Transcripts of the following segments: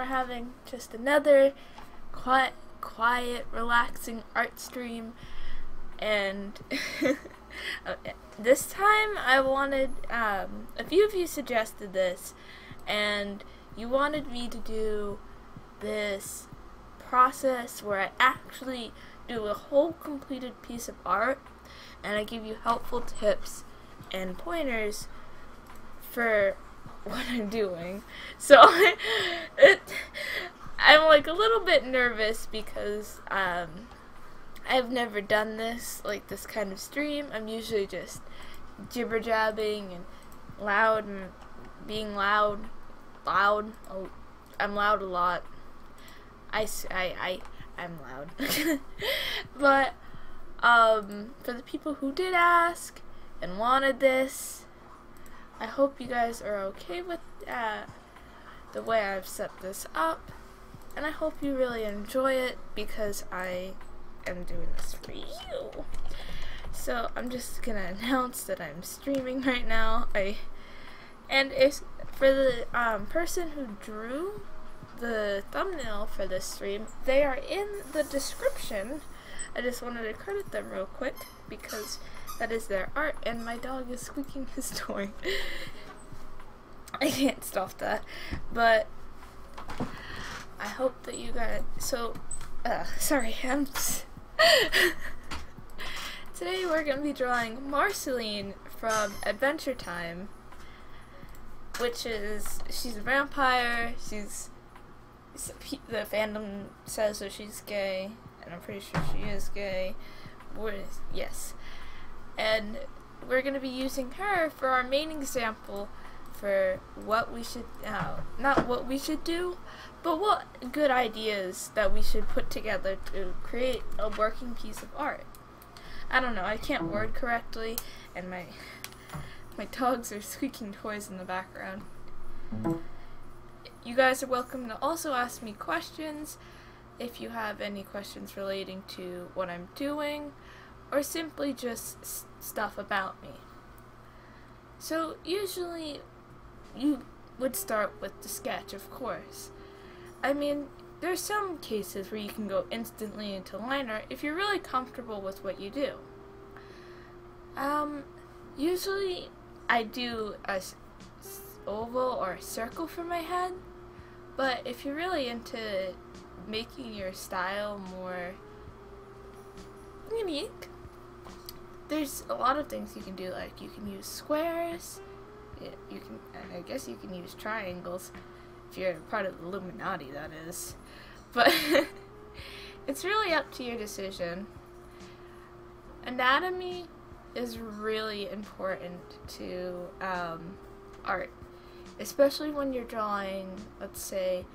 we're having just another quiet, relaxing art stream, and this time I wanted, a few of you suggested this, and you wanted me to do this process where I actually do a whole completed piece of art, and I give you helpful tips and pointers for what I'm doing. So I'm like a little bit nervous because I've never done this, like this kind of stream. I'm usually just jibber jabbing and loud and being loud. Oh, I'm loud a lot. I'm loud. But for the people who did ask and wanted this, I hope you guys are okay with the way I've set this up, and I hope you really enjoy it because I am doing this for you. So I'm just gonna announce that I'm streaming right now. And it's for the person who drew the thumbnail for this stream, they are in the description. I just wanted to credit them real quick because that is their art, and my dog is squeaking his toy. I can't stop that, but I hope that you guys, sorry, today we're going to be drawing Marceline from Adventure Time, which is, she's a vampire, the fandom says that she's gay, and I'm pretty sure she is gay. Yes. And we're going to be using her for our main example for what we should, not what we should do, but what good ideas that we should put together to create a working piece of art. I don't know, I can't word correctly, and my dogs are squeaking toys in the background. You guys are welcome to also ask me questions if you have any questions relating to what I'm doing, or simply just stuff about me. So usually you would start with the sketch, of course. I mean, there's some cases where you can go instantly into line art if you're really comfortable with what you do. Usually I do a oval or a circle for my head, but if you're really into making your style more unique, there's a lot of things you can do. Like you can use squares, I guess you can use triangles if you're part of the Illuminati, that is, but it's really up to your decision. Anatomy is really important to art, especially when you're drawing, let's say,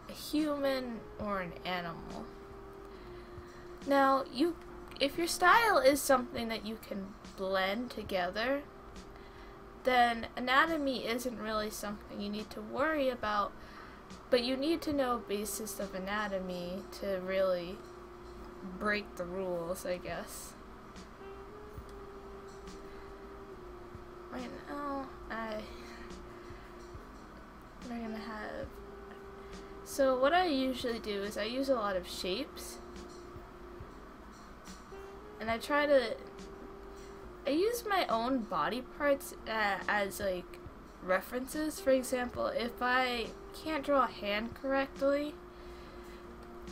a human or an animal. Now, if your style is something that you can blend together, then anatomy isn't really something you need to worry about, but you need to know basis of anatomy to really break the rules, I guess. Right now, we're gonna have, so what I usually do is I use a lot of shapes, and I use my own body parts as like references. For example, if I can't draw a hand correctly,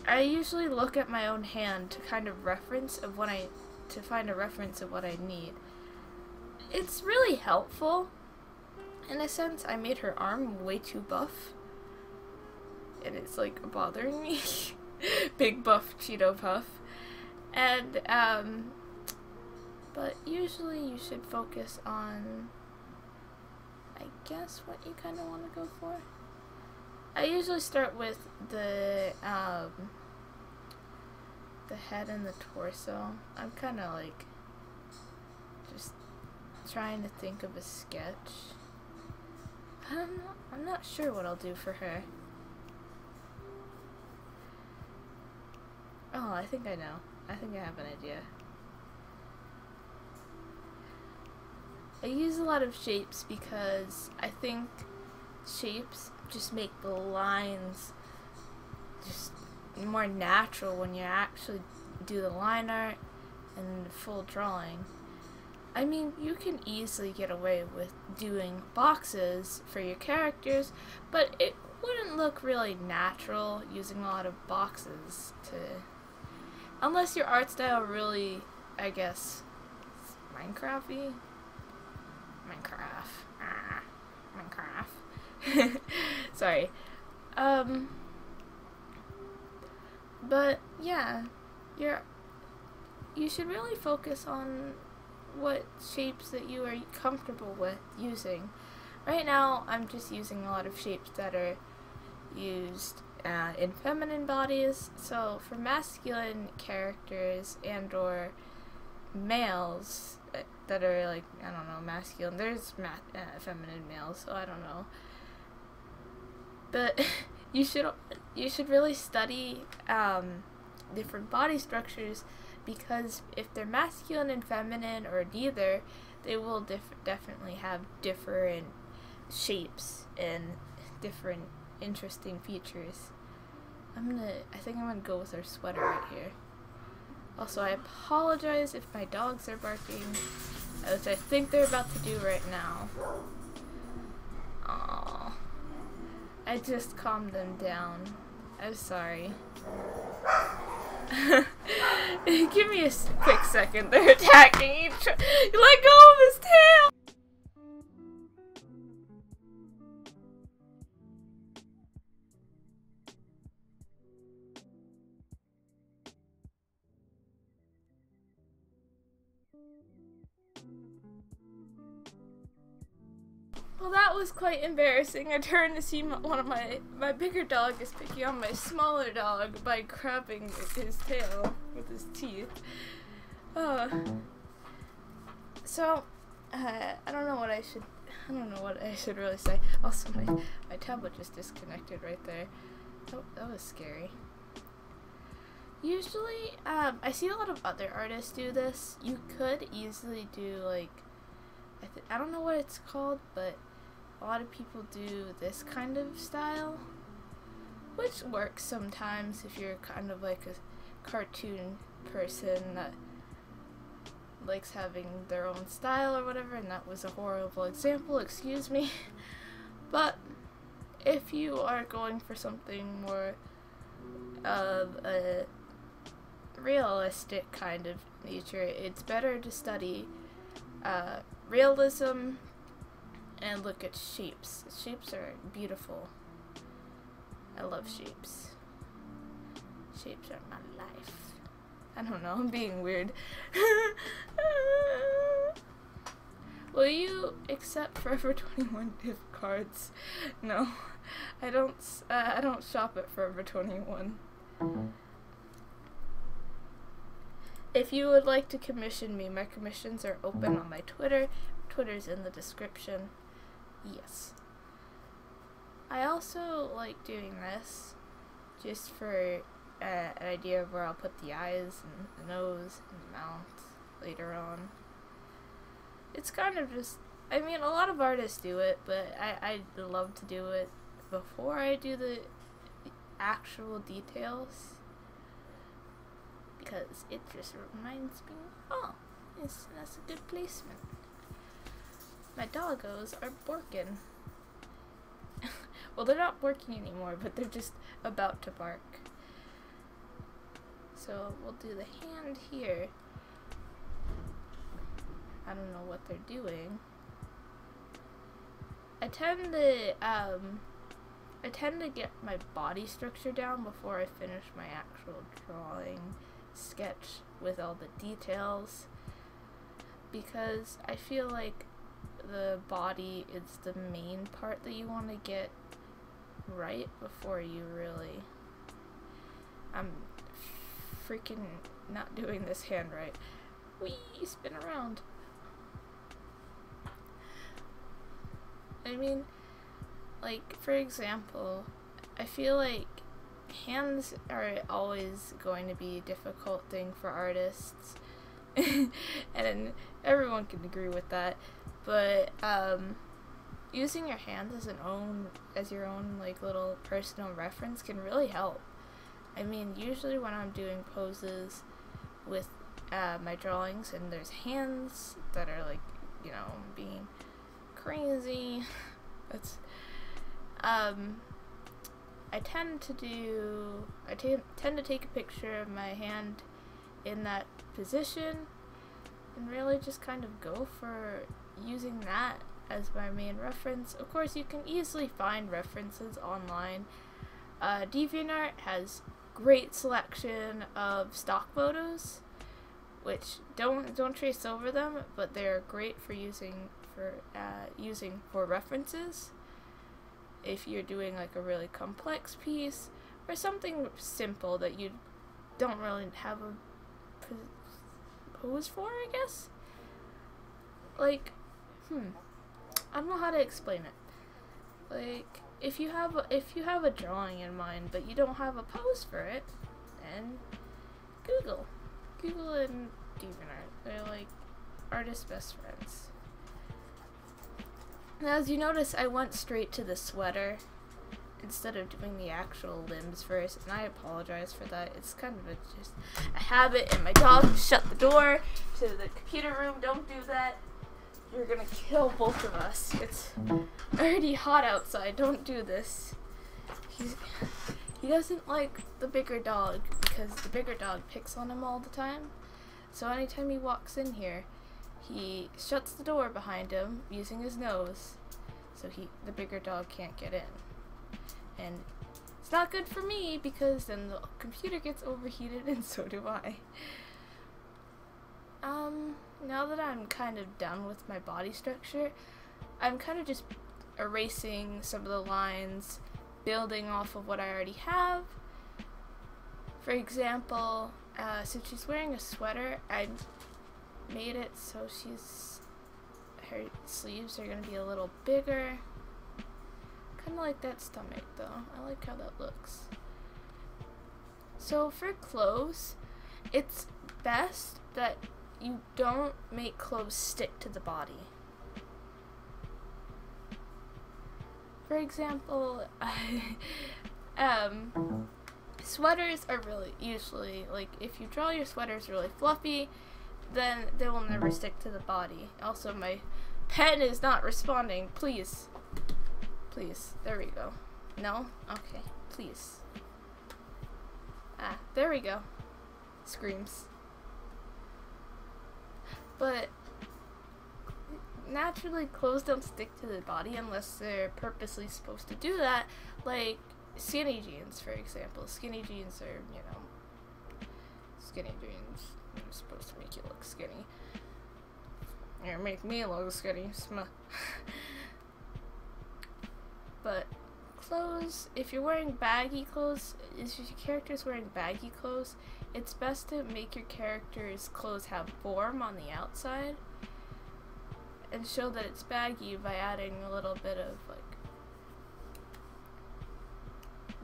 I usually look at my own hand to kind of to find a reference of what I need. It's really helpful. In a sense, I made her arm way too buff, and it's like bothering me. Big buff Cheeto puff. And but usually you should focus on, I guess, what you kind of want to go for. I usually start with the head and the torso. I'm kind of like just trying to think of a sketch. I'm not sure what I'll do for her. Oh, I think I know. I think I have an idea. I use a lot of shapes because I think shapes just make the lines more natural when you actually do the line art and full drawing. I mean, you can easily get away with doing boxes for your characters, but it wouldn't look really natural using a lot of boxes unless your art style really, I guess, Minecraft-y? Minecraft. Sorry. But yeah, you should really focus on what shapes that you are comfortable with using. Right now, I'm just using a lot of shapes that are used in feminine bodies. So for masculine characters and or males that are like, I don't know, masculine, there's feminine males, so I don't know. But you should really study different body structures, because if they're masculine and feminine or neither, they will definitely have different shapes and different interesting features. I think I'm gonna go with our sweater right here. Also, I apologize if my dogs are barking, which I think they're about to do right now. Aww. I just calmed them down. I'm sorry. Give me a quick second. They're attacking each other. Let go of his tail! Well, that was quite embarrassing. I turned to see one of my bigger dog is picking on my smaller dog by grabbing his tail with his teeth. So, I don't know what I should really say. Also, my tablet just disconnected right there. Oh, that was scary. Usually, I see a lot of other artists do this. You could easily do, like, I don't know what it's called, but a lot of people do this kind of style, which works sometimes if you're kind of like a cartoon person that likes having their own style or whatever, and that was a horrible example, excuse me. But if you are going for something more of a realistic kind of nature, it's better to study realism and look at shapes. Shapes are beautiful. I love shapes. Shapes are my life. I don't know, I'm being weird. Will you accept Forever 21 gift cards? No, I don't shop at Forever 21. If you would like to commission me, my commissions are open on my Twitter. Twitter's in the description. Yes. I also like doing this just for an idea of where I'll put the eyes and the nose and the mouth later on. It's kind of just, I mean, a lot of artists do it, but I love to do it before I do the actual details, because it just reminds me, oh, that's a good placement. My doggos are barking. Well, they're not barking anymore, but they're just about to bark. So we'll do the hand here. I don't know what they're doing. I tend to get my body structure down before I finish my actual drawing sketch with all the details, because I feel like the body is the main part that you want to get right before you really... I'm freaking not doing this hand right. Whee! Spin around. I mean, like, for example, I feel like hands are always going to be a difficult thing for artists. And everyone can agree with that. But using your hands as your own like little personal reference can really help. I mean, usually when I'm doing poses with my drawings and there's hands that are like, you know, being crazy, that's, I tend to take a picture of my hand in that position and really just kind of go for using that as my main reference. Of course, you can easily find references online. DeviantArt has great selection of stock photos, which don't trace over them, but they're great for using for references if you're doing like a really complex piece or something simple that you don't really have a pose for, I guess. Like, I don't know how to explain it. Like, if you have a drawing in mind but you don't have a pose for it, then Google and DeviantArt. They're like artist best friends. Now, as you notice, I went straight to the sweater instead of doing the actual limbs first, and I apologize for that. It's kind of just a habit, and my dog shut the door to the computer room. Don't do that. You're gonna kill both of us. It's already hot outside. Don't do this. He doesn't like the bigger dog because the bigger dog picks on him all the time. So anytime he walks in here, he shuts the door behind him using his nose, so the bigger dog can't get in. And it's not good for me because then the computer gets overheated and so do I. Now that I'm kind of done with my body structure, I'm kind of just erasing some of the lines, building off of what I already have. For example, since she's wearing a sweater, I made it so her sleeves are going to be a little bigger. Kind of like that stomach though. I like how that looks. So for clothes, it's best that you don't make clothes stick to the body. For example, sweaters are really usually, like, if you draw your sweaters really fluffy, then they will never stick to the body. Also, my pen is not responding. Please. Please. There we go. No? Okay. Please. Ah, there we go. Screams. But naturally, clothes don't stick to the body unless they're purposely supposed to do that. Like skinny jeans, for example. Skinny jeans are, you know, skinny jeans are supposed to make you look skinny. Or make me look skinny. But clothes, if you're wearing baggy clothes, if your character's wearing baggy clothes, it's best to make your character's clothes have form on the outside and show that it's baggy by adding a little bit of like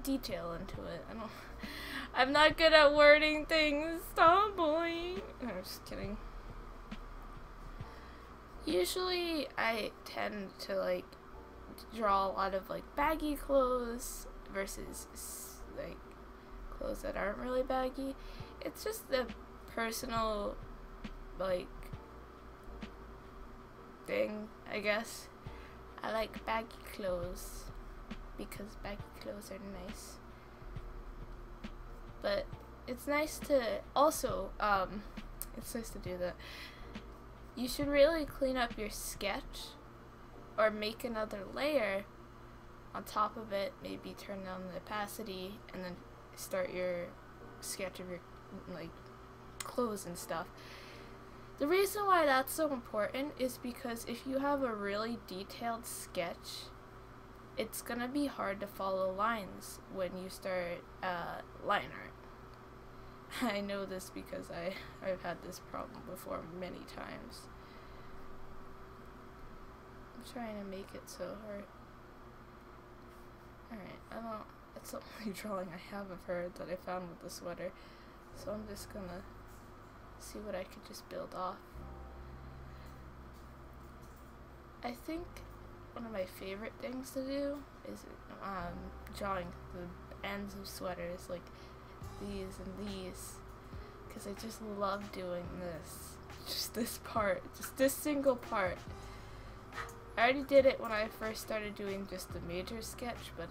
detail into it. I'm not good at wording things. Stop bullying. I'm just kidding. Usually I tend to like draw a lot of like baggy clothes versus like clothes that aren't really baggy. It's just the personal like thing, I guess. I like baggy clothes because baggy clothes are nice. But it's nice to also it's nice to do that. You should really clean up your sketch or make another layer on top of it, maybe turn down the opacity and then start your sketch of your like clothes and stuff. The reason why that's so important is because if you have a really detailed sketch, it's gonna be hard to follow lines when you start line art. I know this because I've had this problem before many times. I'm trying to make it so hard. Alright, it's the only drawing I have of her that I found with the sweater. So I'm just gonna see what I could just build off. I think one of my favorite things to do is drawing the ends of sweaters. Like, these, and these, because I just love doing this. Just this part, just this single part. I already did it when I first started doing just the major sketch, but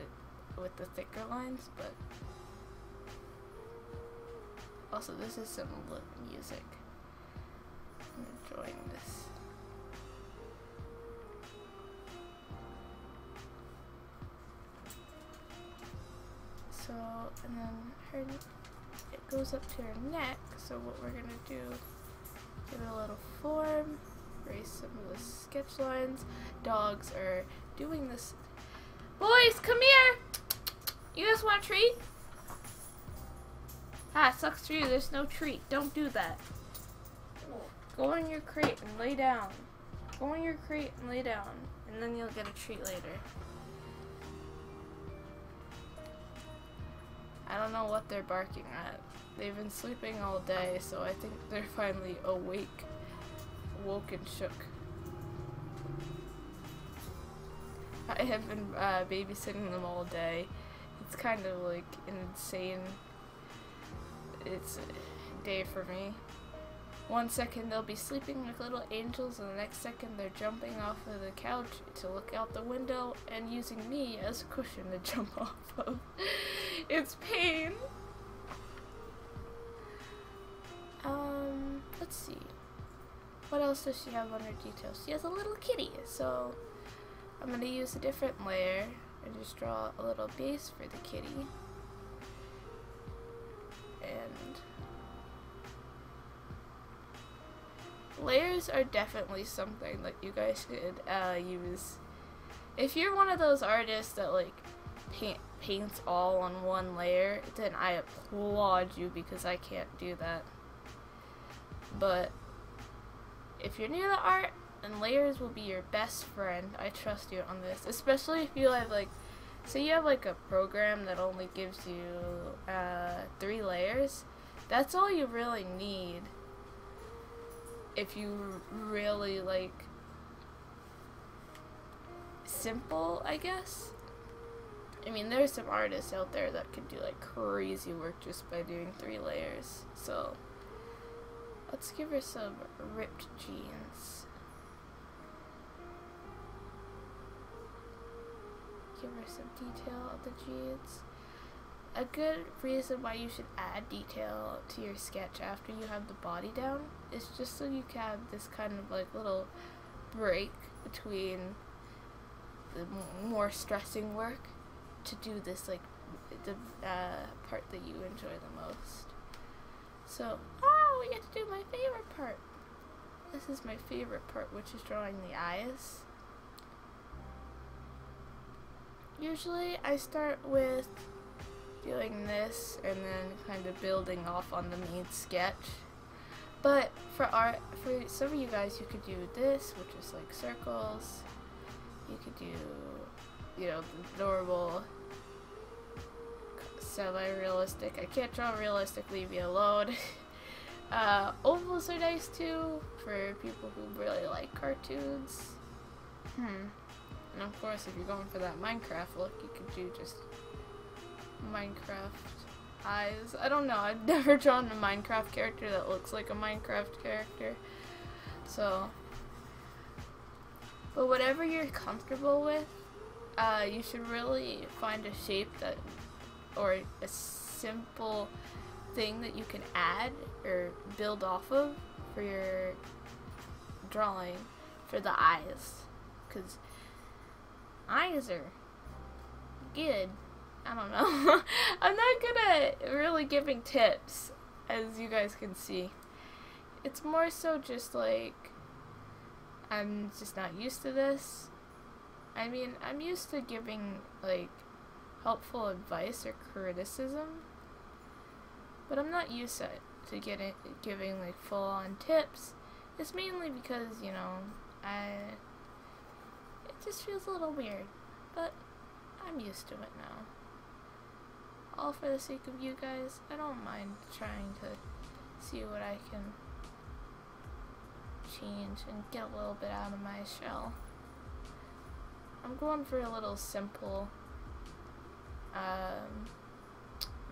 with the thicker lines, but also this is some music. I'm enjoying this. So, and then it goes up to her neck, so what we're gonna do, give it a little form, erase some of the sketch lines. Dogs are doing this. Boys, come here! You guys want a treat? Ah, it sucks for you, there's no treat. Don't do that. Go in your crate and lay down. Go in your crate and lay down, and then you'll get a treat later. I don't know what they're barking at. They've been sleeping all day, so I think they're finally woke and shook. I have been babysitting them all day. It's kind of like an insane day for me. 1 second they'll be sleeping like little angels, and the next second they're jumping off of the couch to look out the window and using me as a cushion to jump off of. It's pain. Let's see. What else does she have on her details? She has a little kitty, so I'm gonna use a different layer and just draw a little base for the kitty. And layers are definitely something that you guys could use. If you're one of those artists that like paints all on one layer, then I applaud you, because I can't do that. But if you're new to art, then layers will be your best friend. I trust you on this, especially if you have like, say you have like a program that only gives you 3 layers. That's all you really need if you really like simple, I guess. I mean, there's some artists out there that could do like crazy work just by doing 3 layers. So let's give her some ripped jeans. Give her some detail of the jeans. A good reason why you should add detail to your sketch after you have the body down is just so you can have this kind of like little break between the more stressing work to do this like the part that you enjoy the most. So, we get to do my favorite part. This is my favorite part, which is drawing the eyes. Usually I start with doing this and then kind of building off on the main sketch. But for some of you guys, you could do this, which is like circles. You could do, you know, the normal semi-realistic. I can't draw realistic, leave me alone. Ovals are nice too for people who really like cartoons. And of course, if you're going for that Minecraft look, you could do just Minecraft eyes. I don't know, I've never drawn a Minecraft character that looks like a Minecraft character. So, but whatever you're comfortable with, you should really find a shape that, or a simple thing that you can add or build off of for your drawing for the eyes, because eyes are good. I don't know. I'm not good at really giving tips, as you guys can see. It's more so just like, I'm just not used to this. I mean, I'm used to giving like helpful advice or criticism, but I'm not used to giving like full-on tips. It's mainly because, you know, it just feels a little weird, but I'm used to it now. All for the sake of you guys. I don't mind trying to see what I can change and get a little bit out of my shell. I'm going for a little simple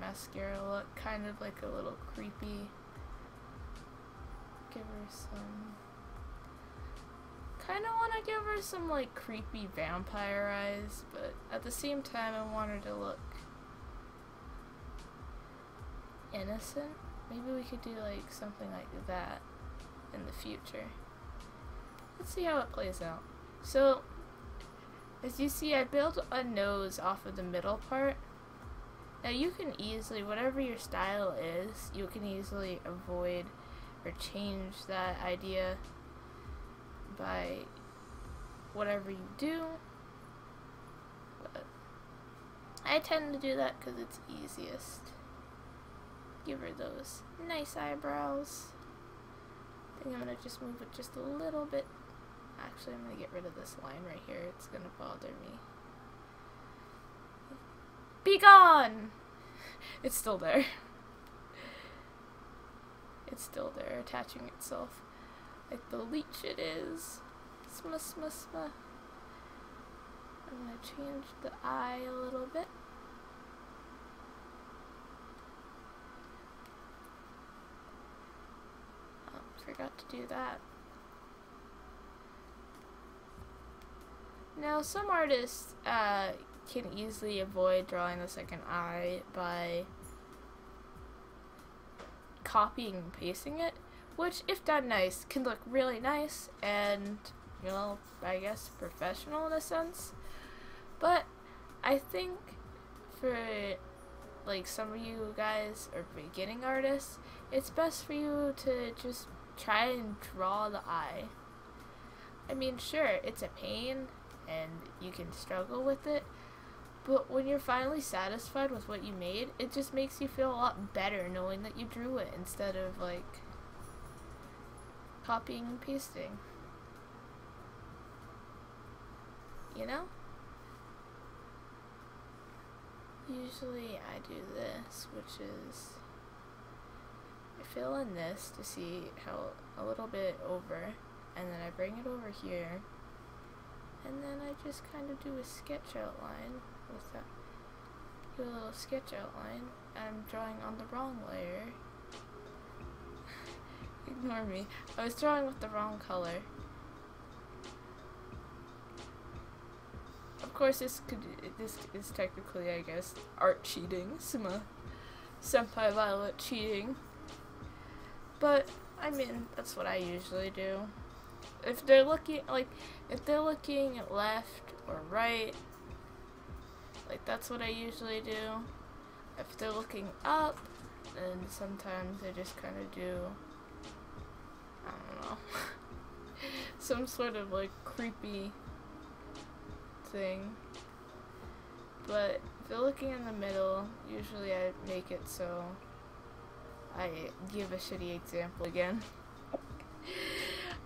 mascara look, kind of like a little creepy. Give her some, kind of want to give her some like creepy vampire eyes, but at the same time I want her to look innocent. Maybe we could do like something like that in the future. Let's see how it plays out. So as you see, I built a nose off of the middle part. Now you can easily, whatever your style is, you can easily avoid or change that idea by whatever you do. But I tend to do that because it's easiest. Give her those nice eyebrows. I think I'm gonna just move it just a little bit. Actually, I'm gonna get rid of this line right here. It's gonna bother me. Be gone! It's still there. It's still there, attaching itself. Like the leech it is. Sma sma sma. I'm gonna change the eye a little bit. Oh, forgot to do that. Now, some artists can easily avoid drawing the second eye by copying and pasting it, which, if done nice, can look really nice and, you know, I guess professional in a sense. But I think for like some of you guys are beginning artists, it's best for you to just try and draw the eye. I mean, sure, it's a pain and you can struggle with it, but when you're finally satisfied with what you made, it just makes you feel a lot better knowing that you drew it instead of like copying and pasting. You know? Usually I do this, which is I fill in this to see how a little bit over, and then I bring it over here, and then I just kind of do a sketch outline with that. Do a little sketch outline. I'm drawing on the wrong layer. Ignore me. I was drawing with the wrong color. Of course, this is technically, I guess, art cheating. Senpai Violet cheating. But I mean, that's what I usually do. If they're looking left or right, like that's what I usually do. If they're looking up, then sometimes I just kind of do, I don't know, some sort of like creepy thing. But if they're looking in the middle, usually I make it so I give a shitty example again.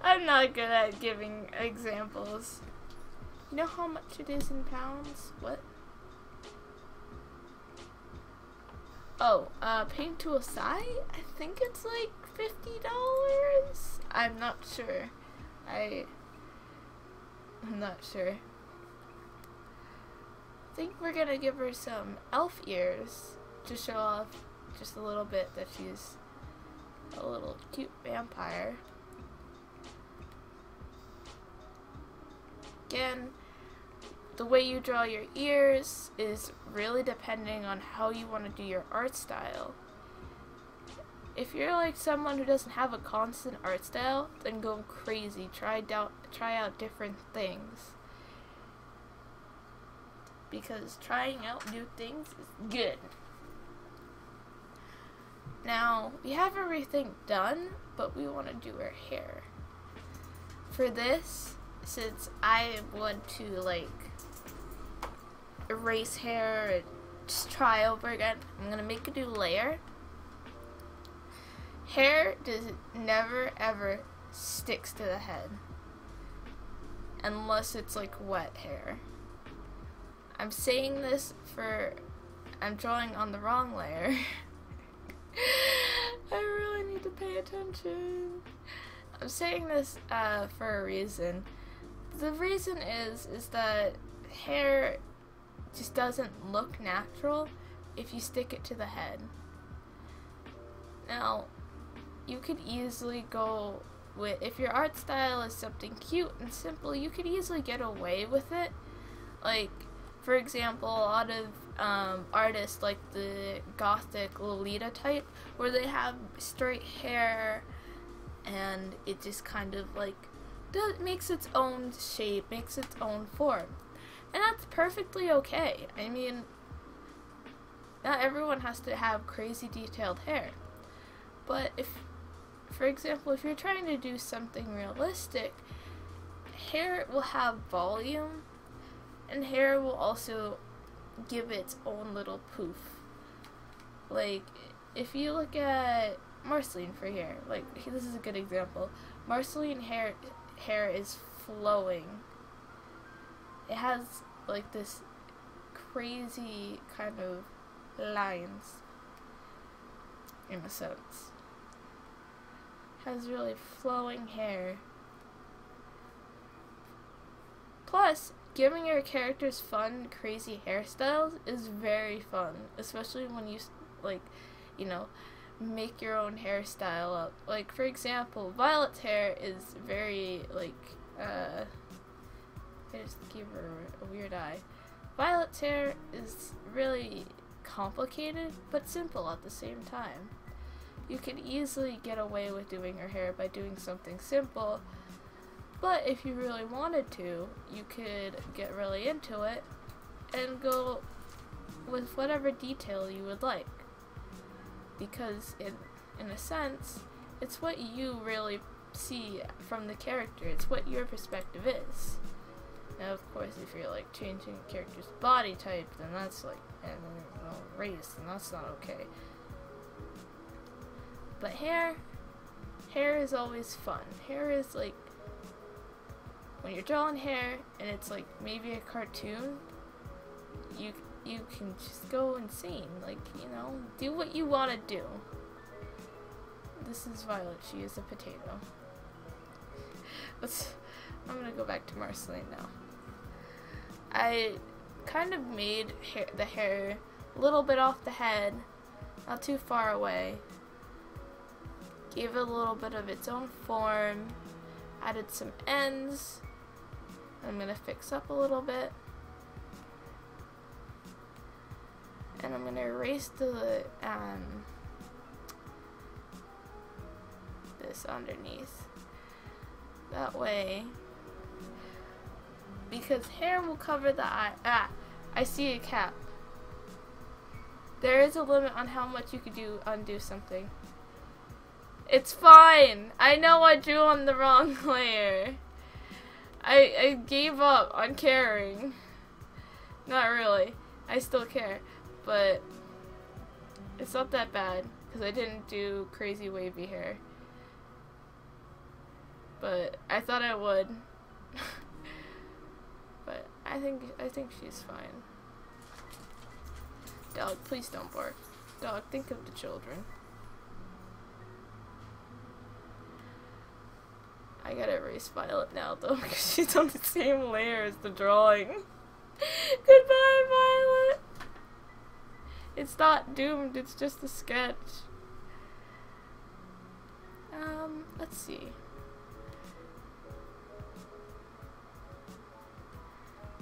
I'm not good at giving examples. You know how much it is in pounds? What? Oh, paint to a side? I think it's like $50. I'm not sure. I'm not sure. I think we're gonna give her some elf ears to show off just a little bit that she's a little cute vampire. Again, the way you draw your ears is really depending on how you want to do your art style. If you're like someone who doesn't have a constant art style, then go crazy. Try out different things. Because trying out new things is good. Now, we have everything done, but we want to do her hair. For this, since I want to like erase hair and just try over again, I'm gonna make a new layer. Hair never ever sticks to the head unless it's like wet hair. I'm saying this for I'm drawing on the wrong layer. I really need to pay attention. I'm saying this for a reason. The reason is that hair just doesn't look natural if you stick it to the head. Now, you could easily go with, if your art style is something cute and simple, you could easily get away with it. Like, for example, a lot of artists like the gothic Lolita type, where they have straight hair and it just kind of like makes its own shape, makes its own form. And that's perfectly okay. I mean, not everyone has to have crazy detailed hair. But if, for example, if you're trying to do something realistic, hair will have volume, and hair will also give its own little poof. Like, if you look at Marceline for hair, like, this is a good example. Marceline hair is flowing. It has, like, this crazy kind of lines, in a sense. Has really flowing hair. Plus, giving your characters fun, crazy hairstyles is very fun, especially when you, like, you know, make your own hairstyle up. Like, for example, Violet's hair is very, like, I just gave her a weird eye. Violet's hair is really complicated, but simple at the same time. You could easily get away with doing her hair by doing something simple, but if you really wanted to, you could get really into it and go with whatever detail you would like. Because in a sense, it's what you really see from the character. It's what your perspective is. Now, of course, if you're like changing a character's body type, then that's like, and race, then that's not okay. But hair is always fun. Hair is like, when you're drawing hair and it's like maybe a cartoon, you can just go insane. Like, you know, do what you want to do. This is Violet. She is a potato. I'm gonna go back to Marceline now. I kind of made the hair a little bit off the head, not too far away. Gave it a little bit of its own form. Added some ends. I'm gonna fix up a little bit. And I'm gonna erase the this underneath. That way, because hair will cover the eye. I see a cap. There is a limit on how much you could undo something. It's fine. I know I drew on the wrong layer. I gave up on caring. Not really. I still care. But it's not that bad because I didn't do crazy wavy hair. But I thought I would. But I think she's fine. Dog, please don't bark. Dog, think of the children. I gotta erase Violet now though because she's on the same layer as the drawing. Goodbye, Violet! It's not doomed, it's just a sketch. Let's see.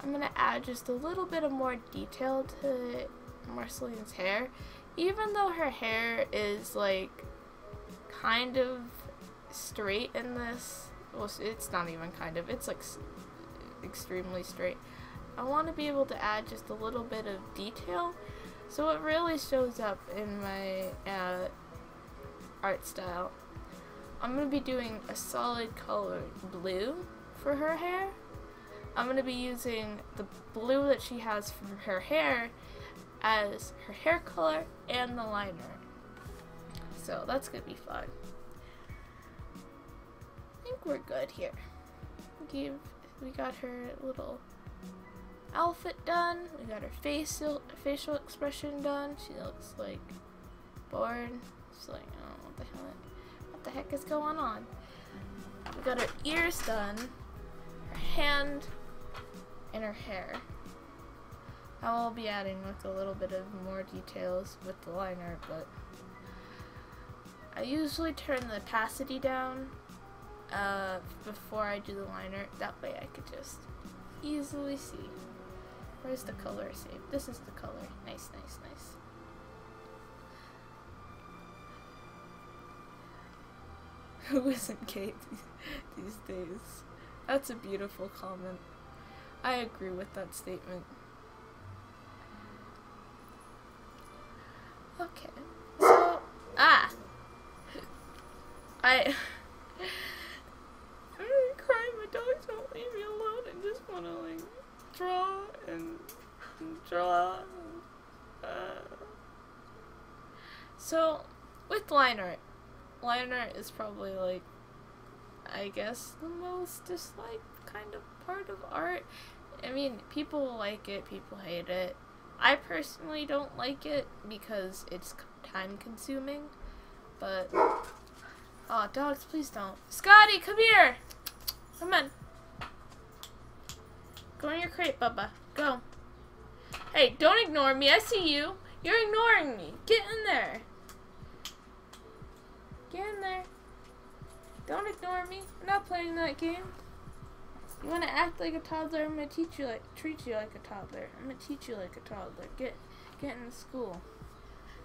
I'm gonna add just a little bit of more detail to Marceline's hair. Even though her hair is like kind of straight in this, well, it's not even kind of, it's like extremely straight. I want to be able to add just a little bit of detail so it really shows up in my art style. I'm going to be doing a solid color blue for her hair. I'm going to be using the blue that she has for her hair as her hair color and the liner. So that's going to be fun. I think we're good here. We got her little outfit done. We got her facial expression done. She looks like bored. She's like, oh, what the heck is going on? We got her ears done, her hand, and her hair. I will be adding like a little bit of more details with the line art, but I usually turn the opacity down before I do the line art. That way I could just easily see. Where's the color saved? This is the color. Nice, nice, nice. Who isn't Kate these days? That's a beautiful comment. I agree with that statement. Okay, so, I'm really crying, my dogs won't leave me alone. I just want to, like, draw and draw. So, with line art is probably, like, I guess the most disliked kind of part of art. I mean, people like it, people hate it. I personally don't like it because it's time consuming, but, oh, dogs, please don't. Scotty, come here! Come on. Go in your crate, Bubba. Go. Hey, don't ignore me. I see you. You're ignoring me. Get in there. Get in there. Don't ignore me. I'm not playing that game. You want to act like a toddler? I'm gonna treat you like a toddler. I'm gonna teach you like a toddler. Get in school.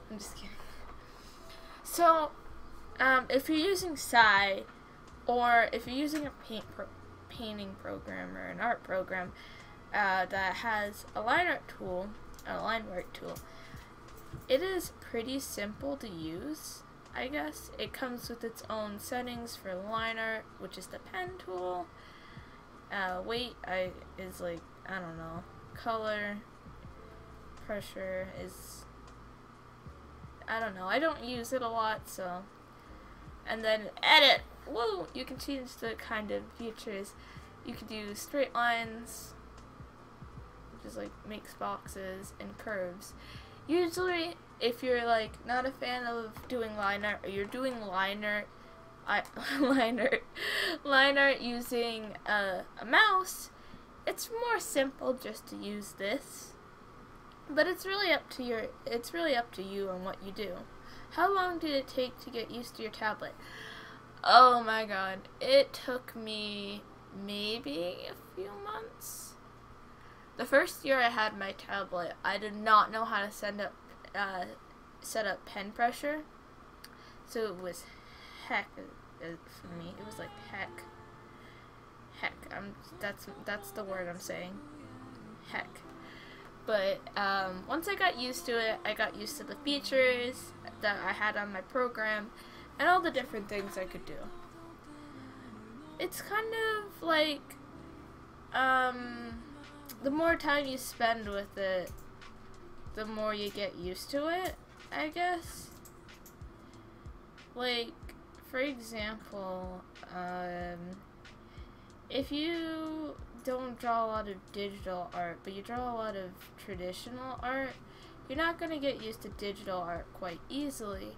I'm just kidding. So, if you're using Sai, or if you're using a painting program or an art program that has a line art tool, it is pretty simple to use. I guess it comes with its own settings for line art, which is the pen tool. Weight is like, I don't know, color, pressure is, I don't know, I don't use it a lot, so, and then edit, woo, you can change the kind of features. You can do straight lines, which is like makes boxes, and curves. Usually, if you're like not a fan of doing line art, or you're doing line art using a mouse, it's more simple just to use this. But it's really up to you and what you do. How long did it take to get used to your tablet? Oh my god, it took me maybe a few months. The first year I had my tablet, I did not know how to set up pen pressure, so it was heck for me. It was like heck. That's the word I'm saying. Heck. But once I got used to it, I got used to the features that I had on my program and all the different things I could do. It's kind of like the more time you spend with it, the more you get used to it, I guess. Like, for example, if you don't draw a lot of digital art, but you draw a lot of traditional art, you're not going to get used to digital art quite easily.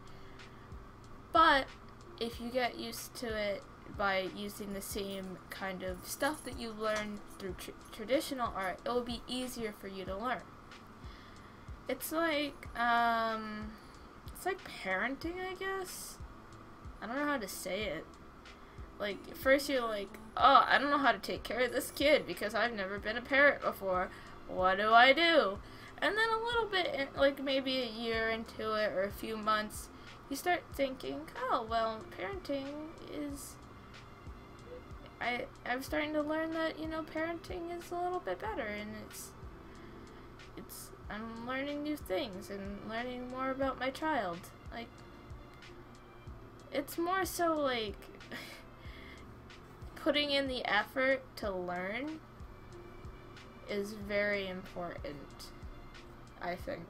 But if you get used to it by using the same kind of stuff that you learned through traditional art, it will be easier for you to learn. It's like parenting, I guess. I don't know how to say it. Like, at first you're like, oh, I don't know how to take care of this kid because I've never been a parent before. What do I do? And then a little bit, like maybe a year into it or a few months, you start thinking, oh, well, parenting is... I'm starting to learn that, you know, parenting is a little bit better, and I'm learning new things and learning more about my child. Like, it's more so like putting in the effort to learn is very important, I think.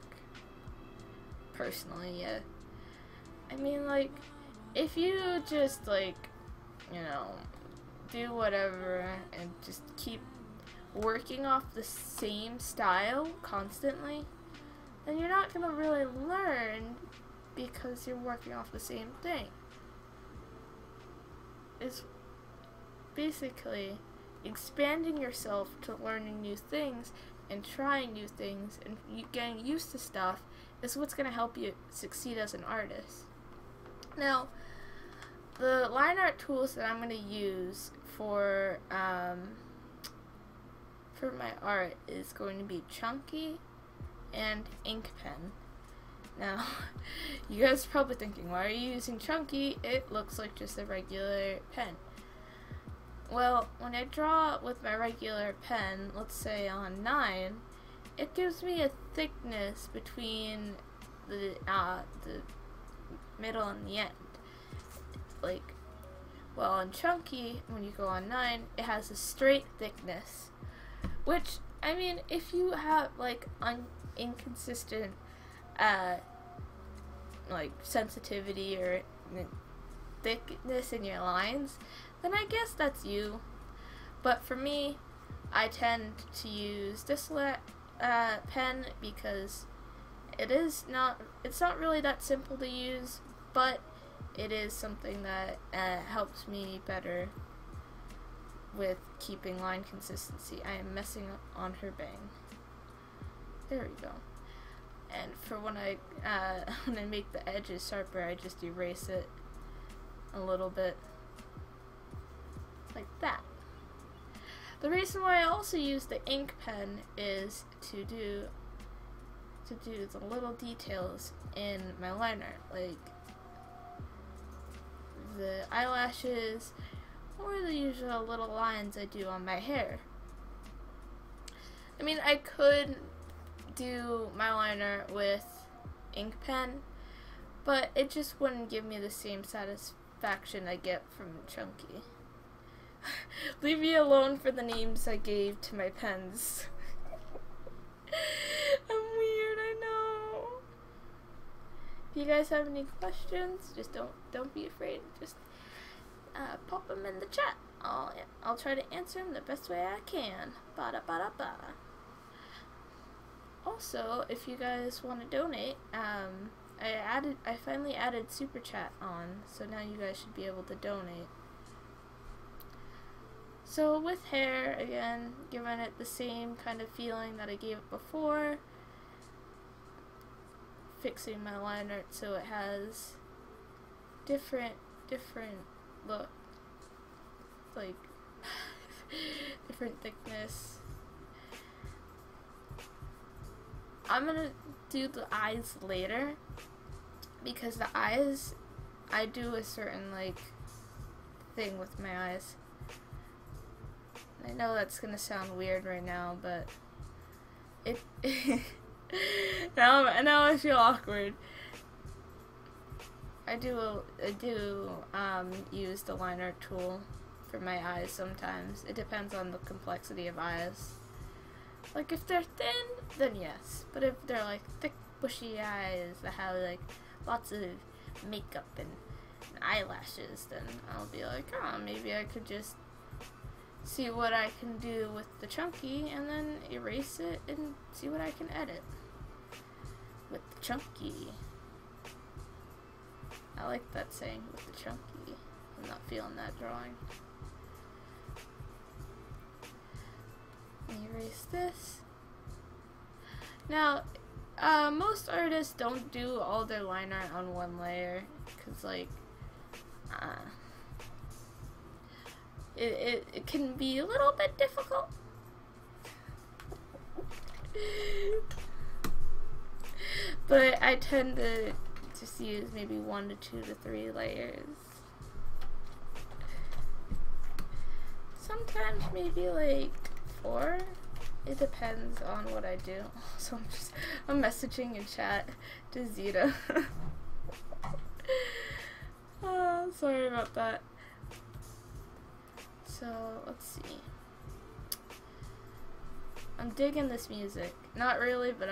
Personally, yeah. I mean, like, if you just, like, you know, do whatever and just keep working off the same style constantly, then you're not gonna really learn because you're working off the same thing. It's basically expanding yourself to learning new things and trying new things and getting used to stuff is what's going to help you succeed as an artist. Now, the line art tools that I'm going to use for my art is going to be Chunky and Ink Pen. Now, you guys are probably thinking, why are you using Chunky? It looks like just a regular pen. Well, when I draw with my regular pen, let's say on 9, it gives me a thickness between the middle and the end. Like, well, on Chunky, when you go on 9, it has a straight thickness. Which, I mean, if you have, like, inconsistent, like, sensitivity or thickness in your lines, then I guess that's you. But for me, I tend to use this pen because it's not really that simple to use, but it is something that helps me better with keeping line consistency. I am messing up on her bang. There we go. And for when I make the edges sharper, I just erase it a little bit. Like that. The reason why I also use the ink pen is to do the little details in my line art, like the eyelashes or the usual little lines I do on my hair. I mean, I could do my line art with ink pen, but it just wouldn't give me the same satisfaction I get from Chunky. Leave me alone for the names I gave to my pens. I'm weird, I know. If you guys have any questions, just don't be afraid. Just pop them in the chat. I'll try to answer them the best way I can. Ba-da-ba-da-ba. Also, if you guys want to donate, I finally added Super Chat on, so now you guys should be able to donate. So with hair, again, giving it the same kind of feeling that I gave it before, fixing my line art so it has different look, like different thickness. I'm gonna do the eyes later because the eyes, I do a certain like thing with my eyes. I know that's gonna sound weird right now, but it now I feel awkward. I do use the line art tool for my eyes sometimes. It depends on the complexity of eyes. Like if they're thin, then yes. But if they're like thick, bushy eyes that have like lots of makeup and eyelashes, then I'll be like, oh, maybe I could just see what I can do with the Chunky and then erase it and see what I can edit with the Chunky. I like that saying, with the Chunky. I'm not feeling that drawing. Erase this. Now, most artists don't do all their line art on one layer, because like, it can be a little bit difficult. But I tend to just use maybe 1 to 2 to 3 layers. Sometimes maybe like 4. It depends on what I do. So I'm messaging in chat to Zeta. Oh, sorry about that. So let's see. I'm digging this music. Not really, but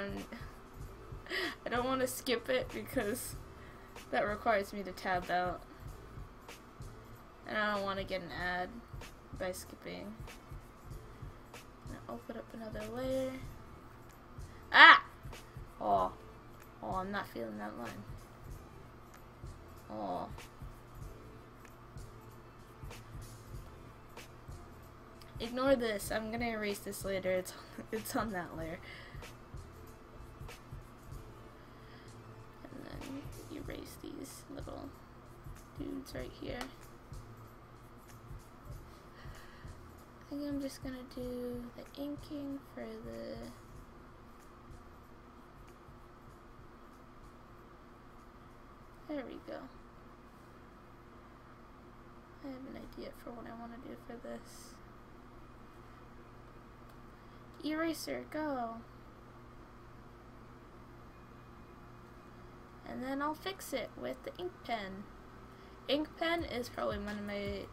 I don't want to skip it because that requires me to tab out. And I don't want to get an ad by skipping. Open up another layer. Ah! Oh, I'm not feeling that line. Oh. Ignore this. I'm gonna erase this later. It's on that layer. And then erase these little dudes right here. I think I'm just gonna do the inking for the there we go. I have an idea for what I want to do for this. Eraser, go! And then I'll fix it with the ink pen. Ink pen is probably one of my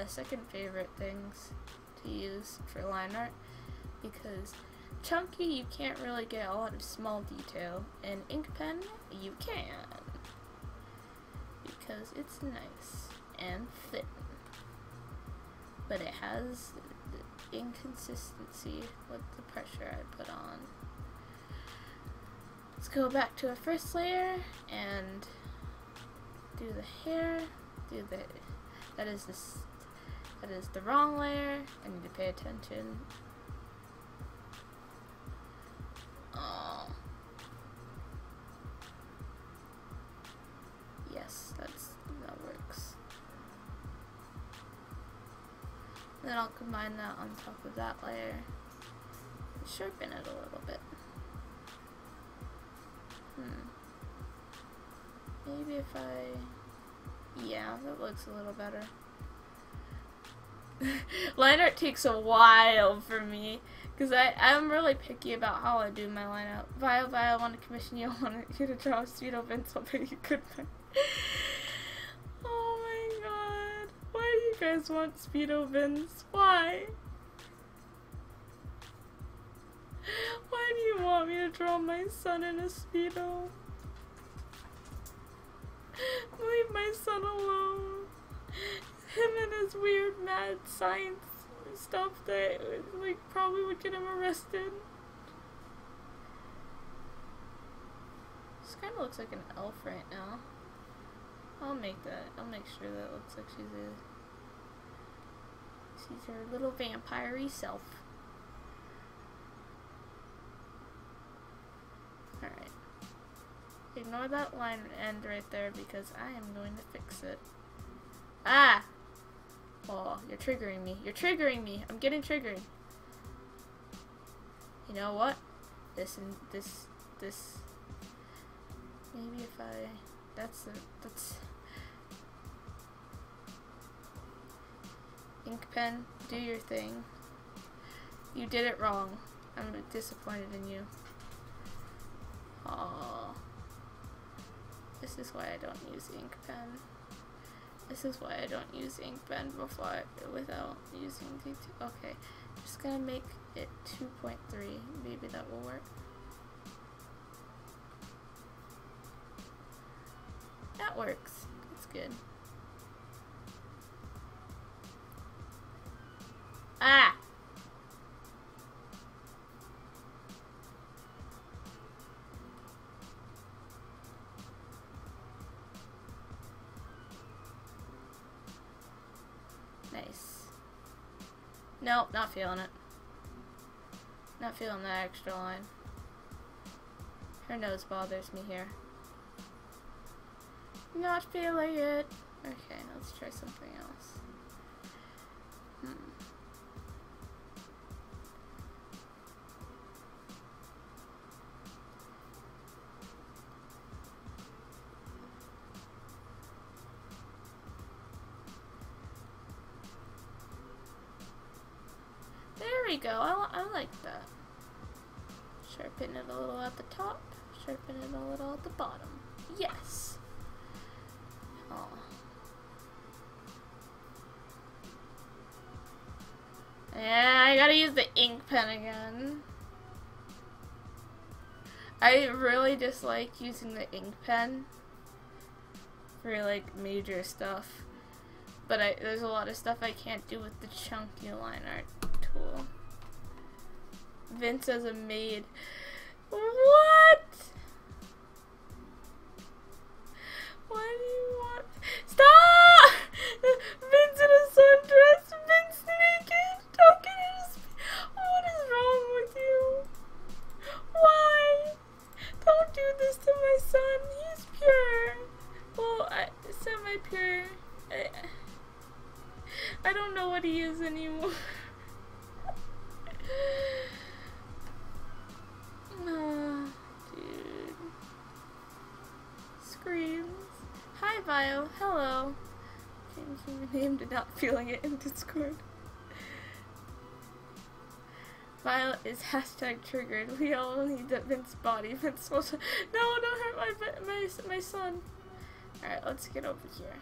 second favorite things to use for line art, because chunky you can't really get a lot of small detail, and ink pen you can, because it's nice and thin, but it has the inconsistency with the pressure I put on. Let's go back to our first layer and do the hair. That is the wrong layer. I need to pay attention. Oh. Yes, that works. Then I'll combine that on top of that layer and sharpen it a little bit. Maybe if yeah, that looks a little better. Line art takes a while for me, because I'm really picky about how I do my line art. Vio, I want to commission you. I want you to draw a Speedo Vince. I'll pay you good money. Oh my god. Why do you guys want Speedo Vince? Why? Why do you want me to draw my son in a Speedo? Leave my son alone. Him and his weird mad science stuff that like probably would get him arrested. This kind of looks like an elf right now. I'll make sure that looks like she's her little vampire-y self. Alright. Ignore that line end right there because I am going to fix it. Ah! Oh, you're triggering me. You're triggering me. I'm getting triggered. You know what? This. Maybe if I. That's. Ink pen, do your thing. You did it wrong. I'm disappointed in you. Oh. This is why I don't use ink pen. This is why I don't use ink pen without using D2. Okay, I'm just gonna make it 2.3. Maybe that will work. That works. That's good. Ah! Nice. Nope, not feeling it. Not feeling that extra line. Her nose bothers me here. Not feeling it. Okay, let's try something else. There we go. I like that. Sharpen it a little at the top. Sharpen it a little at the bottom. Yes. Oh. Yeah, I gotta use the ink pen again. I really dislike using the ink pen for like major stuff, but there's a lot of stuff I can't do with the chunky line art tool. Vince as a maid. What? Why do you want? Stop! Vince in a sundress. Vince naked. Don't get my pure... I don't know what he is anymore. Nah, dude. Screams. Hi, Vio. Hello. Changing your name to not feeling it in Discord. Violet is hashtag triggered. We all need that Vince body. Vince will. No, don't hurt my son. Alright, let's get over here.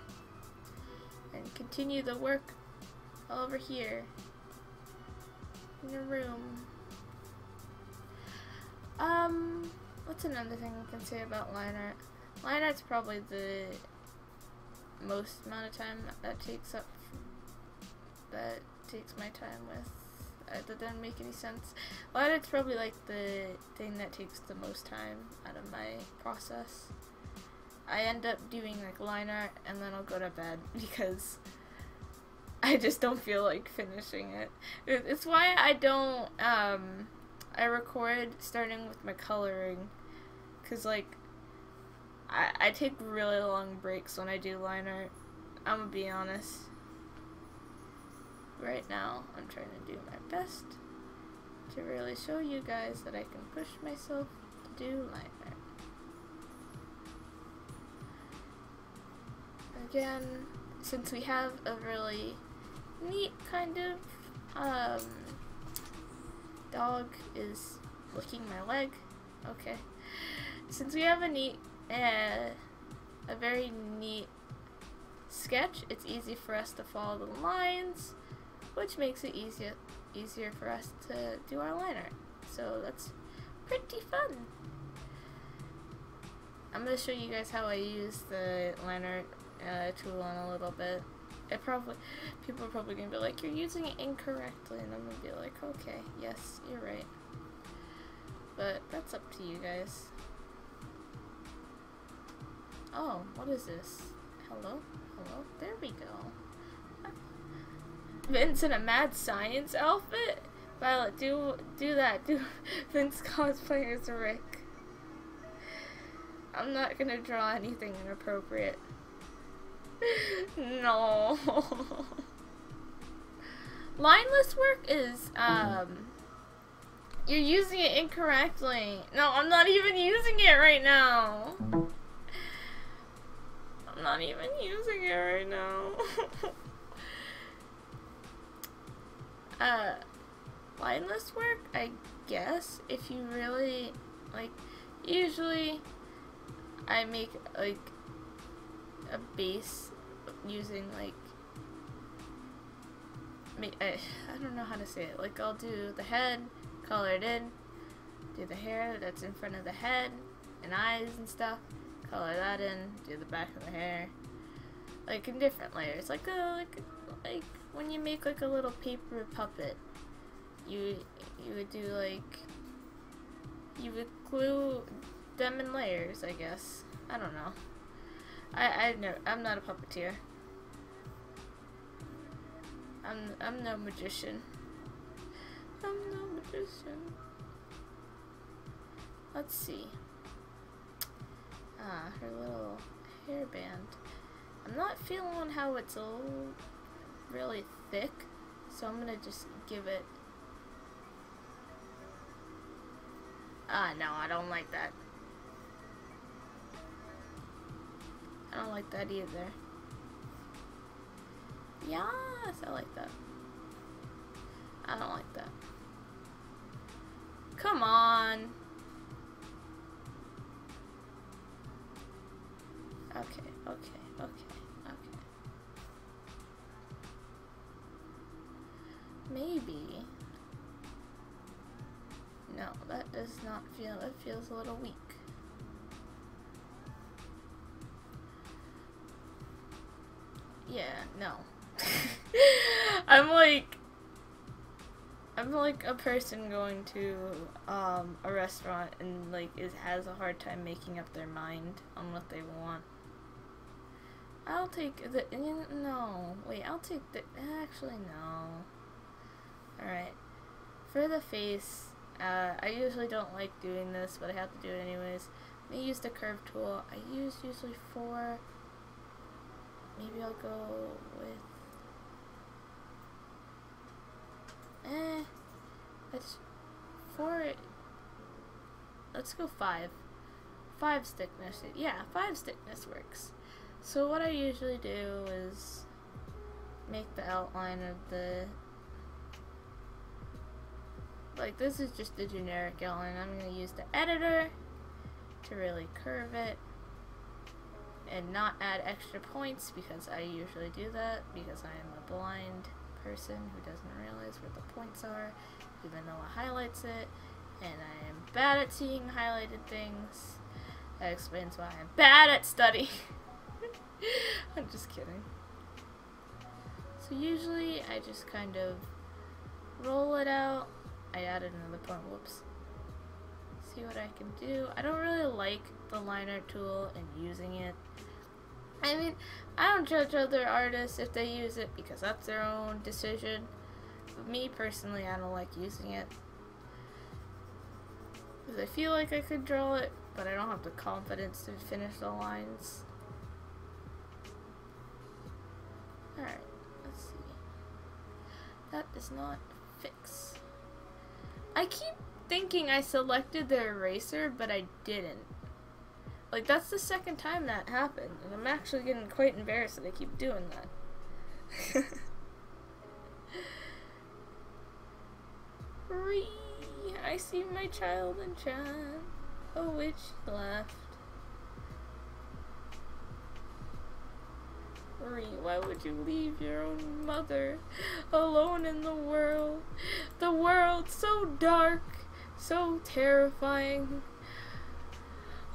And continue the work over here. In your room. What's another thing we can say about line art? Line art's probably the most amount of time that takes my time with. That doesn't make any sense. Line art's probably like the thing that takes the most time out of my process. I end up doing like line art and then I'll go to bed because I just don't feel like finishing it. It's why I don't, I record starting with my coloring, cause like, I take really long breaks when I do line art. I'm gonna be honest. Right now, I'm trying to do my best to really show you guys that I can push myself to do line art. Again, since we have a really neat kind of, dog is licking my leg. Okay. Since we have a very neat sketch, it's easy for us to follow the lines, which makes it easier for us to do our line art. So that's pretty fun. I'm gonna show you guys how I use the line art tool in a little bit. People are probably gonna be like, you're using it incorrectly, and I'm gonna be like, okay, yes, you're right. But that's up to you guys. Oh, what is this? Hello? Hello? There we go. Vince in a mad science outfit? Violet, do that. Do Vince cosplay as Rick. I'm not gonna draw anything inappropriate. No. Lineless work is, you're using it incorrectly. No, I'm not even using it right now. I'm not even using it right now. Lineless work, I guess, if you really, like, usually I make, like, a base using, like, I don't know how to say it. Like, I'll do the head, color it in, do the hair that's in front of the head, and eyes and stuff, color that in, do the back of the hair, like, in different layers. Like when you make, like, a little paper puppet, you would do, like, you would glue them in layers, I guess. I don't know. I'm not a puppeteer. I'm no magician. I'm no magician. Let's see. Her little hairband. I'm not feeling how it's all really thick, so I'm gonna just give it. No, I don't like that. I don't like that either. Yes, I like that. I don't like that. Come on. Okay. Maybe. No, that does not feel, it feels a little weak. Yeah, no. I'm like a person going to a restaurant and like has a hard time making up their mind on what they want. I'll take the I'll take the actually no. Alright. For the face, I usually don't like doing this, but I have to do it anyways. I use the curve tool. I use usually 4 maybe I'll go with let's let's go 5. 5 thickness. Yeah, 5 thickness works. So what I usually do is make the outline of the, like, this is just the generic outline. I'm going to use the editor to really curve it and not add extra points, because I usually do that because I am a blind person who doesn't realize where the points are, even though it highlights it, and I am bad at seeing highlighted things. That explains why I'm bad at studying. I'm just kidding. So usually I just kind of roll it out. I added another point, whoops. See what I can do. I don't really like the line art tool and using it. I mean, I don't judge other artists if they use it because that's their own decision. But me personally, I don't like using it. Because I feel like I could draw it, but I don't have the confidence to finish the lines. Alright, let's see. That does not fix. I keep thinking I selected the eraser, but I didn't. Like, that's the second time that happened, and I'm actually getting quite embarrassed that I keep doing that. Ree, I see my child and John. Oh, which left. Ree, why would you leave your own mother alone in the world? The world so dark, so terrifying.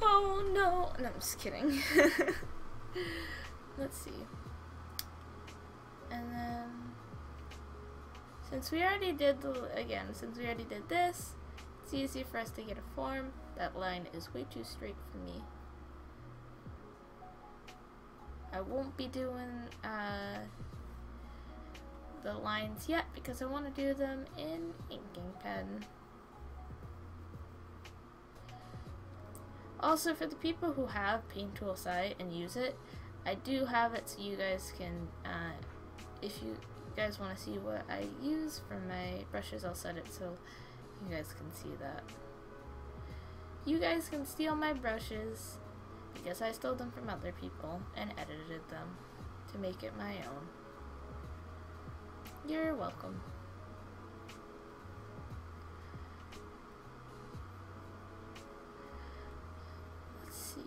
Oh no. No, I'm just kidding. Let's see. And then, since we already did this, it's easy for us to get a form. That line is way too straight for me. I won't be doing the lines yet because I want to do them in inking pen. Also, for the people who have Paint Tool Site and use it, I do have it so you guys can, if you guys want to see what I use for my brushes, I'll set it so you guys can see that. You guys can steal my brushes because I stole them from other people and edited them to make it my own. You're welcome. Let's see.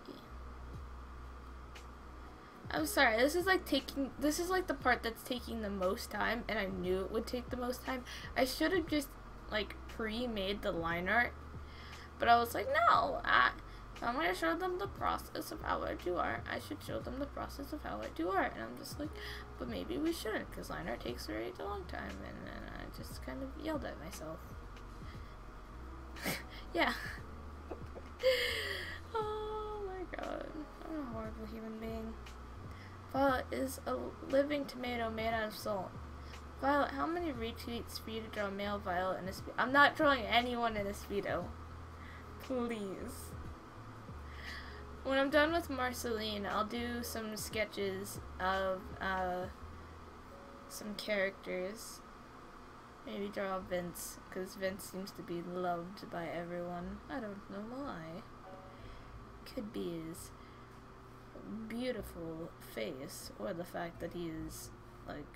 I'm sorry, this is like the part that's taking the most time, and I knew it would take the most time. I should have just like pre-made the line art, but I was like, no, I'm going to show them the process of how I do art. I should show them the process of how I do art. And I'm just like, but maybe we shouldn't, because line art takes a very long time. And then I just kind of yelled at myself. Yeah. Oh my god. I'm a horrible human being. Violet is a living tomato made out of salt. Violet, how many retweets for you to draw male Violet in a Speedo? I'm not drawing anyone in a Speedo. Please. When I'm done with Marceline, I'll do some sketches of some characters. Maybe draw Vince, because Vince seems to be loved by everyone. I don't know why. Could be his beautiful face, or the fact that he is, like,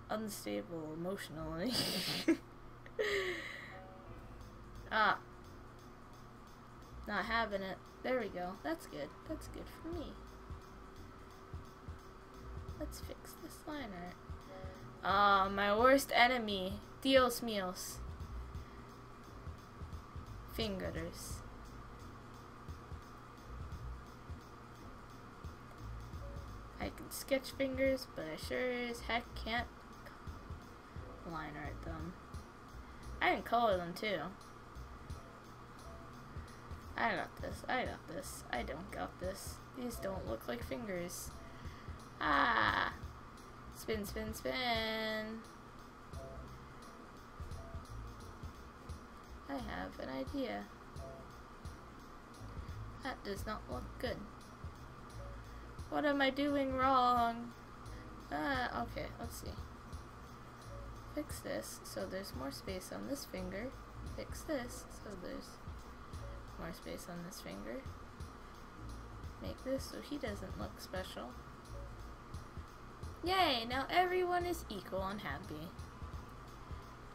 unstable emotionally. Ah. Not having it. There we go. That's good. That's good for me. Let's fix this line art. Ah, my worst enemy. Dios míos. Fingers. I can sketch fingers, but I sure as heck can't line art them. I can color them too. I got this. I got this. I don't got this. These don't look like fingers. Ah! Spin, spin, spin. I have an idea. That does not look good. What am I doing wrong? Okay, let's see. Fix this so there's more space on this finger. Fix this so there's more space on this finger. Make this so he doesn't look special. Yay! Now everyone is equal and happy.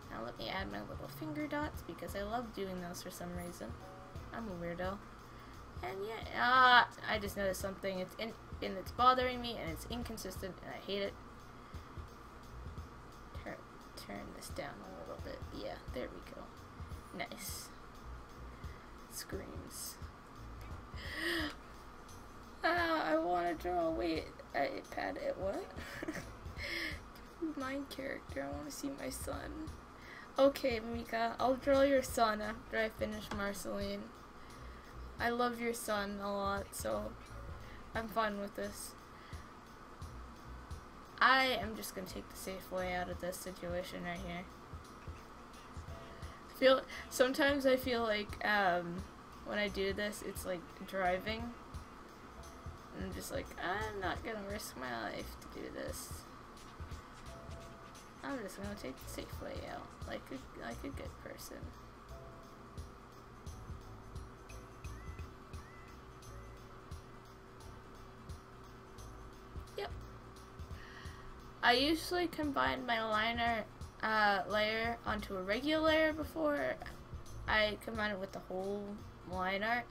Now let me add my little finger dots because I love doing those for some reason. I'm a weirdo. And yeah, I just noticed something. It's bothering me and it's inconsistent and I hate it. Turn this down a little bit. Yeah, there we go. Nice. Screams. I want to draw. Wait, iPad it. What? My character. I want to see my son. Okay, Mika, I'll draw your son after I finish Marceline. I love your son a lot, so I'm fine with this. I am just gonna take the safe way out of this situation right here. Sometimes I feel like when I do this, it's like driving. And I'm just like, I'm not gonna risk my life to do this. I'm just gonna take the safe way out, like a good person. Yep. I usually combine my liner layer onto a regular layer before I combine it with the whole line art.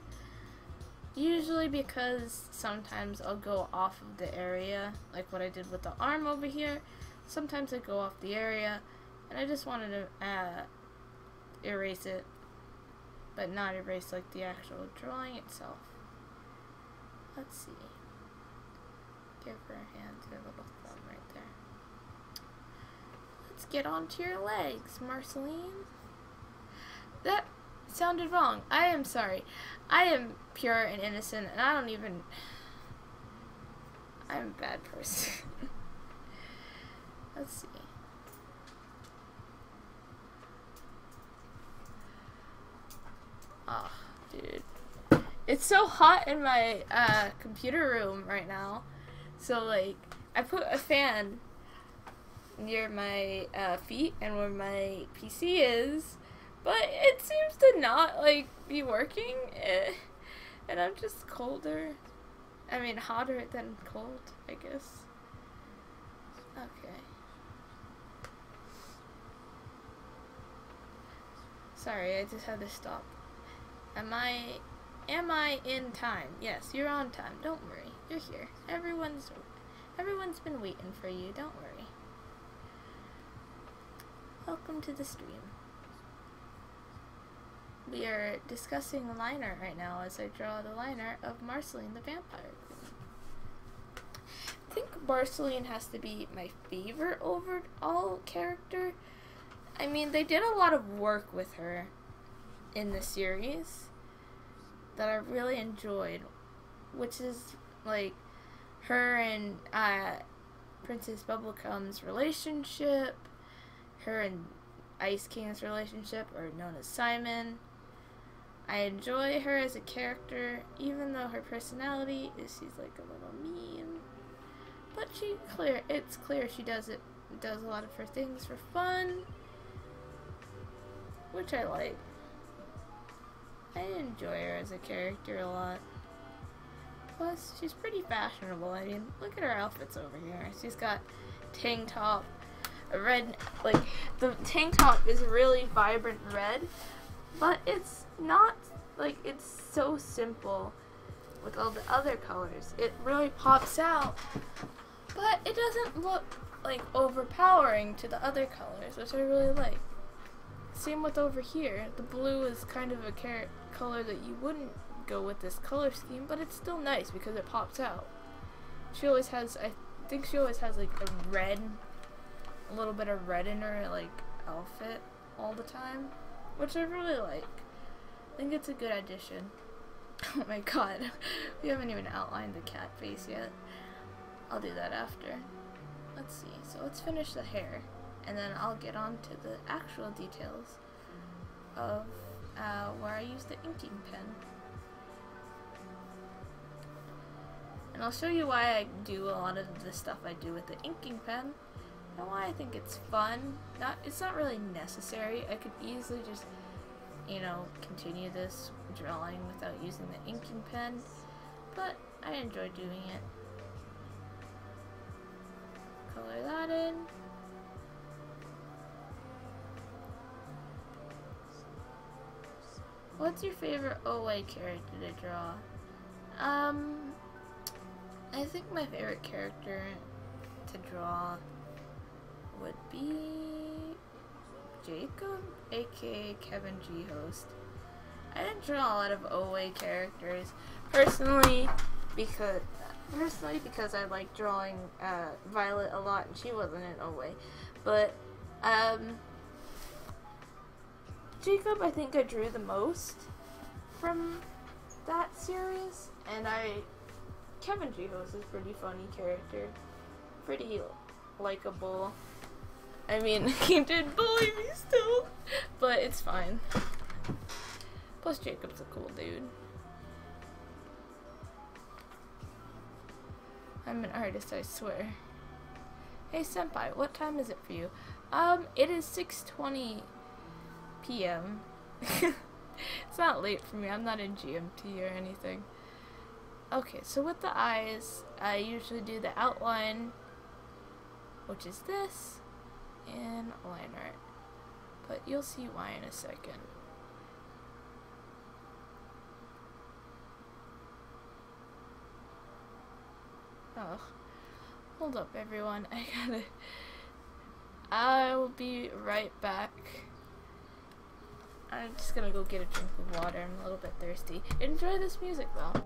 Usually because sometimes I'll go off of the area, like what I did with the arm over here. Sometimes I go off the area, and I just wanted to erase it, but not erase like the actual drawing itself. Let's see. Give her a hand, her little thumb right there. Let's get onto your legs, Marceline. That sounded wrong. I am sorry. I am pure and innocent, and I don't even... I'm a bad person. Let's see. Oh, dude. It's so hot in my computer room right now. So, like, I put a fan near my feet and where my PC is, but it seems to not, like, be working. And I'm just colder. I mean, hotter than cold, I guess. Okay. Sorry, I just had to stop. Am I in time? Yes, you're on time. Don't worry. You're here. Everyone's been waiting for you. Don't worry. Welcome to the stream. We are discussing the line art right now as I draw the line art of Marceline the Vampire Queen. I think Marceline has to be my favorite overall character. I mean, they did a lot of work with her in the series that I really enjoyed, which is like her and Princess Bubblegum's relationship, her and Ice King's relationship, or known as Simon. I enjoy her as a character, even though her personality is she's like a little mean. But it's clear she does a lot of her things for fun, which I like. I enjoy her as a character a lot. Plus, she's pretty fashionable. I mean, look at her outfits over here. She's got tank top, a red, like, the tank top is really vibrant red, but it's not, like, it's so simple with all the other colors. It really pops out, but it doesn't look, like, overpowering to the other colors, which I really like. Same with over here. The blue is kind of a color that you wouldn't go with this color scheme, but it's still nice because it pops out. She always has, I think she always has like a little bit of red in her like outfit all the time, which I really like. I think it's a good addition. Oh my god, we haven't even outlined the cat face yet. I'll do that after. Let's see, so let's finish the hair, and then I'll get on to the actual details of where I use the inking pen. And And I'll show you why I do a lot of the stuff I do with the inking pen and why I think it's fun. It's not really necessary. I could easily just, you know, continue this drawing without using the inking pen, but I enjoy doing it. Color that in. What's your favorite OA character to draw? I think my favorite character to draw would be Jacob, aka Kevin G. Host. I didn't draw a lot of OA characters personally because I like drawing Violet a lot, and she wasn't an OA. But Jacob, I think I drew the most from that series, and Kevin G. Host is a pretty funny character, pretty likable. I mean, he did bully me still, but it's fine. Plus, Jacob's a cool dude. I'm an artist, I swear. Hey, senpai, what time is it for you? It is 6:20 p.m. It's not late for me. I'm not in GMT or anything. Okay, so with the eyes, I usually do the outline, which is this, and line art. But you'll see why in a second. Oh, hold up, everyone. I will be right back. I'm just gonna go get a drink of water. I'm a little bit thirsty. Enjoy this music, though.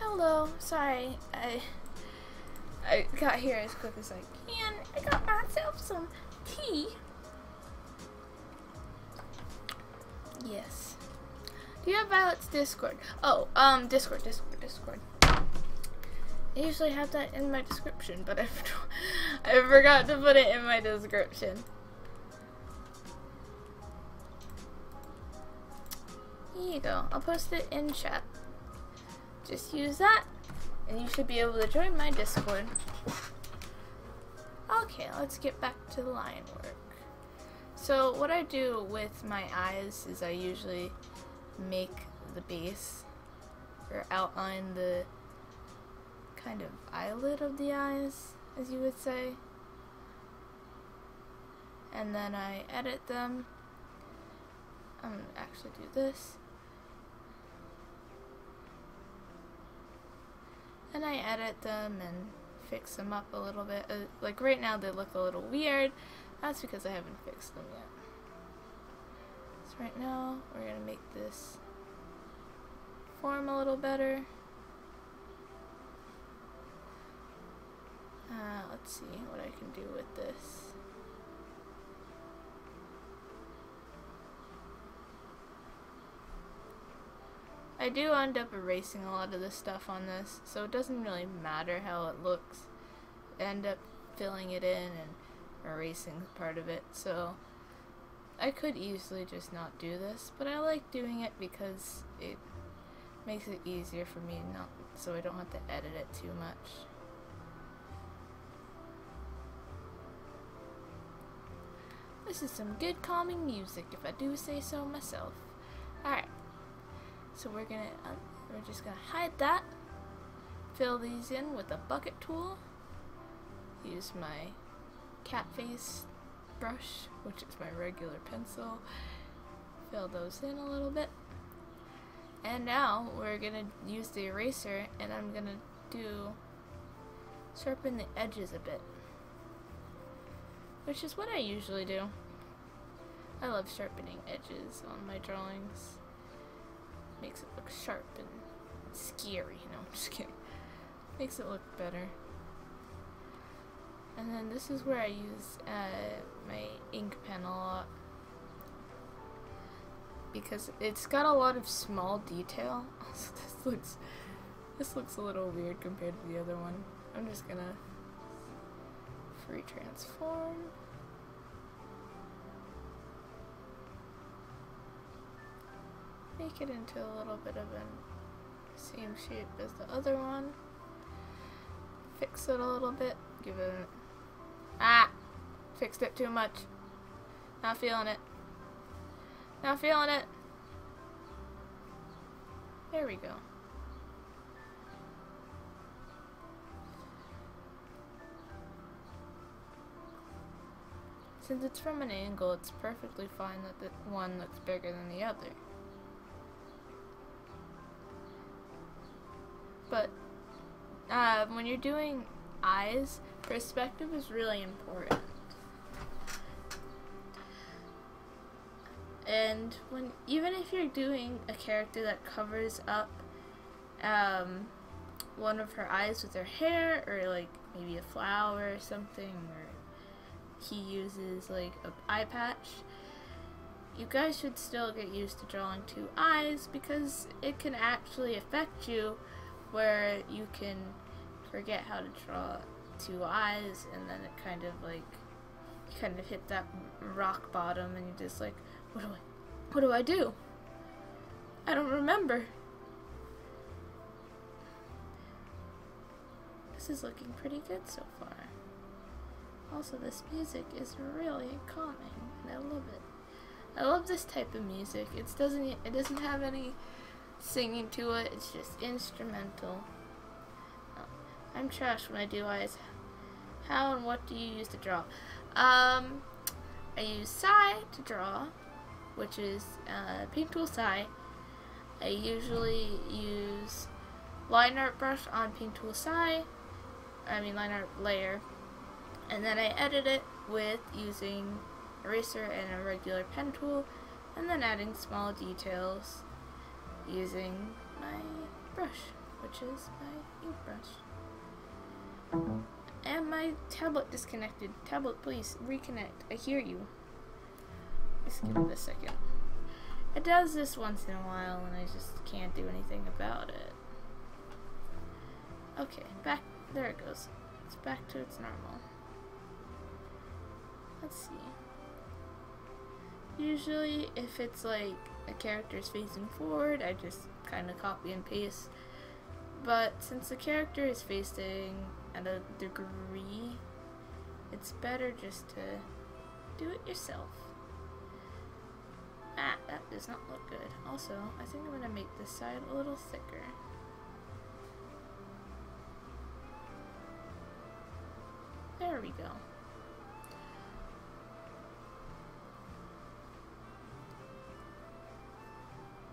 Hello, sorry, I got here as quick as I can. I got myself some tea. Yes. Do you have Violet's Discord? Oh, Discord. I usually have that in my description, but I forgot to put it in my description. Here you go. I'll post it in chat. Just use that, and you should be able to join my Discord. Okay, let's get back to the line work. So what I do with my eyes is I usually make the base, or outline the kind of eyelid of the eyes, as you would say. And then I edit them. I'm gonna actually do this. And I edit them and fix them up a little bit. Like right now they look a little weird. That's because I haven't fixed them yet. So right now we're going to make this form a little better. Let's see what I can do with this. I do end up erasing a lot of the stuff on this, so it doesn't really matter how it looks. I end up filling it in and erasing part of it, so I could easily just not do this, but I like doing it because it makes it easier for me, so I don't have to edit it too much. This is some good calming music, if I do say so myself. Alright, so we're just gonna hide that. Fill these in with a bucket tool. Use my cat face brush, which is my regular pencil. Fill those in a little bit. And now we're gonna use the eraser, and I'm gonna sharpen the edges a bit, which is what I usually do. I love sharpening edges on my drawings. Makes it look sharp and scary. No, I'm just kidding. Makes it look better. And then this is where I use my ink pen a lot, because it's got a lot of small detail. This looks a little weird compared to the other one. I'm just gonna free transform. Make it into a little bit of the same shape as the other one. Fix it a little bit. Give it fixed it too much. Not feeling it. Not feeling it. There we go. Since it's from an angle, it's perfectly fine that the one looks bigger than the other. But when you're doing eyes, perspective is really important. And even if you're doing a character that covers up one of her eyes with her hair, or like maybe a flower or something, or he uses like an eye patch, you guys should still get used to drawing two eyes, because it can actually affect you, where you can forget how to draw two eyes, and then it kind of hit that rock bottom, and you're just like, what do I do? I don't remember. This is looking pretty good so far. Also, this music is really calming, and I love it. I love this type of music. It doesn't have any singing to it. It's just instrumental. Oh, I'm trash when I do eyes. How and what do you use to draw? I use Sai to draw, which is Paint Tool Sai. I usually use line art brush on Paint Tool Sai. Line art layer. And then I edit it with using eraser and a regular pen tool, and then adding small details using my brush, which is my ink brush. And my tablet disconnected. Tablet, please reconnect. I hear you. Just give it a second. It does this once in a while, and I just can't do anything about it. Okay, back. There it goes. It's back to its normal. Let's see. Usually, if it's like a character's facing forward, I just kind of copy and paste. But since the character is facing at a degree, it's better just to do it yourself. That does not look good. Also, I think I'm going to make this side a little thicker. There we go.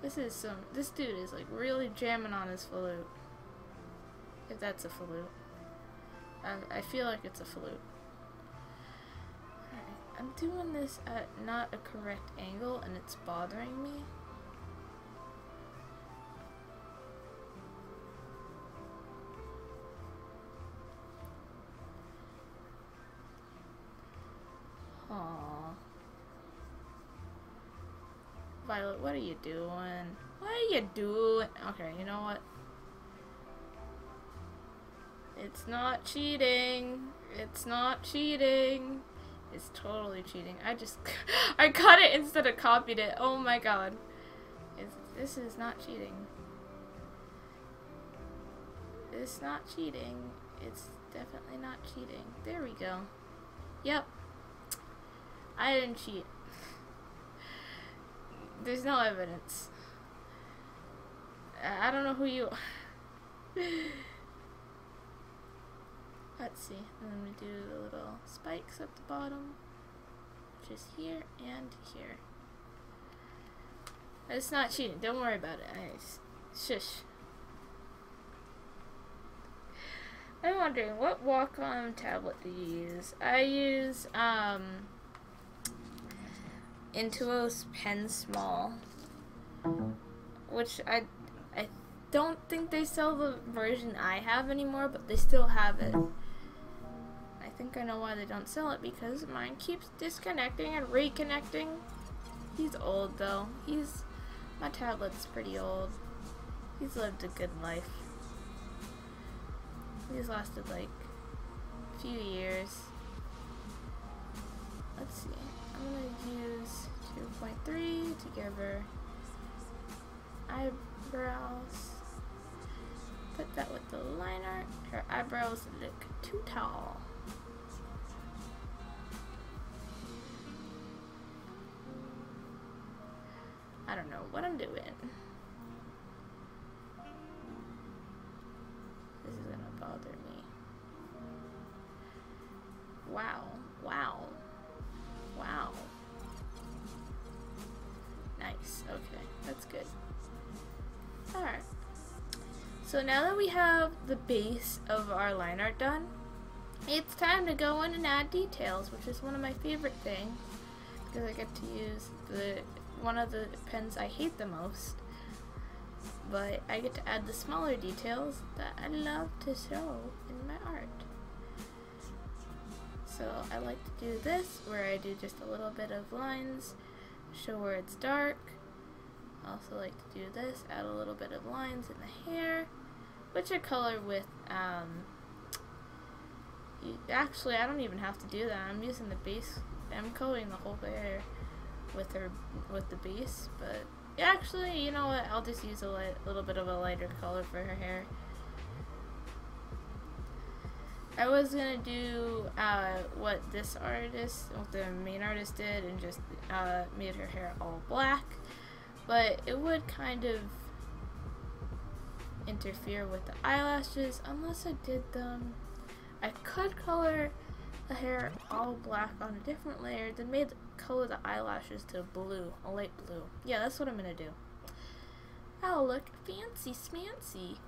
This dude is like really jamming on his flute. If that's a flute. I feel like it's a flute. Alright, I'm doing this at not a correct angle, and it's bothering me. Aww. Violet, what are you doing? What are you doing? Okay, you know what? It's not cheating. It's not cheating. It's totally cheating. I cut it instead of copied it. Oh my god. This is not cheating. It's not cheating. It's definitely not cheating. There we go. Yep. I I didn't cheat. There's no evidence. I don't know who you Let's see. And then we do the little spikes at the bottom, which is here and here. It's not cheating. Don't worry about it. Shush. I'm wondering, what Wacom tablet do you use? I use Intuos Pen Small, which I don't think they sell the version I have anymore, but they still have it. I think I know why they don't sell it, because mine keeps disconnecting and reconnecting. He's old though. My tablet's pretty old. He's lived a good life. He's lasted like a few years. Let's see. I'm gonna use 2.3 to give her eyebrows. Put that with the line art. Her eyebrows look too tall. I don't know what I'm doing. This is gonna bother me. Wow. Wow. Wow. Nice. Okay. That's good. Alright. So now that we have the base of our line art done, it's time to go in and add details, which is one of my favorite things, because I get to use one of the pens I hate the most, but I get to add the smaller details that I love to show in my art. So I like to do this, where I do just a little bit of lines, show where it's dark. I also like to do this, add a little bit of lines in the hair, which I color with, actually I don't even have to do that. I'm using the base, I'm coloring the whole hair with the base, but actually, you know what, I'll just use a little bit of a lighter color for her hair. I was gonna do what the main artist did, and just made her hair all black, but it would kind of interfere with the eyelashes unless I did them. I could color the hair all black on a different layer, then color the eyelashes to blue, a light blue. Yeah, that's what I'm gonna do. I'll look fancy smancy.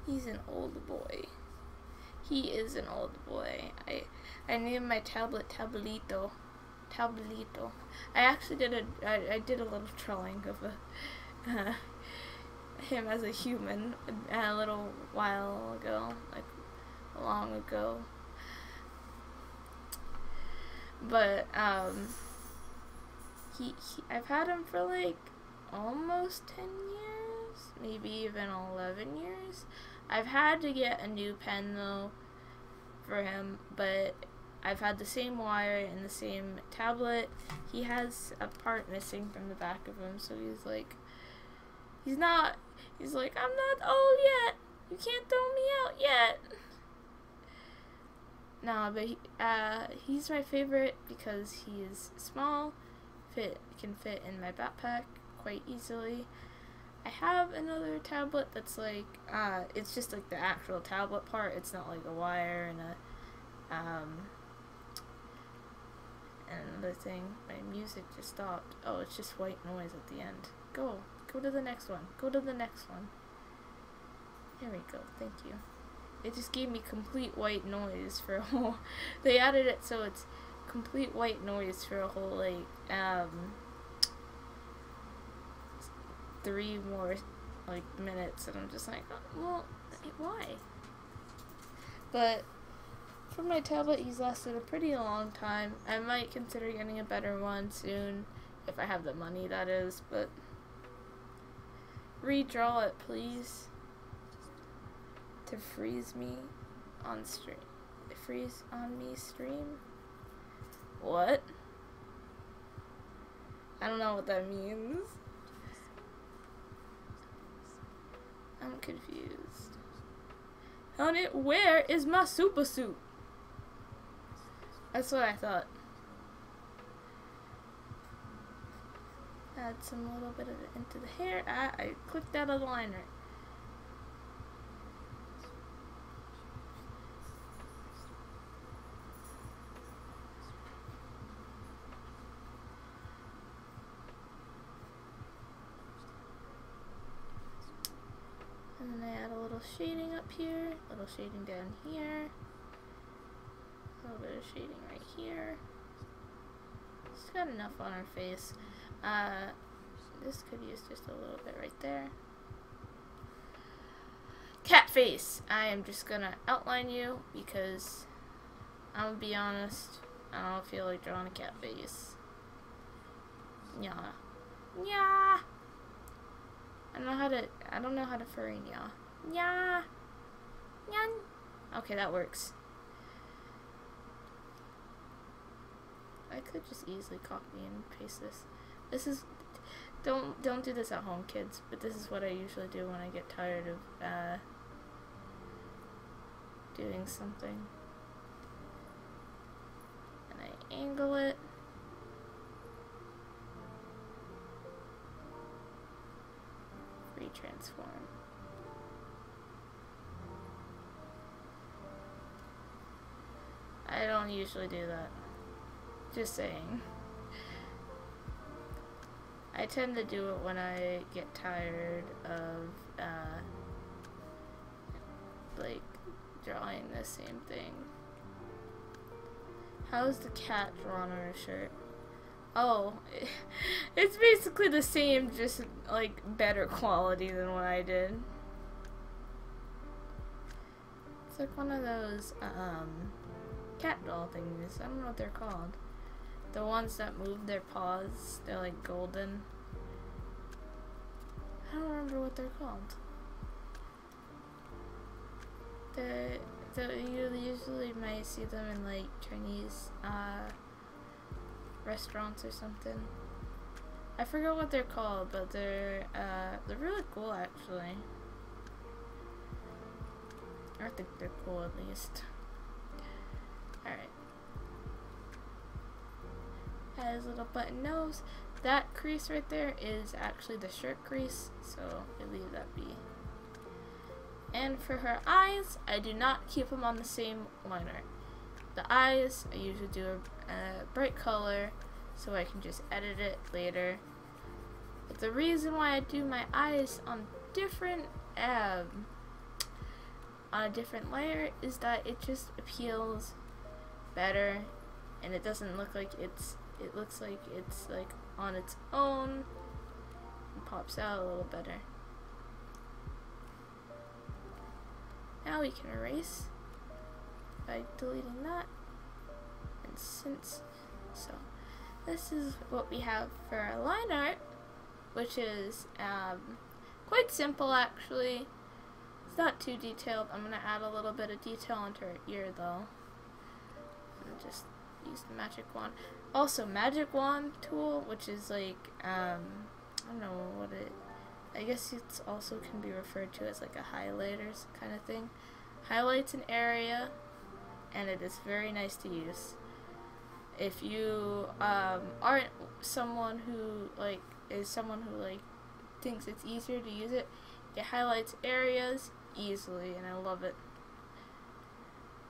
He's an old boy. He is an old boy. I named my tablet Tablito. Tablito. I actually did I did a little drawing of him as a human a little while ago, like long ago. But I've had him for like almost 10 years, maybe even 11 years. I've had to get a new pen though for him, but I've had the same wire and the same tablet. He has a part missing from the back of him, so he's like, I'm not old yet. You can't throw me out yet. No, but he's my favorite because he is small, can fit in my backpack quite easily. I have another tablet that's like, it's just like the actual tablet part. It's not like a wire and another thing. My music just stopped. Oh, it's just white noise at the end. Go to the next one. Go to the next one. There we go. Thank you. It just gave me complete white noise for a whole. They added it so it's complete white noise for a whole like 3 more like minutes, and I'm just like, oh, well, why? But for my tablet, he's lasted a pretty long time. I might consider getting a better one soon if I have the money, that is. But redraw it, please. To freeze me on stream. Freeze on me stream? What? I don't know what that means. I'm confused. Honey, where is my super suit? That's what I thought. Add some little bit of it into the hair. I clicked out of the liner. And then I add a little shading up here, a little shading down here, a little bit of shading right here. It's got enough on her face. This could use just a little bit right there. Cat face. I am just gonna outline you because I'm gonna be honest, I don't feel like drawing a cat face. Yeah. Yeah. I don't know how to furry nya. Nya. Nyan. Okay, that works. I could just easily copy and paste this. This is don't do this at home, kids, but this is what I usually do when I get tired of doing something. And I angle it. Retransform. I don't usually do that. Just saying. I tend to do it when I get tired of like drawing the same thing. How's the cat drawn on her shirt? Oh, it's basically the same, just like better quality than what I did. It's like one of those cat doll things. I don't know what they're called. The ones that move their paws, they're like golden. I don't remember what they're called. You usually might see them in like Chinese restaurants or something. I forgot what they're called, but they're really cool actually. I think they're cool at least. Alright. Has a little button nose. That crease right there is actually the shirt crease, so I leave that be. And for her eyes, I do not keep them on the same liner. The eyes, I usually do a bright color so I can just edit it later. But the reason why I do my eyes on a different layer is that it just appeals better, and it doesn't look like it looks like it's like on its own and pops out a little better. Now we can erase by deleting that, and since so this is what we have for our line art, which is quite simple actually. It's not too detailed. I'm gonna add a little bit of detail onto her ear though, and just use the magic wand. Also, magic wand tool, which is like I don't know what it. I guess it's also can be referred to as like a highlighters kind of thing. Highlights an area, and it is very nice to use. If you aren't someone who thinks it's easier to use it, it highlights areas easily, and I love it.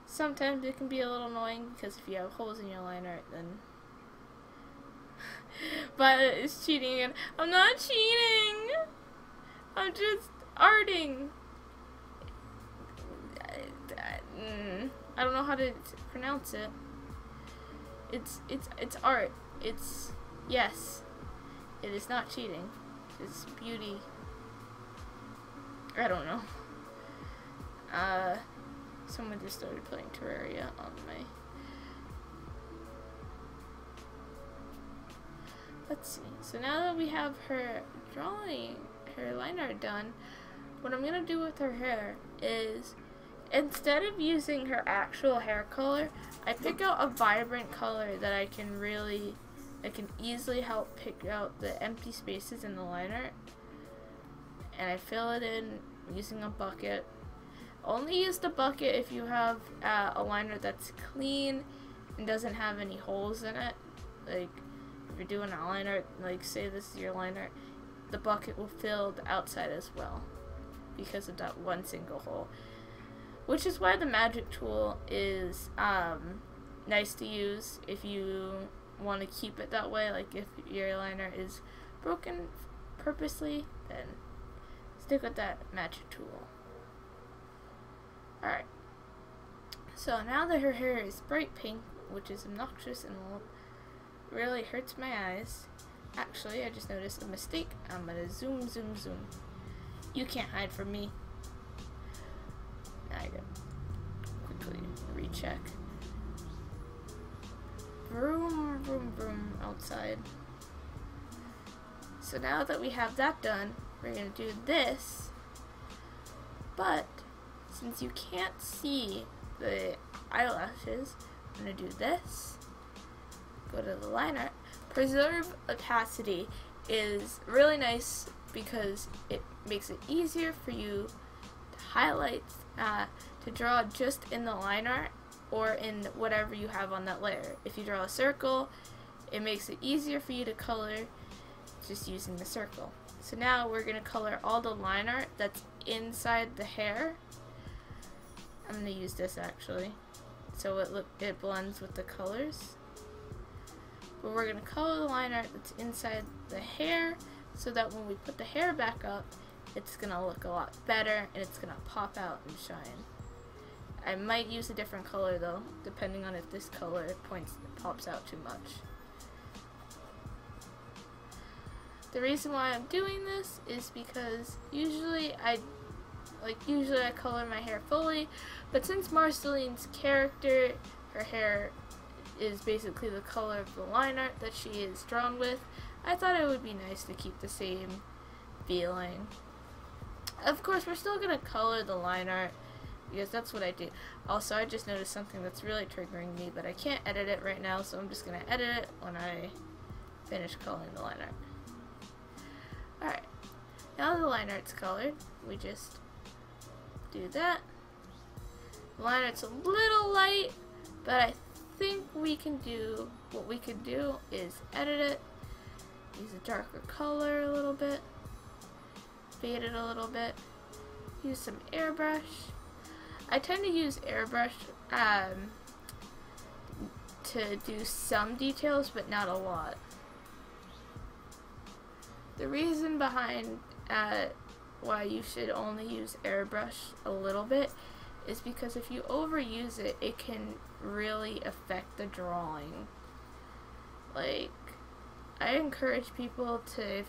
Sometimes it can be a little annoying because if you have holes in your line art, then but it's cheating, and I'm not cheating. I'm just arting. I don't know how to pronounce it. It's art. It's, yes. It is not cheating. It's beauty. I don't know. Someone just started playing Terraria on my... Let's see. So now that we have her drawing, her line art done, what I'm gonna do with her hair is, instead of using her actual hair color, I pick out a vibrant color that I can easily help pick out the empty spaces in the line art, and I fill it in using a bucket. Only use the bucket if you have a liner that's clean and doesn't have any holes in it. Like, if you're doing a line art, like say this is your line art, the bucket will fill the outside as well because of that one single hole. Which is why the magic tool is nice to use if you want to keep it that way. Like if your liner is broken purposely, then stick with that magic tool. Alright. So now that her hair is bright pink, which is obnoxious and really hurts my eyes. Actually, I just noticed a mistake. I'm gonna zoom, zoom, zoom. You can't hide from me. Now I gotta quickly recheck. Vroom, vroom, vroom outside. So now that we have that done, we're gonna do this. But since you can't see the eyelashes, I'm gonna do this. Go to the liner. Preserve opacity is really nice because it makes it easier for you to highlight, to draw just in the liner or in whatever you have on that layer. If you draw a circle, it makes it easier for you to color just using the circle. So now we're going to color all the line art that's inside the hair. I'm going to use this actually, so it blends with the colors. But we're going to color the line art that's inside the hair so that when we put the hair back up, it's going to look a lot better and it's going to pop out and shine. I might use a different color though, depending on if this color pops out too much. The reason why I'm doing this is because usually I color my hair fully, but since Marceline's character, her hair is basically the color of the line art that she is drawn with, I thought it would be nice to keep the same feeling. Of course, we're still going to color the line art because that's what I do. Also, I just noticed something that's really triggering me, but I can't edit it right now, so I'm just going to edit it when I finish coloring the line art. Alright, now the line art's colored, we just do that. The line art's a little light, but I think what we can do is edit it, use a darker color a little bit, fade it a little bit, use some airbrush. I tend to use airbrush to do some details, but not a lot. The reason behind why you should only use airbrush a little bit is because if you overuse it, it can really affect the drawing. Like, I encourage people to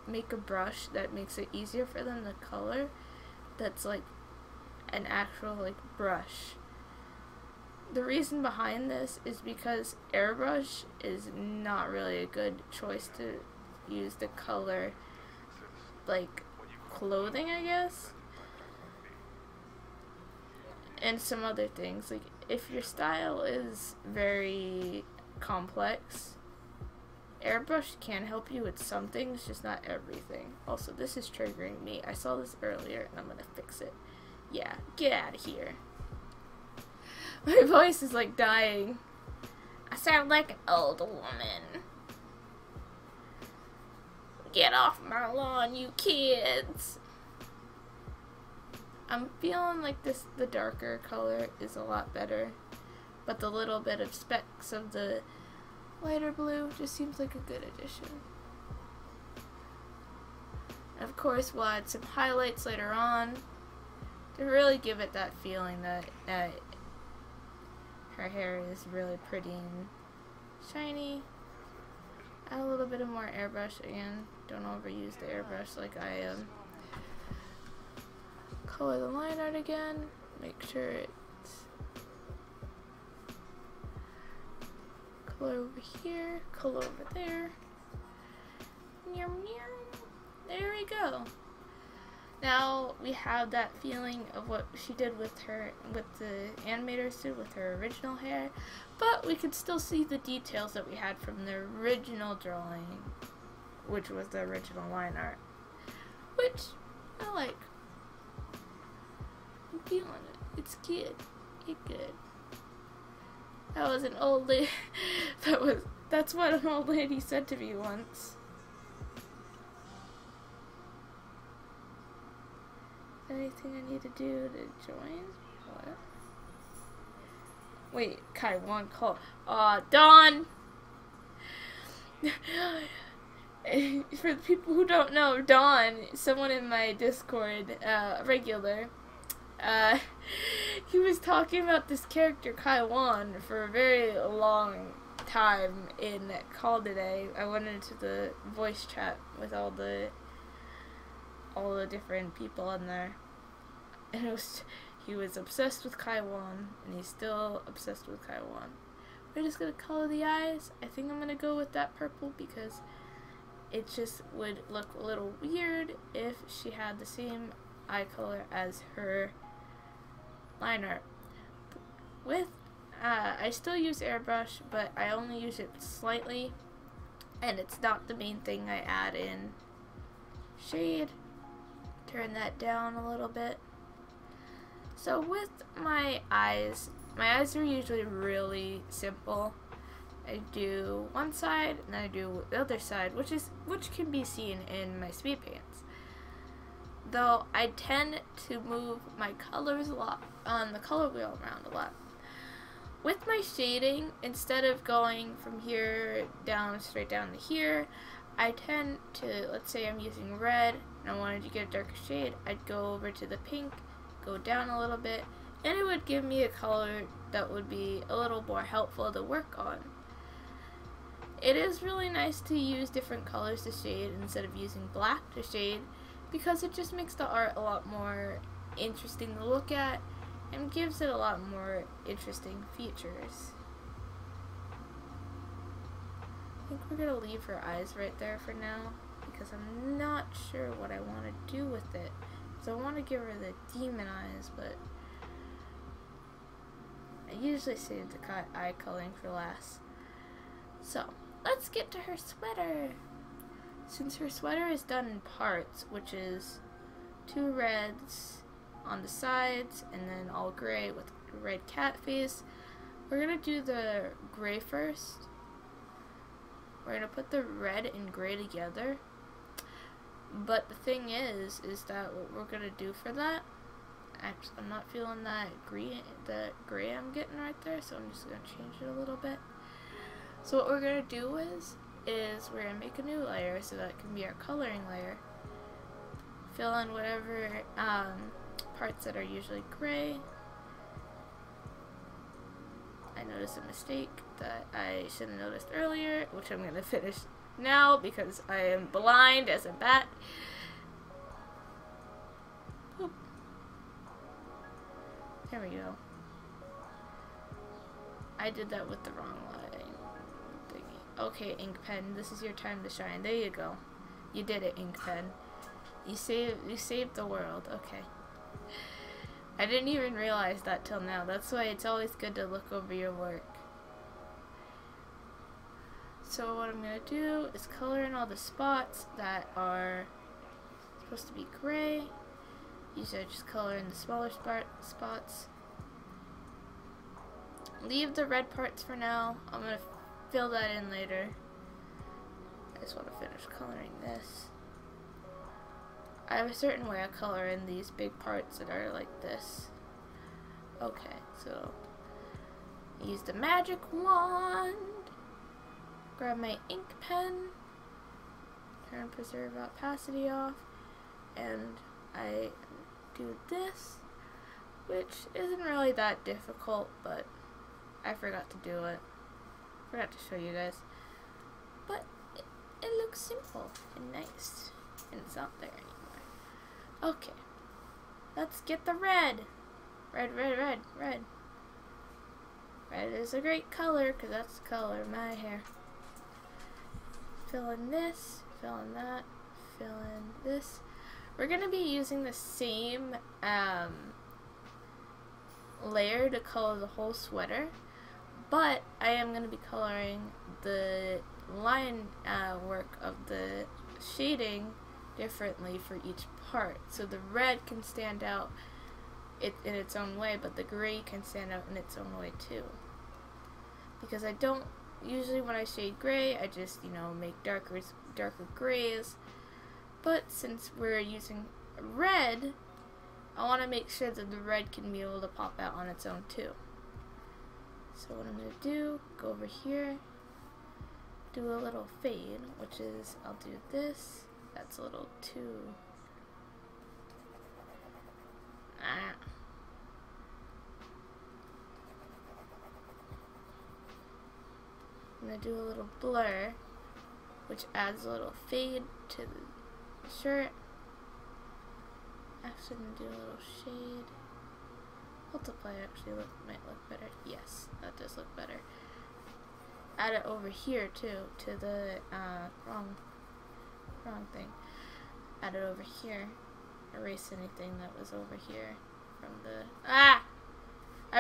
make a brush that makes it easier for them to color, that's like an actual like brush. The reason behind this is because airbrush is not really a good choice to use to color like clothing, I guess, and some other things. Like if your style is very complex, airbrush can help you with some things, just not everything. Also, this is triggering me. I saw this earlier and I'm gonna fix it. Yeah, get out of here. My voice is like dying. I sound like an old woman. Get off my lawn, you kids. I'm feeling like the darker color is a lot better, but the little bit of specks of the lighter blue just seems like a good addition. And of course, we'll add some highlights later on to really give it that feeling that her hair is really pretty and shiny. Add a little bit of more airbrush again. Don't overuse the airbrush like I am. Color the line art again. Make sure it's color over here, color over there. Meow, meow. There we go. Now we have that feeling of what she did with the animators did with her original hair, but we could still see the details that we had from the original drawing, which was the original line art, which I like. I'm feeling it. It's good. It's good. That was an old lady. That's what an old lady said to me once. Anything I need to do to join? What? Wait, Kaiwan call. Dawn! For the people who don't know, Dawn, someone in my Discord, regular, he was talking about this character, Kaiwan, for a very long time in Call Today. I went into the voice chat with all the different people in there. And he was obsessed with Kaiwan, and he's still obsessed with Kaiwan. We're just gonna color the eyes. I think I'm gonna go with that purple because it just would look a little weird if she had the same eye color as her liner. I still use airbrush, but I only use it slightly, and it's not the main thing I add in. Shade, turn that down a little bit. So with my eyes are usually really simple. I do one side and I do the other side, which can be seen in my speed paints. Though I tend to move my colors a lot on the color wheel around a lot. With my shading, instead of going from here down straight down to here, I tend to, let's say I'm using red and I wanted to get a darker shade, I'd go over to the pink, go down a little bit, and it would give me a color that would be a little more helpful to work on. It is really nice to use different colors to shade instead of using black to shade, because it just makes the art a lot more interesting to look at and gives it a lot more interesting features. I think we're gonna leave her eyes right there for now because I'm not sure what I want to do with it. So I want to give her the demon eyes, but I usually save the eye coloring for last. So let's get to her sweater. Since her sweater is done in parts, which is 2 reds on the sides and then all gray with red cat face, we're gonna do the gray first. We're gonna put the red and gray together. But the thing is that what we're gonna do for that, actually I'm not feeling that gray I'm getting right there, so I'm just gonna change it a little bit. So what we're gonna do is we're gonna make a new layer so that it can be our coloring layer. Fill in whatever parts that are usually gray. I noticed a mistake that I should have noticed earlier, which I'm gonna finish now because I am blind as a bat. Boop. There we go. I did that with the wrong line thingy. Okay, ink pen, this is your time to shine. There you go. You did it, ink pen. You saved the world. Okay. I didn't even realize that till now. That's why it's always good to look over your work. So what I'm going to do is color in all the spots that are supposed to be gray. Usually I just color in the smaller spots. Leave the red parts for now. I'm going to fill that in later. I just want to finish coloring this. I have a certain way I color in these big parts that are like this. Okay, so use the magic wand. Grab my ink pen, turn preserve opacity off, and I do this, which isn't really that difficult, but I forgot to do it. Forgot to show you guys. But it looks simple and nice, and it's not there anymore. Okay, let's get the red. Red, red, red, red. Red is a great color, because that's the color of my hair. Fill in this, fill in that, fill in this. We're going to be using the same layer to color the whole sweater, but I am going to be coloring the line work of the shading differently for each part. So the red can stand out in its own way, but the gray can stand out in its own way too. because I don't usually when I shade gray, I just, you know, make darker grays. But since we're using red, I want to make sure that the red can be able to pop out on its own too. So what I'm going to do, go over here, do a little fade, which is, I'll do this. That's a little too... I'm going to do a little blur, which adds a little fade to the shirt. Actually, I'm going to do a little shade. Multiply actually might look better. Yes, that does look better. Add it over here too, to the wrong thing. Add it over here. Erase anything that was over here from the... I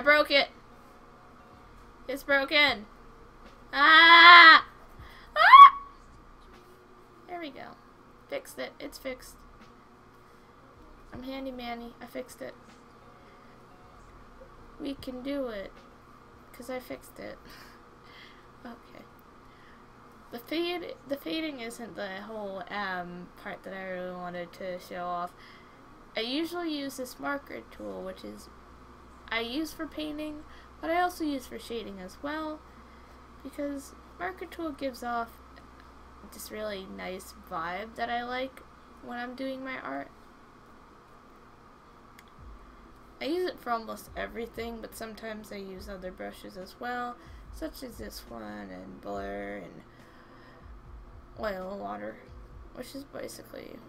broke it! It's broken! There we go. Fixed it. It's fixed. I'm handy manny. I fixed it. We can do it. Because I fixed it. Okay. The fading isn't the whole part that I really wanted to show off. I usually use this marker tool, which is I use for painting, but I also use for shading as well, because marker tool gives off this really nice vibe that I like when I'm doing my art. I use it for almost everything, but sometimes I use other brushes as well, such as this one, and blur, and oil water, which is basically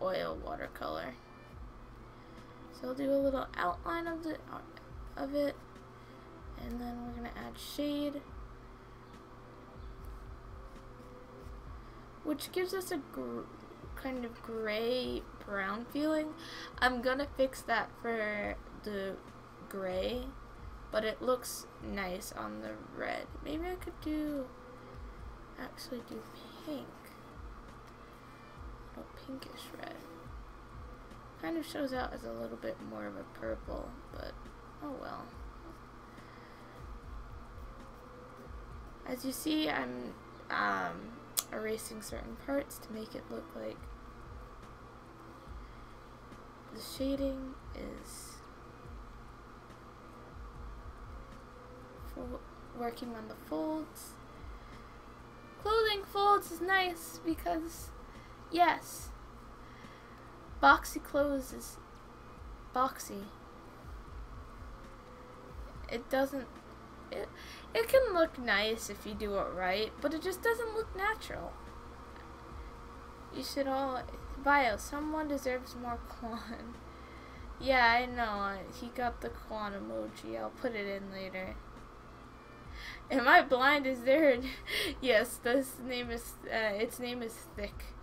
oil watercolor. So I'll do a little outline of it, and then we're gonna add shade, which gives us a kind of gray brown feeling. I'm gonna fix that for the gray, but it looks nice on the red. Maybe I could actually do pink, a little pinkish red. Kind of shows out as a little bit more of a purple, but oh well. As you see, I'm erasing certain parts to make it look like the shading is working on the folds. Clothing folds is nice because, yes, boxy clothes is boxy. It doesn't, it can look nice if you do it right, but it just doesn't look natural. You should all, bio, someone deserves more Quan. Yeah, I know, he got the Quan emoji, I'll put it in later. Am I blind? Is there? Yes, its name is Thick.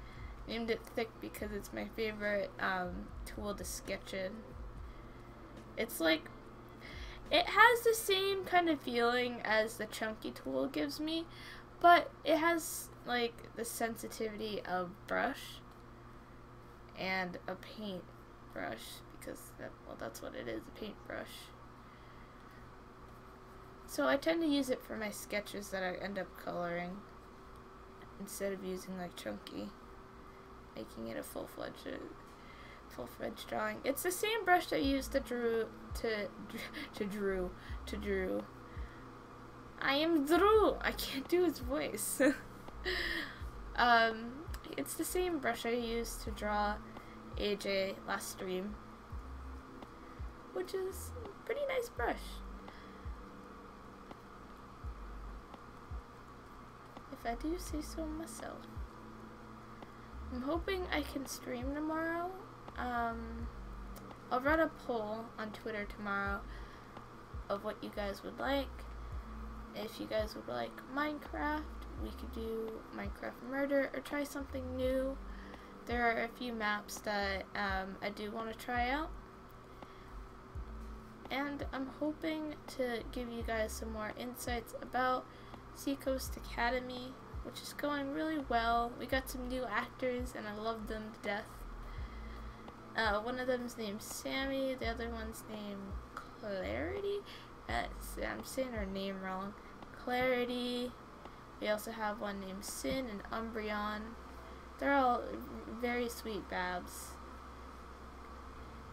Named it Thick because it's my favorite tool to sketch in. It's like, it has the same kind of feeling as the Chunky tool gives me, but it has like the sensitivity of brush and a paint brush, because that's what it is, a paintbrush. So I tend to use it for my sketches that I end up coloring instead of using like Chunky, making it a full-fledged drawing. It's the same brush I used to drew. I am Drew. I can't do his voice. It's the same brush I used to draw AJ last stream, which is a pretty nice brush. If I do say so myself. I'm hoping I can stream tomorrow. I'll run a poll on Twitter tomorrow of what you guys would like. If you guys would like Minecraft, we could do Minecraft Murder or try something new. There are a few maps that I do want to try out. And I'm hoping to give you guys some more insights about Seacoast Academy, which is going really well. We got some new actors and I love them to death. One of them's named Sammy, the other one's named Clarity. I'm saying her name wrong. Clarity. We also have one named Sin and Umbreon. They're all very sweet Babs.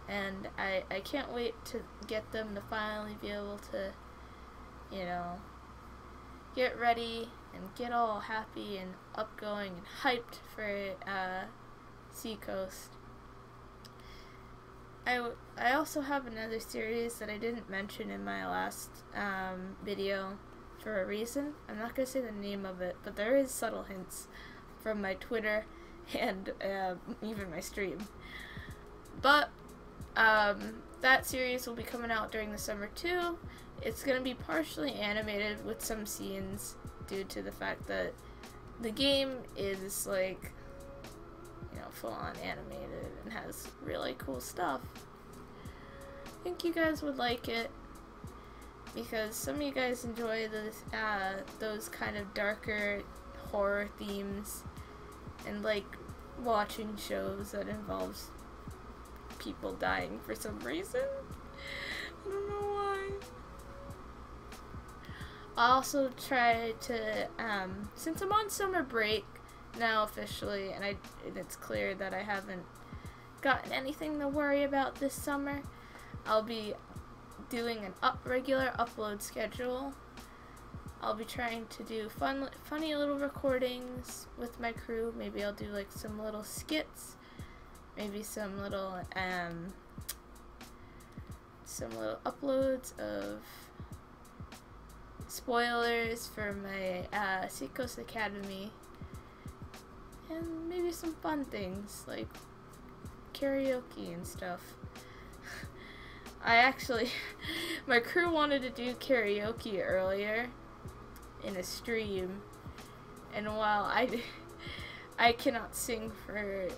And I can't wait to get them to finally be able to, you know, get ready and get all happy and upgoing and hyped for Seacoast. I also have another series that I didn't mention in my last video for a reason. I'm not going to say the name of it, but there is subtle hints from my Twitter and even my stream. But that series will be coming out during the summer too. It's going to be partially animated with some scenes due to the fact that the game is like, you know, full on animated and has really cool stuff. I think you guys would like it because some of you guys enjoy those kind of darker horror themes and like watching shows that involves people dying for some reason. I don't know why. I'll also try to, since I'm on summer break now officially, and it's clear that I haven't gotten anything to worry about this summer, I'll be doing an regular upload schedule. I'll be trying to do funny little recordings with my crew. Maybe I'll do like some little skits, maybe some little uploads of spoilers for my Seacoast Academy, and maybe some fun things like karaoke and stuff. My crew wanted to do karaoke earlier in a stream, and while I cannot sing for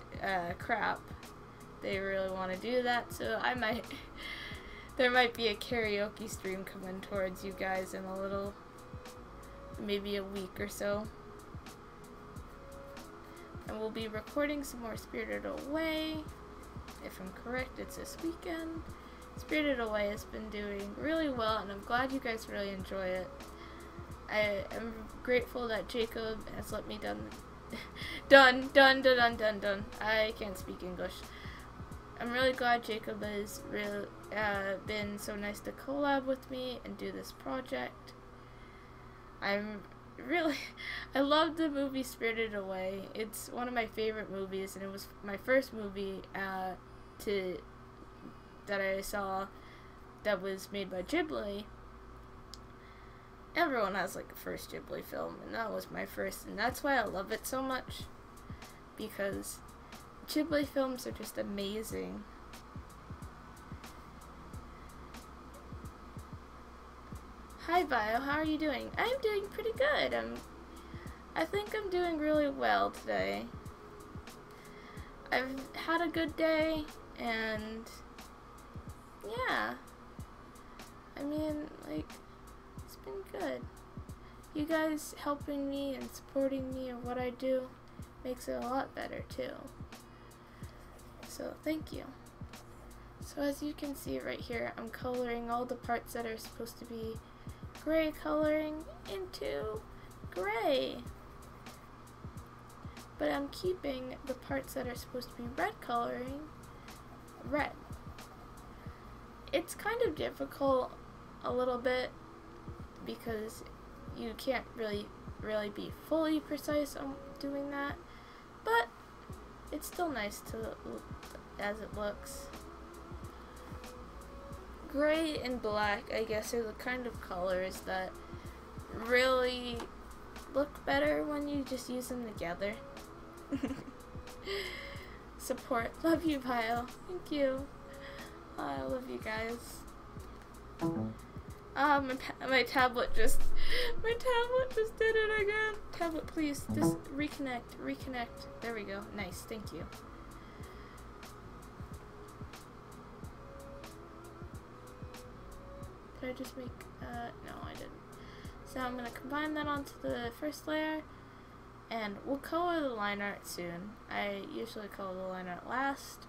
crap, they really want to do that, so there might be a karaoke stream coming towards you guys in maybe a week or so. And we'll be recording some more Spirited Away. If I'm correct, it's this weekend. Spirited Away has been doing really well, and I'm glad you guys really enjoy it. I am grateful that Jacob has let me done. I can't speak English. I'm really glad Jacob has really been so nice to collab with me and do this project. I love the movie Spirited Away. It's one of my favorite movies, and it was my first movie that I saw that was made by Ghibli. Everyone has like a first Ghibli film, and that was my first, and that's why I love it so much, because Ghibli films are just amazing. Hi Bio, how are you doing? I'm doing pretty good. I think I'm doing really well today. I've had a good day, and yeah, I mean, like, it's been good. You guys helping me and supporting me in what I do makes it a lot better too. So thank you. So as you can see right here, I'm coloring all the parts that are supposed to be gray coloring into gray. But I'm keeping the parts that are supposed to be red coloring red. It's kind of difficult a little bit because you can't really be fully precise on doing that, but it's still nice as it looks. Gray and black, I guess, are the kind of colors that really look better when you just use them together. Support. Love you, Pyle. Thank you. I love you guys. My tablet just did it again. Tablet, please, just reconnect. There we go. Nice, thank you. Did I just make, no I didn't. So I'm gonna combine that onto the first layer, and we'll color the line art soon. I usually color the line art last.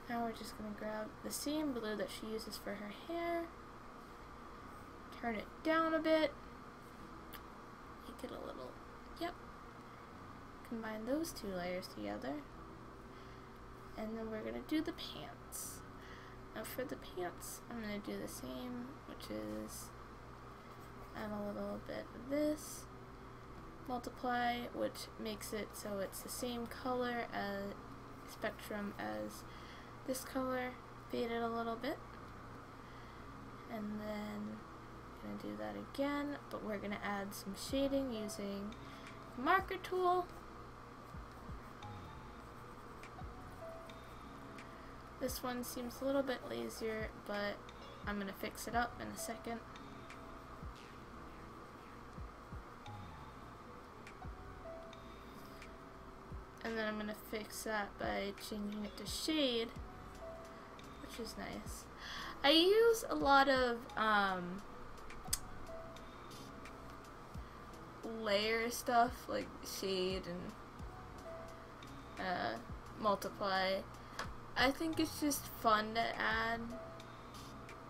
Now we're just gonna grab the same blue that she uses for her hair, turn it down a bit, combine those two layers together. And then we're going to do the pants. Now for the pants, I'm going to do the same, which is add a little bit of this, multiply, which makes it so it's the same color as spectrum as this color, fade it a little bit, and then I'm going to do that again, but we're going to add some shading using the marker tool. This one seems a little bit lazier, but I'm going to fix it up in a second. And then I'm going to fix that by changing it to shade, which is nice. I use a lot of layer stuff like shade and multiply. I think it's just fun to add.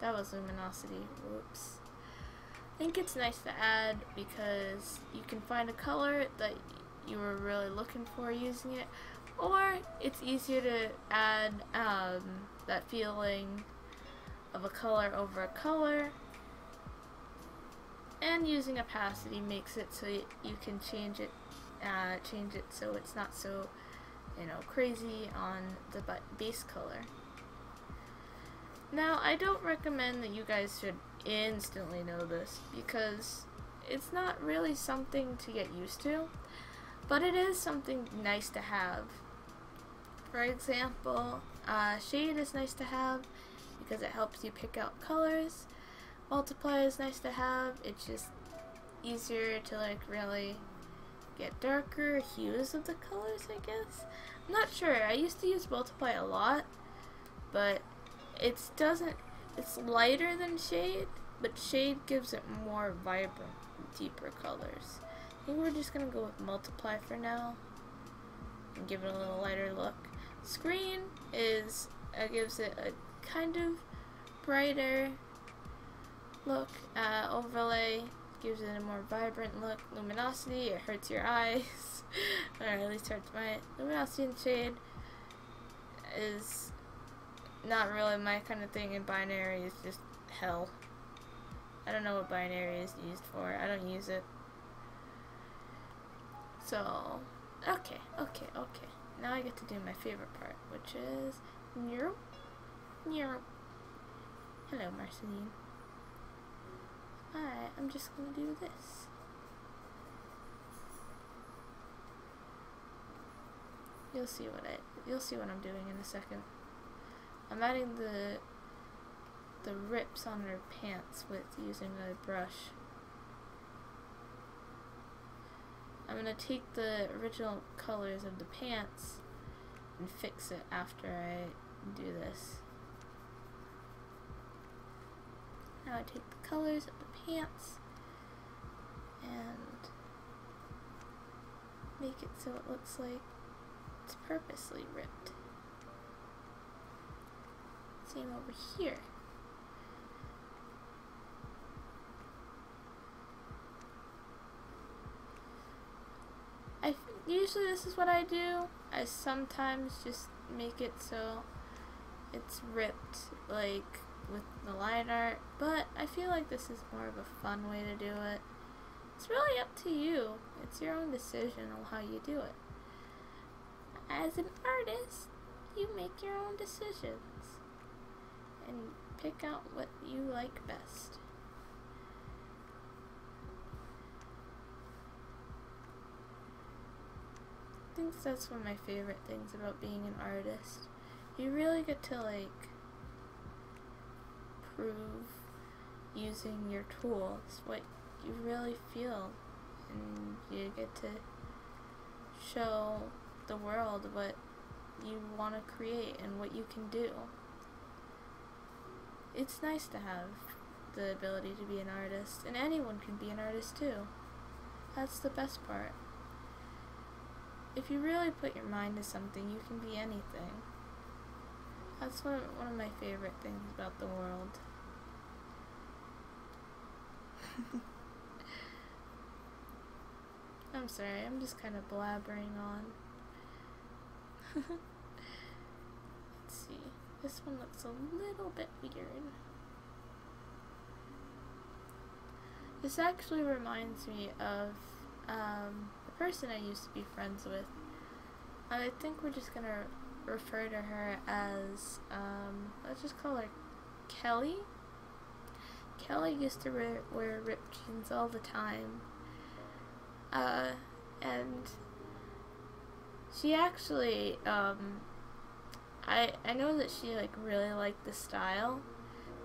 That was luminosity. Whoops. I think it's nice to add because you can find a color that you were really looking for using it, or it's easier to add that feeling of a color over a color, and using opacity makes it so you can change it so it's not so, you know, crazy on the base color. Now, I don't recommend that you guys should instantly know this because it's not really something to get used to, but it is something nice to have. For example, shade is nice to have because it helps you pick out colors. Multiply is nice to have. It's just easier to like really get darker hues of the colors, I guess. I'm not sure. I used to use multiply a lot, but it's lighter than shade, but shade gives it more vibrant, deeper colors. I think we're just gonna go with multiply for now and give it a little lighter look. Screen is gives it a kind of brighter look. Overlay gives it a more vibrant look. Luminosity, it hurts your eyes. Or at least hurts my luminosity. And shade is not really my kind of thing, and binary is just hell. I don't know what binary is used for. I don't use it. So, okay. Now I get to do my favorite part, which is Hello, Marceline. Alright, I'm just gonna do this. You'll see what I'm doing in a second. I'm adding the rips on her pants with using a brush. I'm gonna take the original colors of the pants and fix it after I do this. Now I take the colors of the pants and make it so it looks like it's purposely ripped. Same over here. Usually this is what I do. I sometimes just make it so it's ripped like with the line art, but I feel like this is more of a fun way to do it. It's really up to you. It's your own decision on how you do it. As an artist, you make your own decisions and pick out what you like best. I think that's one of my favorite things about being an artist. You really get to like prove using your tools what you really feel, and you get to show the world what you want to create and what you can do. It's nice to have the ability to be an artist, and anyone can be an artist too. That's the best part. If you really put your mind to something, you can be anything. That's one of my favorite things about the world. I'm sorry, I'm just kind of blabbering on. Let's see. This one looks a little bit weird. This actually reminds me of the person I used to be friends with. I think we're just gonna refer to her as, let's just call her Kelly. Kelly used to wear ripped jeans all the time. And she actually, I know that she like really liked the style,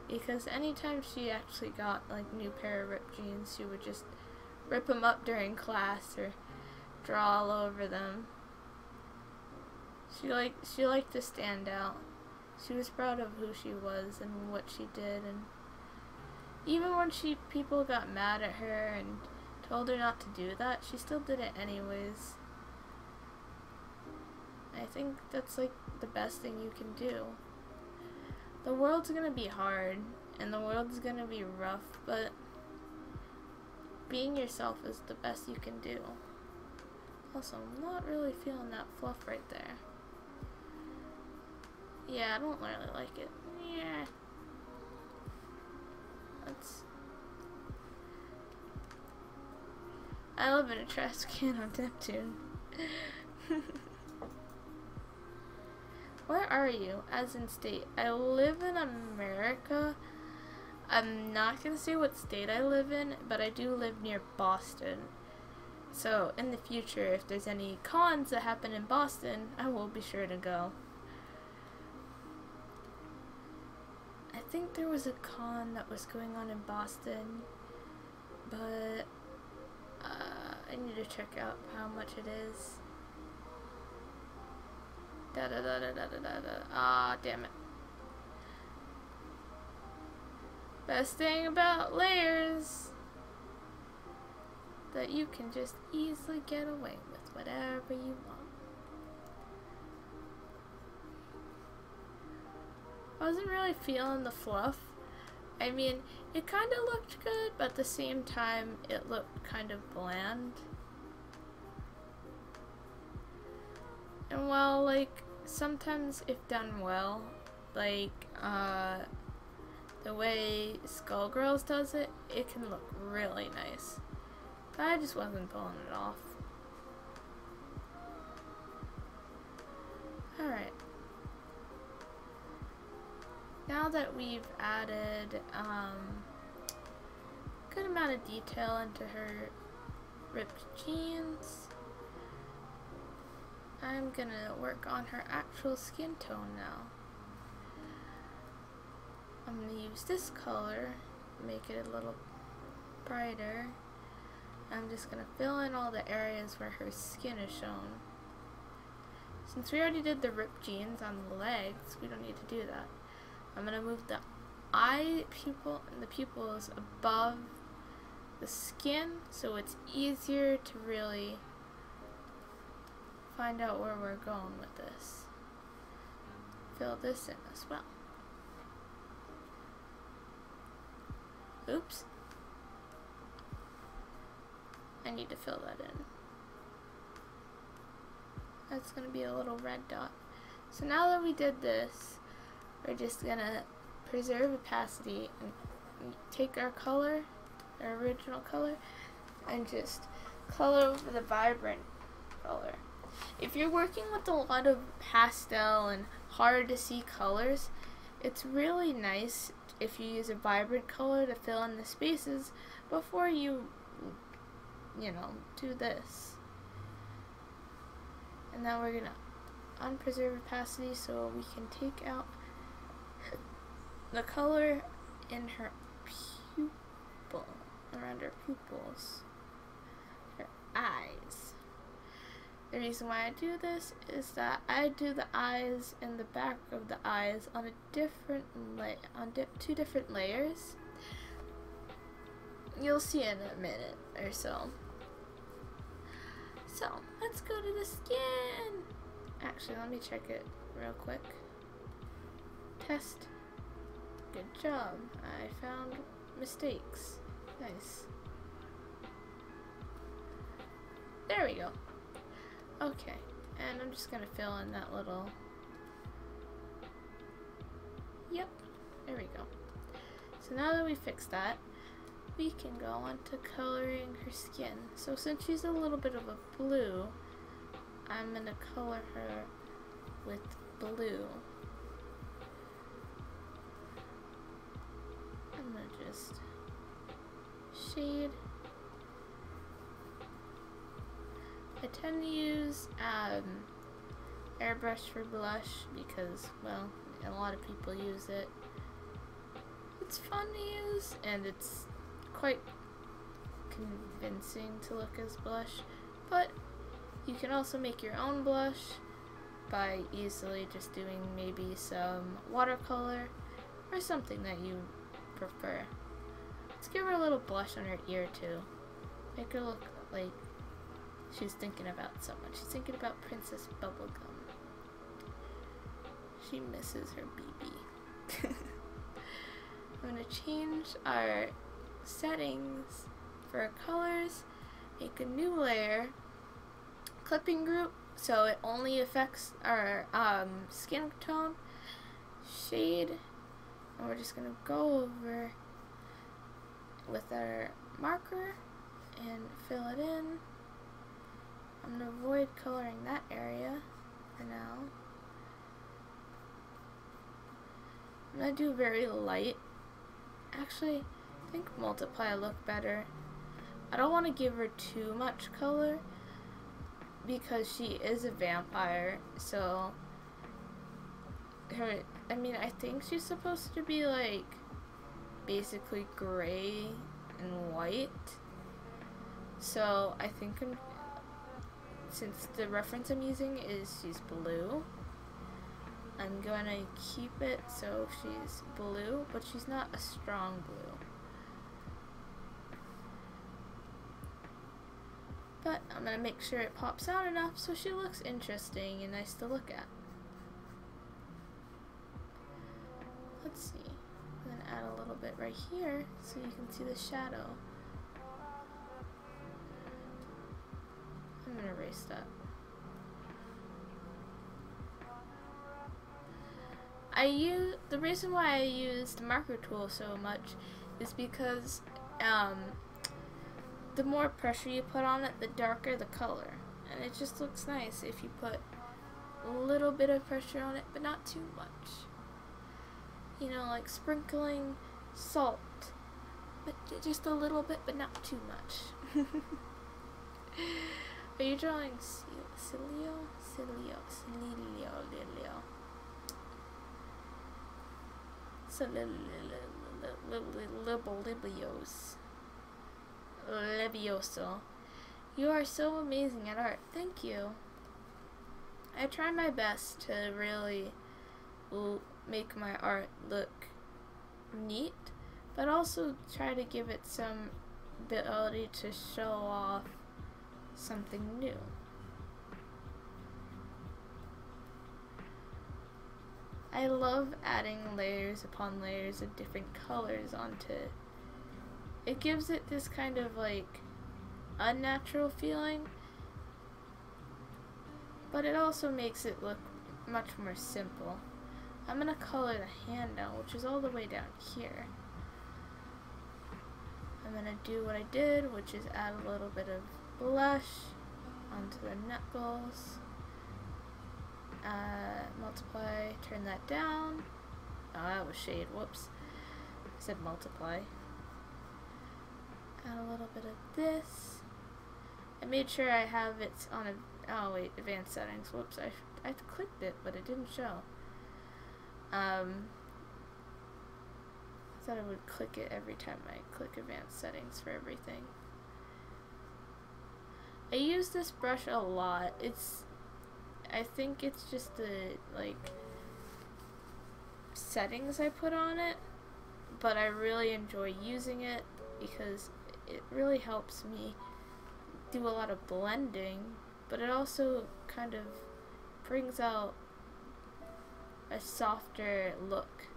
because anytime she actually got like new pair of ripped jeans, she would just rip them up during class or draw all over them. She liked to stand out. She was proud of who she was and what she did, and even when people got mad at her and told her not to do that, she still did it anyways. I think that's like the best thing you can do. The world's gonna be hard and the world's gonna be rough, but being yourself is the best you can do. Also, I'm not really feeling that fluff right there. Yeah, I don't really like it. Yeah. I live in a trash can on Neptune. Where are you, as in state? I live in America. I'm not gonna say what state I live in, but I do live near Boston. So, in the future, if there's any cons that happen in Boston, I will be sure to go. I think there was a con that was going on in Boston, but I need to check out how much it is. Ah, damn it. Best thing about layers, that you can just easily get away with whatever you want. I wasn't really feeling the fluff. I mean, it kind of looked good, but at the same time, it looked kind of bland. And while, like, sometimes if done well, like, the way Skullgirls does it, it can look really nice. But I just wasn't pulling it off. Alright. Now that we've added a good amount of detail into her ripped jeans, I'm gonna work on her actual skin tone now. I'm gonna use this color, make it a little brighter. I'm just gonna fill in all the areas where her skin is shown. Since we already did the ripped jeans on the legs, we don't need to do that. I'm gonna move the eye pupil and the pupils above the skin, so it's easier to really find out where we're going with this. Fill this in as well. Oops. I need to fill that in. That's gonna be a little red dot. So now that we did this, we're just gonna preserve opacity and take our color, our original color, and just color over the vibrant color. If you're working with a lot of pastel and hard to see colors, it's really nice if you use a vibrant color to fill in the spaces before you do this. And now we're gonna unpreserve opacity so we can take out the color in her pupil, around her pupils, her eyes. The reason why I do this is that I do the eyes and the back of the eyes on a different two different layers. You'll see in a minute or so. So let's go to the skin. Actually, let me check it real quick. Test. Good job. I found mistakes. Nice. There we go. Okay, and I'm just gonna fill in that little... Yep, there we go. So now that we fixed that, we can go on to coloring her skin. So since she's a little bit of a blue, I'm gonna color her with blue. I'm gonna just shade. I tend to use airbrush for blush because, well, a lot of people use it. It's fun to use and it's quite convincing to look as blush, but you can also make your own blush by easily just doing maybe some watercolor or something that you prefer. Let's give her a little blush on her ear too. Make her look like she's thinking about someone. She's thinking about Princess Bubblegum. She misses her BB. I'm going to change our settings for our colors, make a new layer, clipping group, so it only affects our skin tone, shade, and we're just going to go over with our marker and fill it in. I'm going to avoid coloring that area for now. I'm going to do very light. Actually, I think multiply look better. I don't want to give her too much color because she is a vampire, so I think she's supposed to be like basically gray and white. So I think since the reference I'm using is she's blue, I'm going to keep it so she's blue, but she's not a strong blue. But I'm going to make sure it pops out enough so she looks interesting and nice to look at. Let's see. I'm going to add a little bit right here so you can see the shadow. I'm going to erase that. The reason why I use the marker tool so much is because the more pressure you put on it, the darker the color. And it just looks nice if you put a little bit of pressure on it, but not too much. You know, like sprinkling salt, but just a little bit, but not too much. Are you drawing Cilio? Levioso. You are so amazing at art. Thank you. I try my best to really make my art look neat, but also try to give it some ability to show off something new. I love adding layers upon layers of different colors onto it. It gives it this kind of like unnatural feeling, but it also makes it look much more simple. I'm gonna color the hand now, which is all the way down here. I'm gonna do what I did, which is add a little bit of blush onto the knuckles. Multiply, turn that down. Oh, that was shade, whoops. I said multiply. Add a little bit of this. I made sure I have it on a, oh wait, advanced settings, whoops, I clicked it, but it didn't show. I thought I would click it every time I click advanced settings for everything. I use this brush a lot. I think it's just the like settings I put on it, but I really enjoy using it because it really helps me do a lot of blending, but it also kind of brings out a softer look.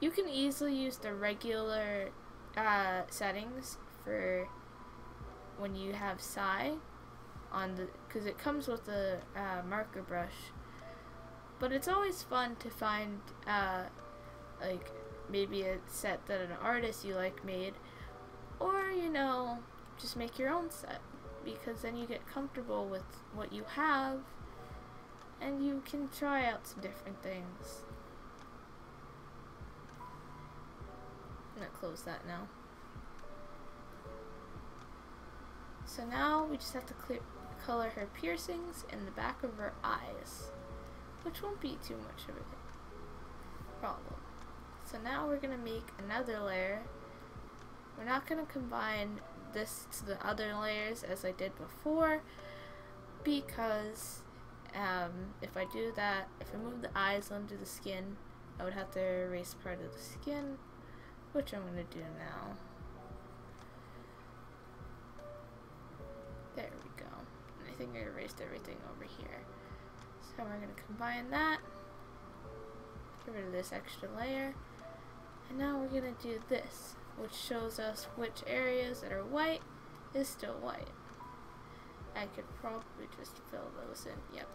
You can easily use the regular settings for when you have Psy, on the, because it comes with a marker brush. But it's always fun to find like maybe a set that an artist you like made, or you know, just make your own set, because then you get comfortable with what you have and you can try out some different things. I'm gonna close that now. So now we just have to color her piercings in the back of her eyes, which won't be too much of a problem. So now we're gonna make another layer. We're not gonna combine this to the other layers as I did before, because if I do that, if I move the eyes under the skin, I would have to erase part of the skin, which I'm gonna do now. There we go. And I think I erased everything over here. So we're gonna combine that, get rid of this extra layer, and now we're gonna do this, which shows us which areas that are white is still white. I could probably just fill those in. Yep.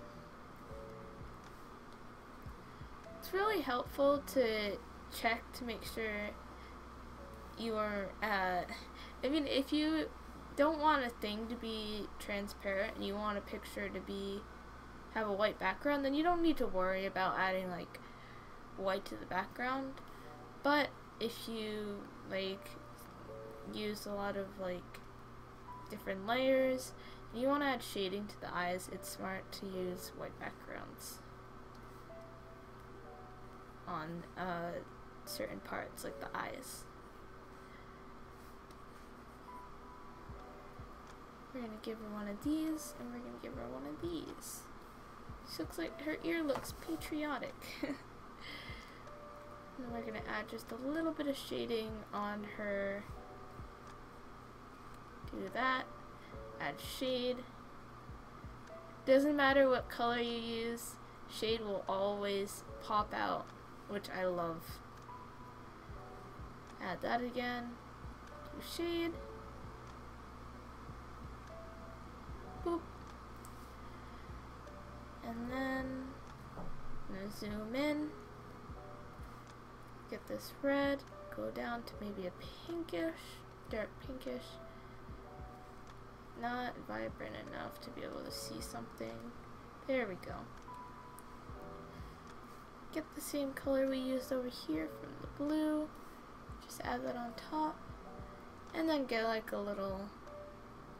It's really helpful to check to make sure you are, I mean, if you don't want a thing to be transparent and you want a picture to be have a white background, then you don't need to worry about adding like white to the background. But if you like use a lot of like different layers and you want to add shading to the eyes, it's smart to use white backgrounds on certain parts like the eyes. We're gonna give her one of these, and we're gonna give her one of these. She looks like her ear looks patriotic. And we're gonna add just a little bit of shading on her. Do that. Add shade. Doesn't matter what color you use, shade will always pop out, which I love. Add that again. Do shade. Boop. And then I'm gonna zoom in. Get this red, go down to maybe a pinkish, dark pinkish. Not vibrant enough to be able to see something. There we go. Get the same color we used over here from the blue. Just add that on top. And then get like a little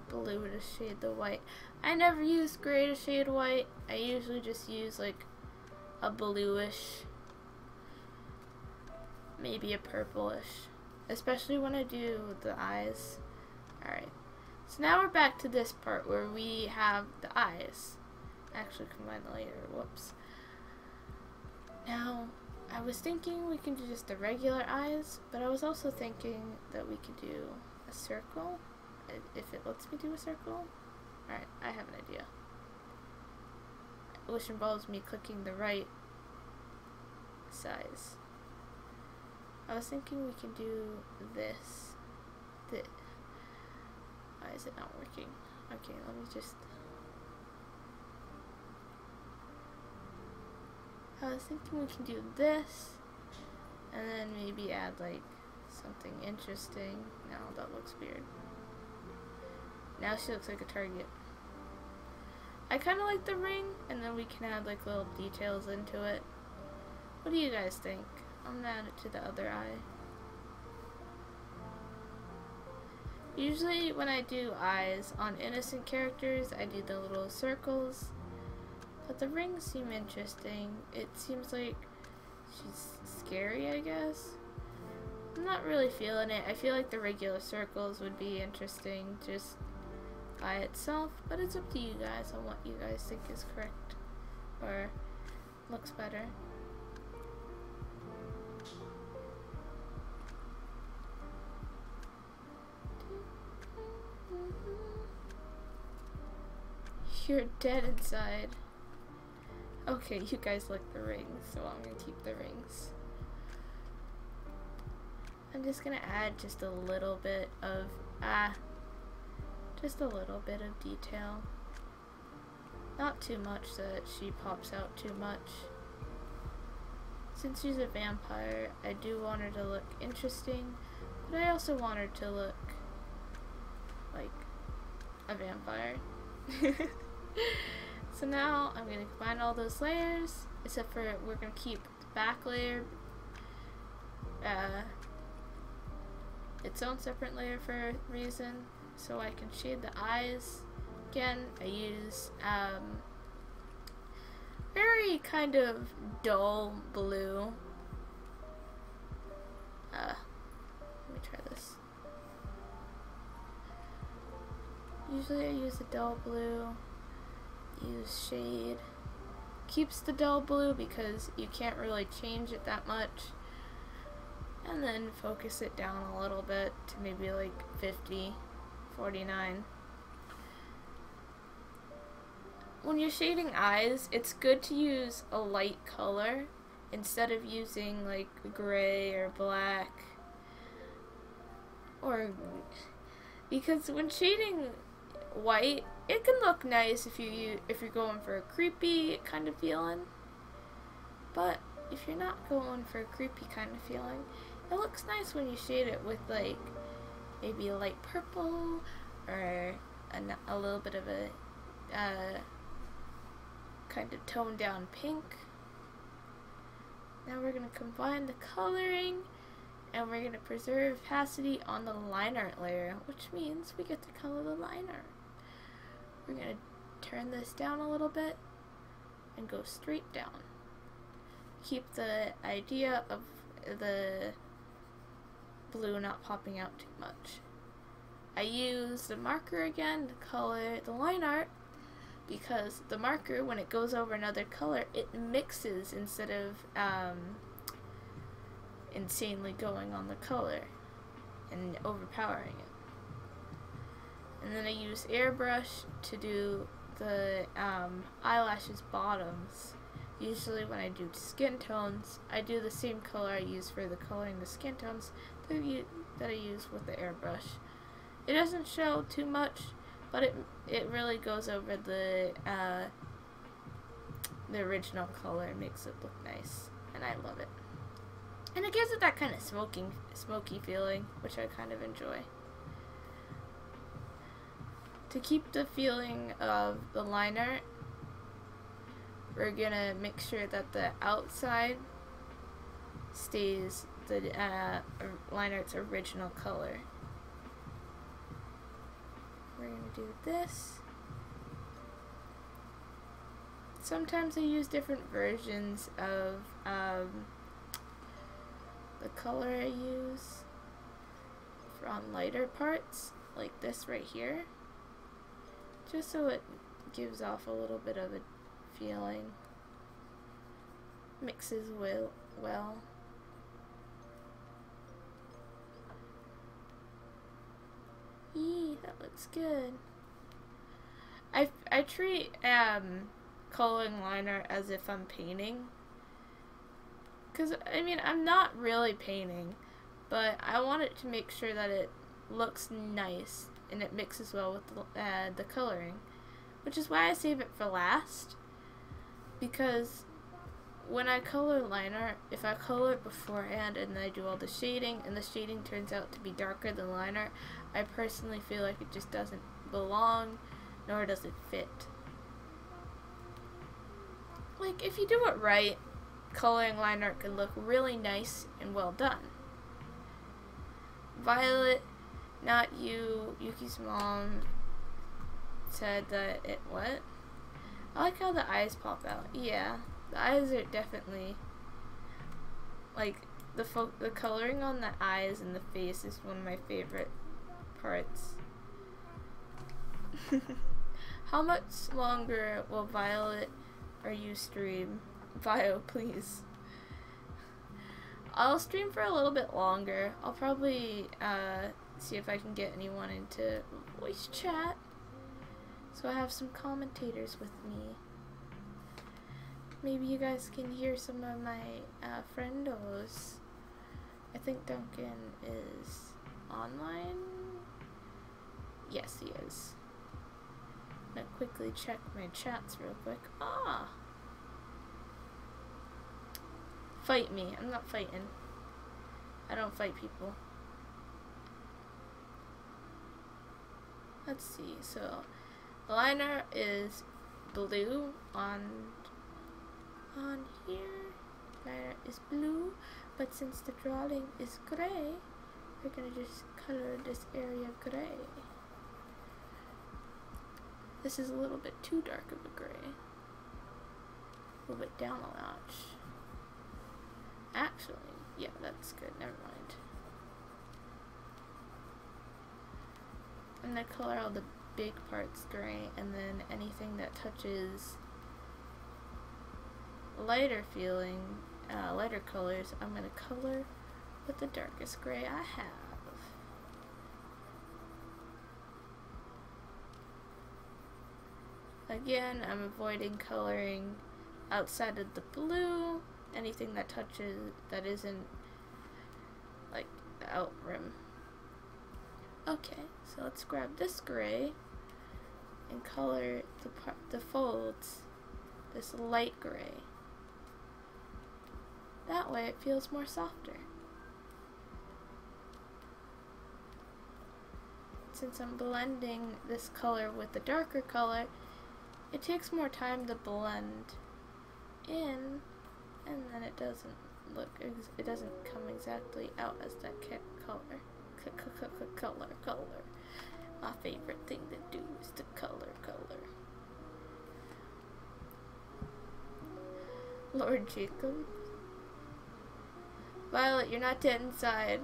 blue to shade the white. I never use gray to shade white. I usually just use like a bluish, maybe a purplish, especially when I do the eyes. Alright, so now we're back to this part where we have the eyes. Actually combine the layer, whoops. Now, I was thinking we can do just the regular eyes, but I was also thinking that we could do a circle, if it lets me do a circle. Alright, I have an idea, which involves me clicking the right size. I was thinking we can do this. Why is it not working? Okay, let me just... I was thinking we can do this, and then maybe add like something interesting. No, that looks weird. Now she looks like a target. I kind of like the ring, and then we can add like little details into it. What do you guys think? I'm gonna add it to the other eye. Usually when I do eyes on innocent characters, I do the little circles, but the rings seem interesting. It seems like she's scary, I guess. I'm not really feeling it. I feel like the regular circles would be interesting just by itself, but it's up to you guys on what you guys think is correct or looks better. You're dead inside. Okay, you guys like the rings, so I'm gonna keep the rings. I'm just gonna add just a little bit of, just a little bit of detail. Not too much that she pops out too much. Since she's a vampire, I do want her to look interesting, but I also want her to look like a vampire. So now I'm going to combine all those layers, except for we're going to keep the back layer its own separate layer for a reason, so I can shade the eyes. Again, I use very kind of dull blue. Let me try this. Usually I use a dull blue, use shade. Keeps the dull blue because you can't really change it that much. And then focus it down a little bit to maybe like 50, 49. When you're shading eyes, it's good to use a light color instead of using like gray or black. Or because when shading white, it can look nice if you're going for a creepy kind of feeling. But if you're not going for a creepy kind of feeling, it looks nice when you shade it with like maybe a light purple or a little bit of a kind of toned down pink. Now we're going to combine the coloring and we're going to preserve opacity on the line art layer, which means we get to color the liner. We're going to turn this down a little bit and go straight down. Keep the idea of the blue not popping out too much. I use the marker again to color the line art because the marker, when it goes over another color, it mixes instead of insanely going on the color and overpowering it. And then I use airbrush to do the eyelashes bottoms. Usually when I do skin tones, I do the same color I use for the coloring the skin tones that I use with the airbrush. It doesn't show too much, but it really goes over the original color and makes it look nice, and I love it. And it gives it that kind of smoky feeling, which I kind of enjoy. To keep the feeling of the line art, we're gonna make sure that the outside stays the line art's original color. We're gonna do this. Sometimes I use different versions of the color I use on lighter parts, like this right here, just so it gives off a little bit of a feeling. Mixes well. Yee, that looks good. I treat coloring liner as if I'm painting, because I mean I'm not really painting, but I want it to make sure that it looks nice and it mixes well with the coloring, which is why I save it for last. Because when I color liner, if I color it beforehand and then I do all the shading and the shading turns out to be darker than liner, I personally feel like it just doesn't belong, nor does it fit. Like, if you do it right, coloring line art can look really nice and well done. Violet, not you, Yuki's mom, said that it, what? I like how the eyes pop out. Yeah, the eyes are definitely, like, the coloring on the eyes and the face is one of my favorite parts. How much longer will Violet or you stream? Vio, please. I'll stream for a little bit longer. I'll probably see if I can get anyone into voice chat, so I have some commentators with me. Maybe you guys can hear some of my friendos. I think Duncan is online. Yes, he is. I'm gonna quickly check my chats real quick. Ah! Fight me. I'm not fighting. I don't fight people. Let's see. So, the liner is blue on here. Liner is blue, but since the drawing is gray, we're gonna just color this area gray. This is a little bit too dark of a gray. A little bit down a notch. Actually, yeah, that's good. Never mind. I'm gonna color all the big parts gray, and then anything that touches lighter lighter colors, I'm gonna color with the darkest gray I have. Again, I'm avoiding coloring outside of the blue, anything that touches, that isn't like the out rim. Okay, so let's grab this gray and color the folds this light gray. That way it feels more softer. Since I'm blending this color with the darker color, it takes more time to blend in, and then it doesn't come exactly out as that color. Color. My favorite thing to do is to color. Lord Jacob. Violet, you're not dead inside.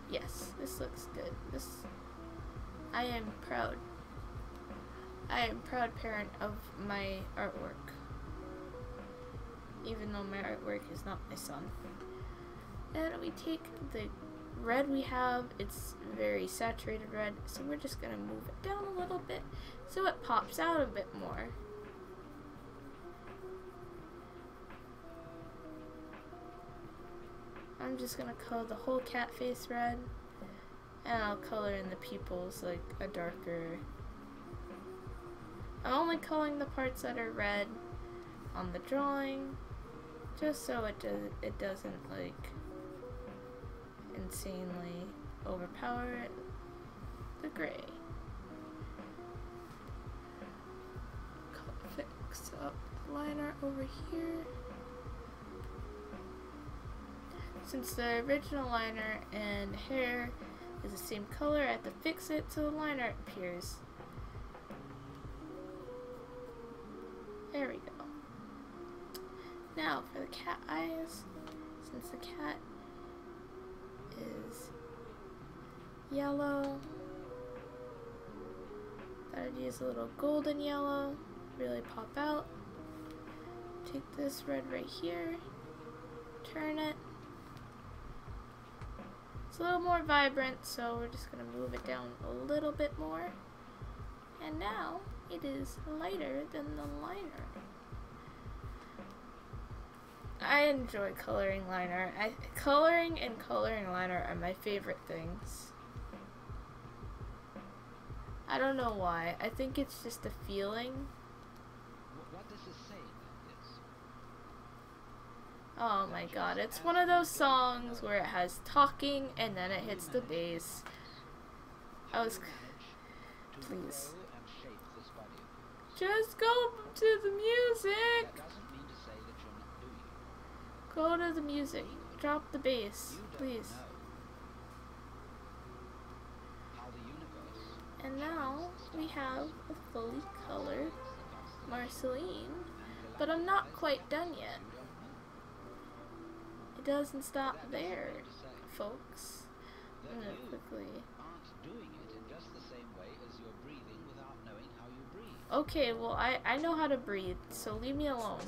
Yes, this looks good. I am proud. I am proud parent of my artwork. Even though my artwork is not my son. And we take the red we have, it's very saturated red, so we're just gonna move it down a little bit so it pops out a bit more. I'm just gonna color the whole cat face red, and I'll color in the pupils like a darker. I'm only coloring the parts that are red on the drawing, just so it doesn't like insanely overpower the gray. Fix up the liner over here. Since the original liner and hair is the same color, I have to fix it so the liner appears. There we go. Now for the cat eyes, since the cat is yellow, I'd use a little golden yellow, really pop out. Take this red right here, turn it. It's a little more vibrant, so we're just going to move it down a little bit more. And now it is lighter than the liner. I enjoy coloring liner. Coloring and coloring liner are my favorite things. I don't know why. I think it's just a feeling. What does it say about this? Oh my god, it's one of those songs where it has talking and then it hits the bass. Please. Just go to the music! Go to the music. Drop the bass, please. And now we have a fully colored Marceline, but I'm not quite done yet. It doesn't stop there, folks. I'm gonna quickly. Okay, well I know how to breathe, so leave me alone.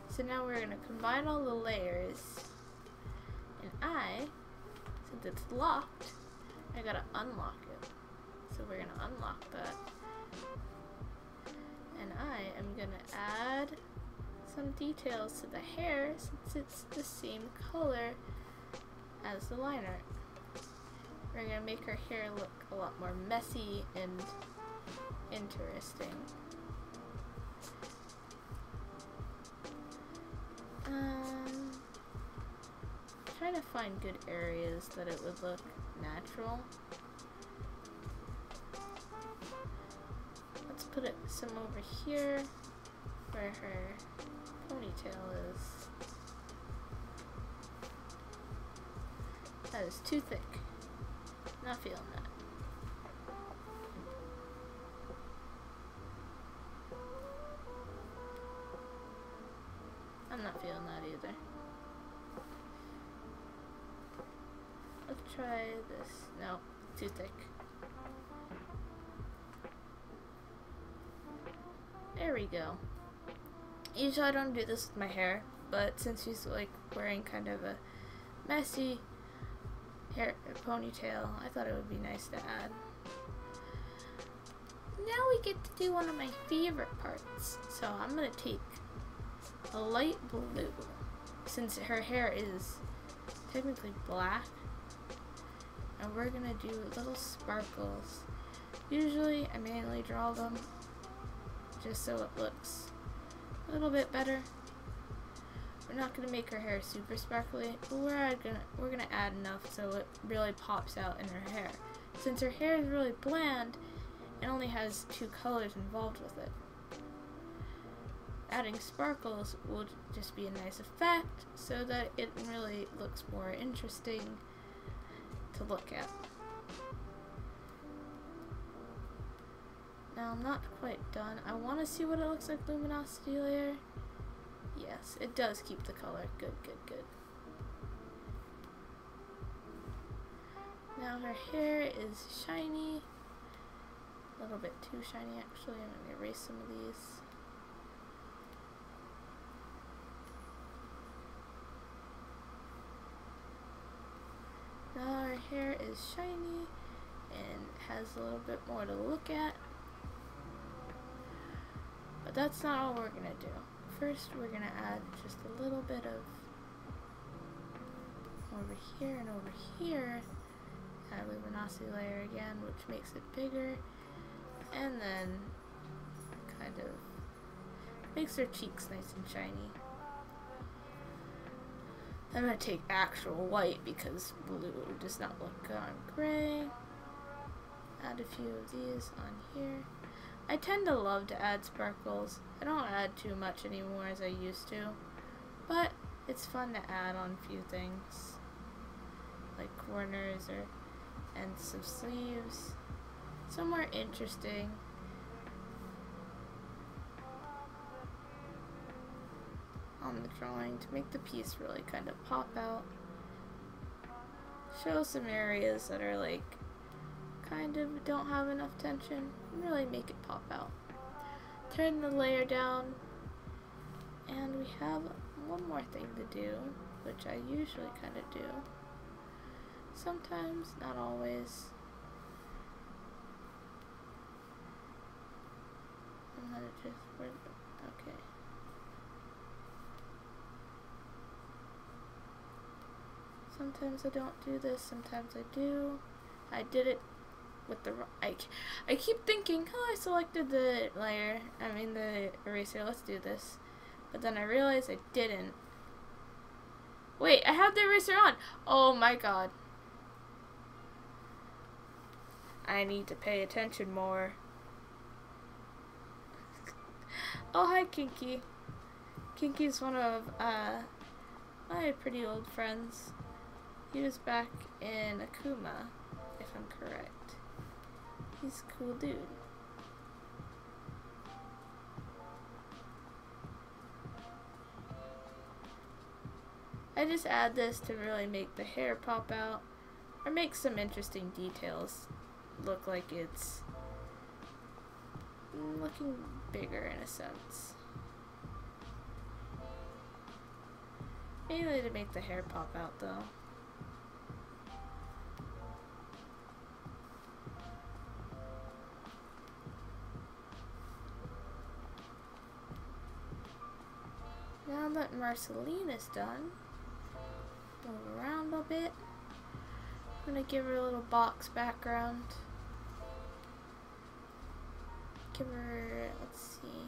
So now we're gonna combine all the layers, and since it's locked, I gotta unlock it. So we're gonna unlock that, and I am gonna add some details to the hair since it's the same color as the line art. We're gonna make her hair look a lot more messy and interesting. Trying to find good areas that it would look natural. Let's put it some over here where her ponytail is. That is too thick. Not feeling that. I'm not feeling that either. Let's try this. No, too thick. There we go. Usually I don't do this with my hair, but since she's like wearing kind of a messy hair ponytail, I thought it would be nice to add. Now we get to do one of my favorite parts. So I'm gonna take a light blue, since her hair is technically black, and we're gonna do little sparkles. Usually I manually draw them just so it looks a little bit better. We're not gonna make her hair super sparkly, but we're gonna add enough so it really pops out in her hair. Since her hair is really bland, it only has 2 colors involved with it. Adding sparkles will just be a nice effect so that it really looks more interesting to look at. Now I'm not quite done. I want to see what it looks like luminosity layer. Yes, it does keep the color. Good, good, good. Now her hair is shiny. A little bit too shiny actually. I'm going to erase some of these. Now her hair is shiny and has a little bit more to look at. But that's not all we're going to do. First we're going to add just a little bit of over here and over here. Add a luminosity layer again, which makes it bigger. And then kind of makes her cheeks nice and shiny. I'm going to take actual white because blue does not look good on gray. Add a few of these on here. I tend to love to add sparkles. I don't add too much anymore as I used to, but it's fun to add on a few things, like corners or ends of sleeves. Somewhere interesting. On the drawing to make the piece really kind of pop out. Show some areas that are like kind of don't have enough tension and really make it pop out. Turn the layer down, and we have one more thing to do, which I usually kind of do. Sometimes, not always. I'm gonna just, okay. Sometimes I don't do this, sometimes I do. I did it with the, I keep thinking, oh, I selected the layer, the eraser, let's do this. But then I realized I didn't. Wait, I have the eraser on. Oh my god. I need to pay attention more. Oh, hi, Kinky. Kinky's one of my pretty old friends. He was back in Akuma, if I'm correct. He's a cool dude. I just add this to really make the hair pop out, or make some interesting details look like it's looking bigger in a sense. Mainly to make the hair pop out though. Now that Marceline is done, move around a bit. I'm gonna give her a little box background. Give her, let's see,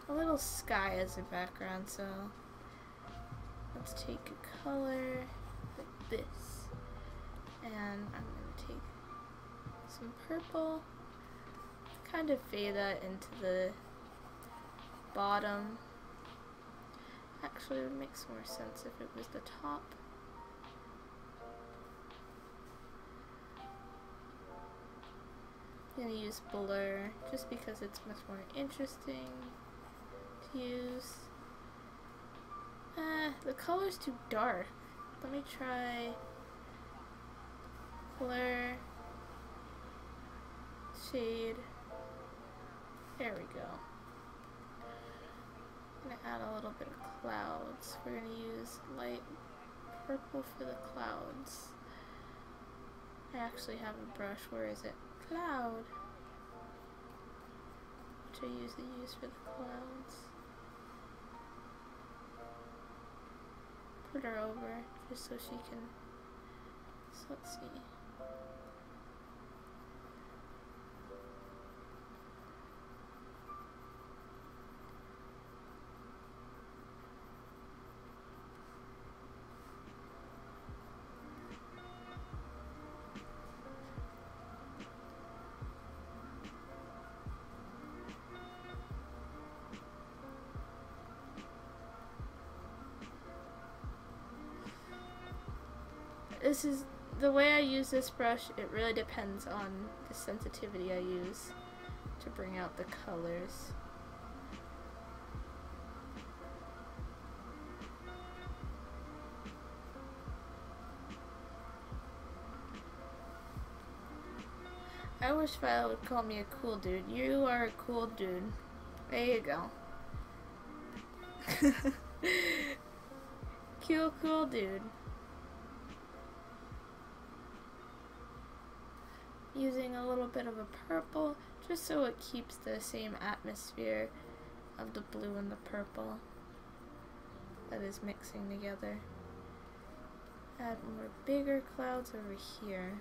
a little sky as a background, so let's take a color like this. And I'm gonna take some purple, kind of fade that into the bottom. Actually, it would make more sense if it was the top. I'm gonna use blur just because it's much more interesting to use. The color's too dark. Let me try blur, shade. There we go. I'm gonna add a little bit of clouds. We're gonna use light purple for the clouds. I actually have a brush. Where is it? Cloud. Which I usually use for the clouds. Put her over just so she can. So let's see. This is the way I use this brush. It really depends on the sensitivity I use to bring out the colors. I wish Violet would call me a cool dude. You are a cool dude. There you go. Cool dude. Using a little bit of a purple just so it keeps the same atmosphere of the blue and the purple that is mixing together. Add more bigger clouds over here.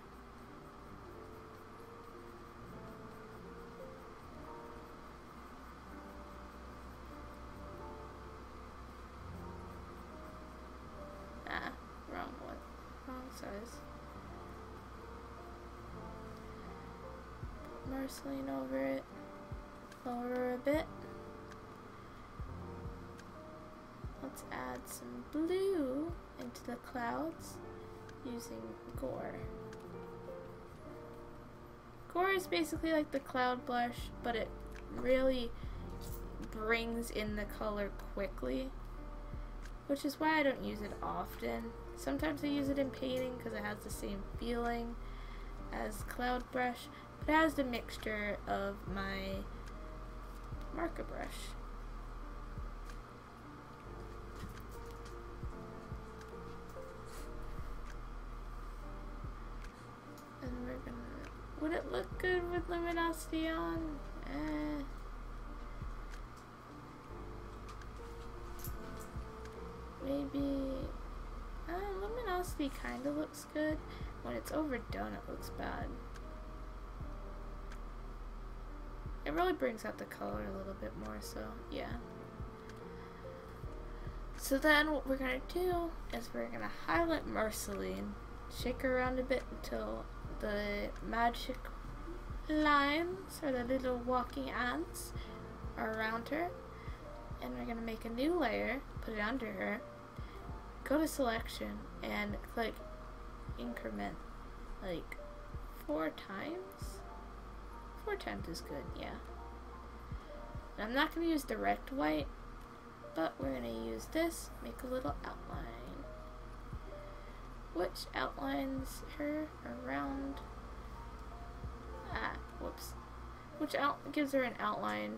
Wrong size. Marceline over it, lower her a bit. Let's add some blue into the clouds using Gore. Gore is basically like the cloud blush, but it really brings in the color quickly, which is why I don't use it often. Sometimes I use it in painting because it has the same feeling as cloud brush. It has the mixture of my marker brush. And we're gonna... Would it look good with luminosity on? Maybe... luminosity kinda looks good. When it's overdone, it looks bad. It really brings out the color a little bit more, so yeah. So then what we're going to do is we're going to highlight Marceline, shake her around a bit until the magic lines, or the little walking ants, are around her. And we're going to make a new layer, put it under her, go to selection, and click increment like 4 times. 4 times is good, yeah. And I'm not going to use direct white, but we're going to use this, make a little outline, which outlines her around, which gives her an outline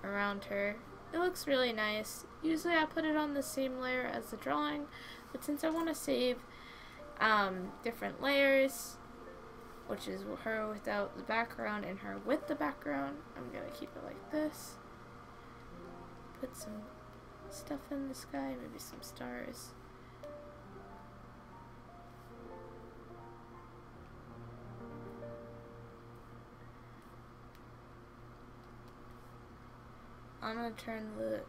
around her. It looks really nice. Usually I put it on the same layer as the drawing, but since I want to save different layers, which is her without the background and her with the background, I'm going to keep it like this. Put some stuff in the sky, maybe some stars. I'm gonna turn the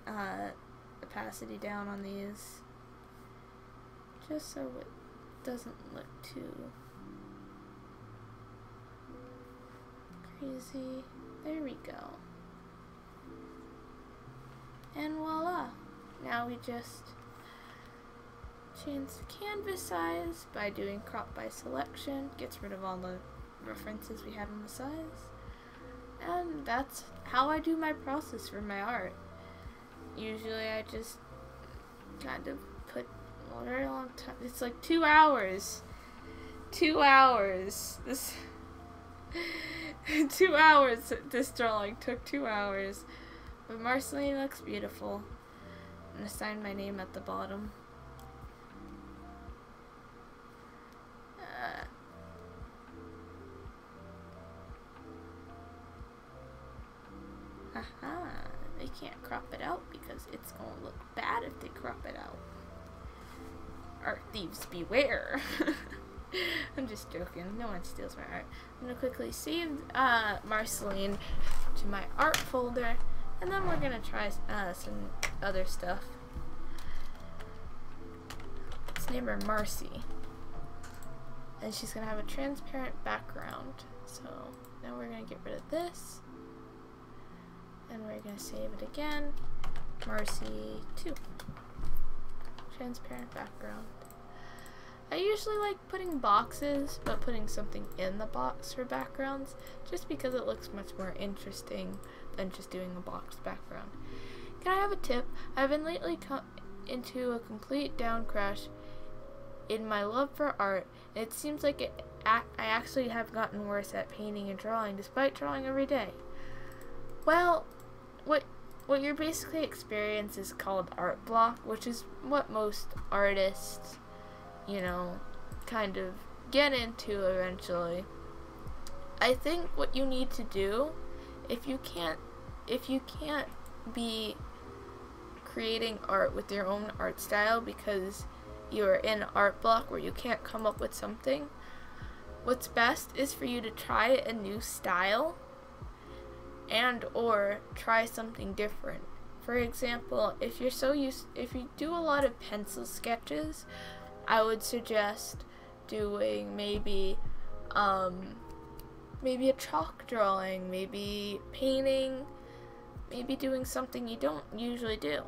opacity down on these just so it doesn't look too crazy. There we go. And voila! Now we just change the canvas size by doing crop by selection. Gets rid of all the references we have in the size. And that's how I do my process for my art. Usually I just kind of put a very long time. It's like 2 hours. 2 hours. This 2 hours. This drawing took 2 hours. But Marceline looks beautiful. I'm gonna sign my name at the bottom. They can't crop it out because it's gonna look bad if they crop it out. Art thieves beware. I'm just joking. No one steals my art. I'm gonna quickly save Marceline to my art folder, and then we're gonna try some other stuff. Let's name her Marcy. And she's gonna have a transparent background. So now we're gonna get rid of this. And we're going to save it again. Marcy 2. Transparent background. I usually like putting boxes, but putting something in the box for backgrounds, just because it looks much more interesting than just doing a box background. Can I have a tip? I've been lately come into a complete down crash in my love for art. It seems like I actually have gotten worse at painting and drawing, despite drawing every day. Well, what you're basically experiencing is called art block, which is what most artists, you know, kind of get into eventually. I think what you need to do, if you can't be creating art with your own art style because you're in art block where you can't come up with something, what's best is for you to try a new style and or try something different. For example, if you do a lot of pencil sketches, I would suggest doing maybe a chalk drawing, maybe painting, maybe doing something you don't usually do.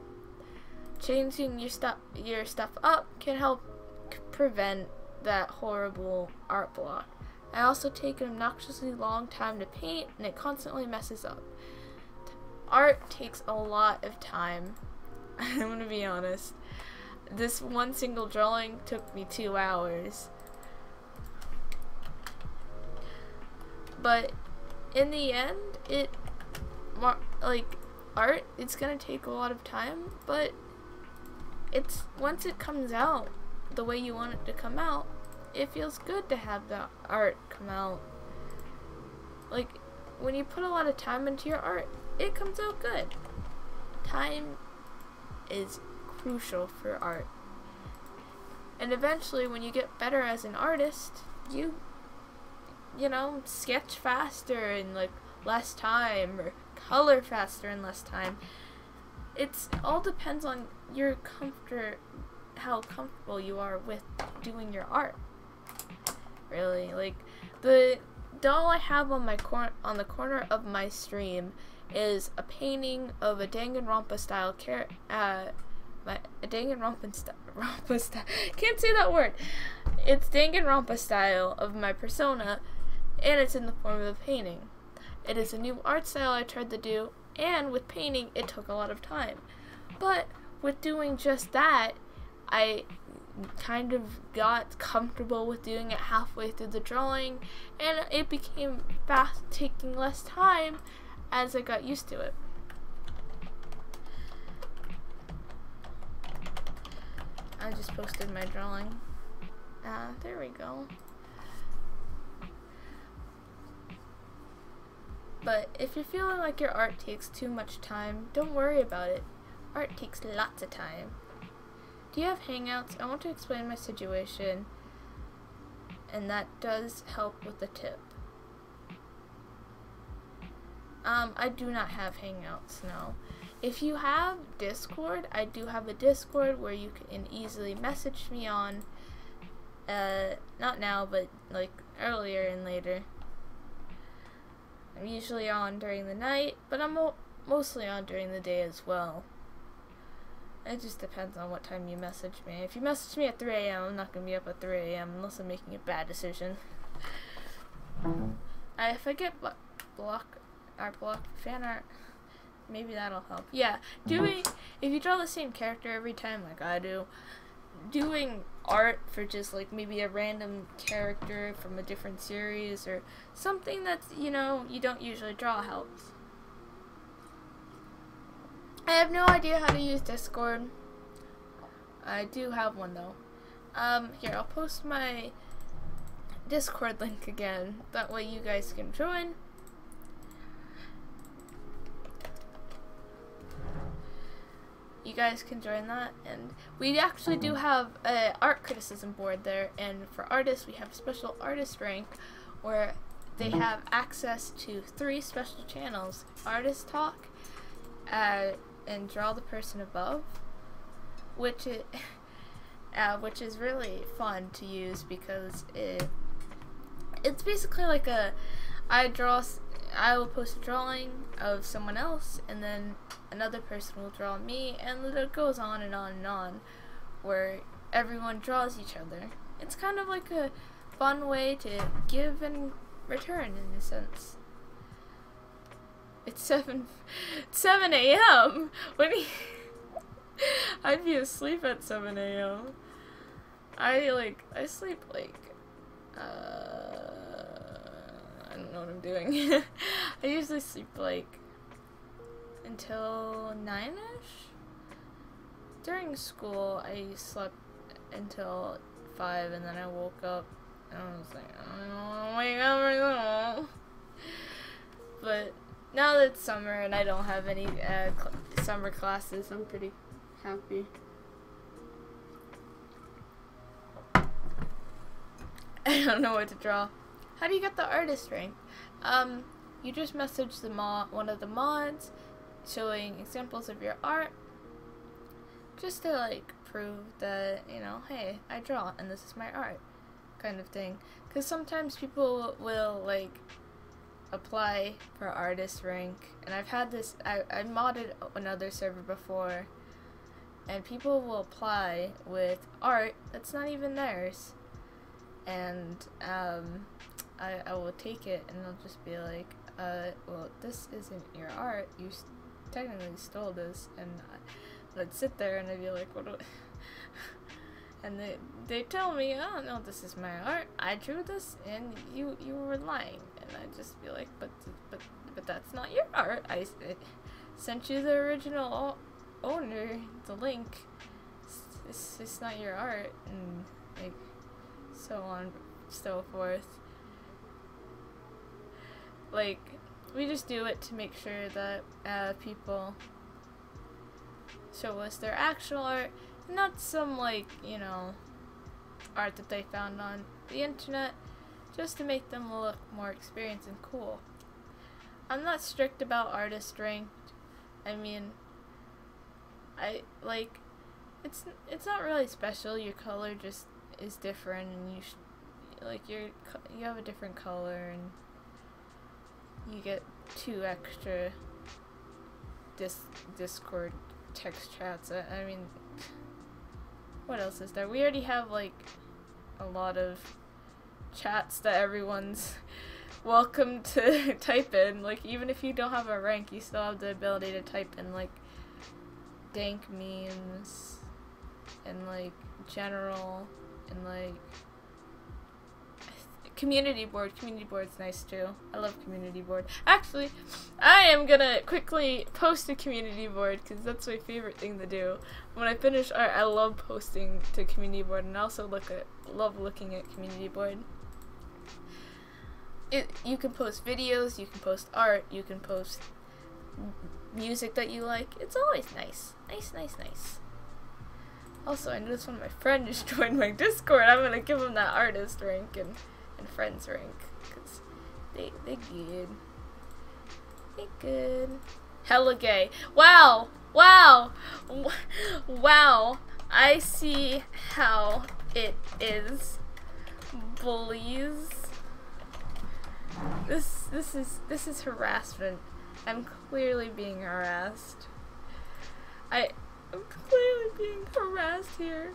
Changing your stuff up can help prevent that horrible art block. I also take an obnoxiously long time to paint, and it constantly messes up. Art takes a lot of time. I'm gonna be honest. This one single drawing took me 2 hours. But in the end, art, it's gonna take a lot of time, but once it comes out the way you want it to come out, it feels good to have the art come out. Like, when you put a lot of time into your art, it comes out good. Time is crucial for art. And eventually, when you get better as an artist, you know, sketch faster in like less time, or color faster in less time. It all depends on how comfortable you are with doing your art. Really, like the doll I have on the corner of my stream is a painting of a Danganronpa style Danganronpa style. Can't say that word. It's Danganronpa style of my persona, and it's in the form of a painting. It is a new art style I tried to do, and with painting, it took a lot of time. But with doing just that, I kind of got comfortable with doing it halfway through the drawing, and it became fast, taking less time as I got used to it. I just posted my drawing. There we go. But if you're feeling like your art takes too much time, don't worry about it. art takes lots of time. Do you have Hangouts? I want to explain my situation, and that does help with the tip. I do not have Hangouts, no. If you have Discord, I do have a Discord where you can easily message me on, not now, but like earlier and later. I'm usually on during the night, but I'm mostly on during the day as well. It just depends on what time you message me. If you message me at 3 a.m., I'm not going to be up at 3 a.m. unless I'm making a bad decision. If I get block fan art, maybe that'll help. Yeah, if you draw the same character every time like I do, doing art for just like maybe a random character from a different series or something that's, you know, you don't usually draw helps. I have no idea how to use Discord. I do have one though. Here, I'll post my Discord link again. That way you guys can join. You guys can join that, and we actually do have a art criticism board there, and for artists we have a special artist rank where they have access to 3 special channels: Artist Talk, and Draw the Person Above, which is really fun to use because it's basically like I will post a drawing of someone else, and then another person will draw me, and it goes on and on and on, where everyone draws each other. It's kind of like a fun way to give and return in a sense. It's 7 a.m. I'd be asleep at 7 a.m. I sleep like I don't know what I'm doing. I usually sleep like until 9ish. During school, I slept until 5, and then I woke up and I was like, I don't want to wake up right now. But now that it's summer and I don't have any summer classes, I'm pretty happy. I don't know what to draw. How do you get the artist rank? You just message the one of the mods showing examples of your art, just to like prove that, you know, hey, I draw and this is my art, kind of thing. Because sometimes people will like apply for artist rank, and I've had this, I modded another server before, and people will apply with art that's not even theirs, and I will take it and I'll just be like, well, this isn't your art, you technically stole this, and I'd sit there and I'd be like, what do I and they tell me, oh no, this is my art, I drew this and you were lying, and I'd just be like, but that's not your art, I sent you the original owner the link, it's not your art, and like so on, so forth. Like, we just do it to make sure that people show us their actual art, not some, like, you know, art that they found on the internet, just to make them look more experienced and cool. I'm not strict about artist ranked. I mean, it's not really special. Your color just is different, and you have a different color, and you get 2 extra Discord text chats. I mean, what else is there? We already have like a lot of chats that everyone's welcome to type in. Like, even if you don't have a rank, you still have the ability to type in like dank memes and like general and like community board. Community board's nice too. I love community board. Actually, I am gonna quickly post a community board because that's my favorite thing to do. When I finish art, I love posting to community board, and I also love looking at community board. You can post videos, you can post art, you can post music that you like. It's always nice. Nice. Also, I noticed one of my friends just joined my Discord. I'm gonna give him that artist rank and friends rank, because they good. They good. Hella gay. Wow! I see how it is. Bullies. This is harassment. I'm clearly being harassed. I'm clearly being harassed here.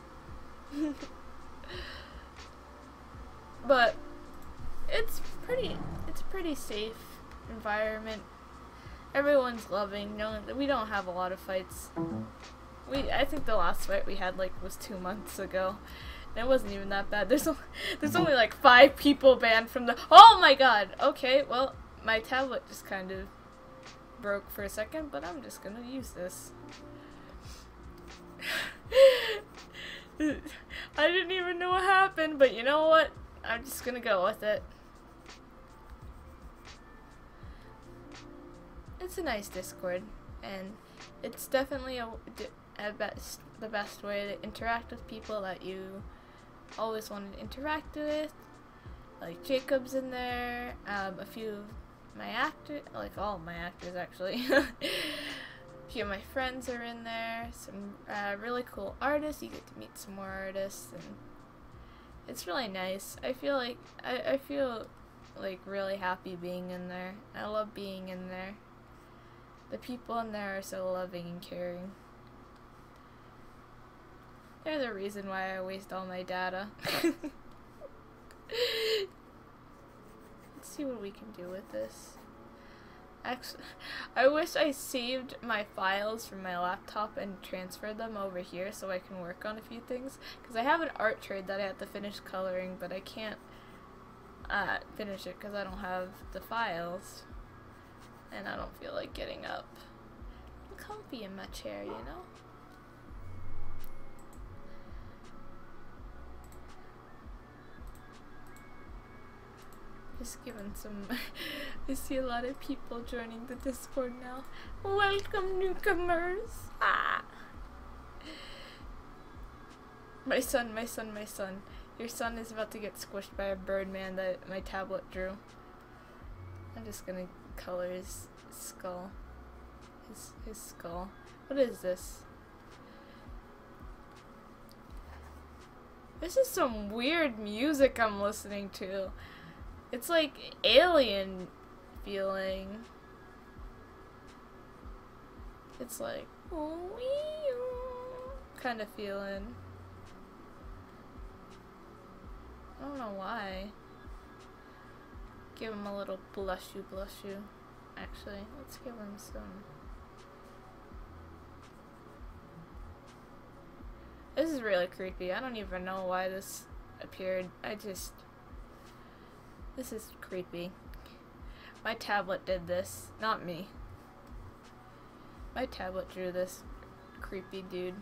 But it's a pretty safe environment. Everyone's loving. No, we don't have a lot of fights. I think the last fight we had was 2 months ago. And it wasn't even that bad. There's only like 5 people banned from the. Oh my god. Okay, well, my tablet just kind of broke for a second, but I'm just gonna use this. I didn't even know what happened, but you know what? I'm just gonna go with it. It's a nice Discord, and it's definitely the best way to interact with people that you always wanted to interact with. Like Jacob's in there, a few of my actors, like all of my actors actually. A few of my friends are in there, some really cool artists. You get to meet some more artists, and it's really nice. I feel like really happy being in there. I love being in there. The people in there are so loving and caring. They're the reason why I waste all my data. Let's see what we can do with this. Actually, I wish I saved my files from my laptop and transferred them over here so I can work on a few things. Because I have an art trade that I have to finish coloring, but I can't finish it because I don't have the files. And I don't feel like getting up. I'm comfy in my chair, you know? Just giving some. I see a lot of people joining the Discord now. Welcome, newcomers! Ah! My son. Your son is about to get squished by a Birdman that my tablet drew. I'm just gonna color his skull. His skull. What is this? This is some weird music I'm listening to. It's like alien feeling. It's like kind of feeling. I don't know why. Give him a little blushu. Actually, let's give him some. This is really creepy. I don't even know why this appeared. This is creepy. My tablet did this, not me. My tablet drew this creepy dude.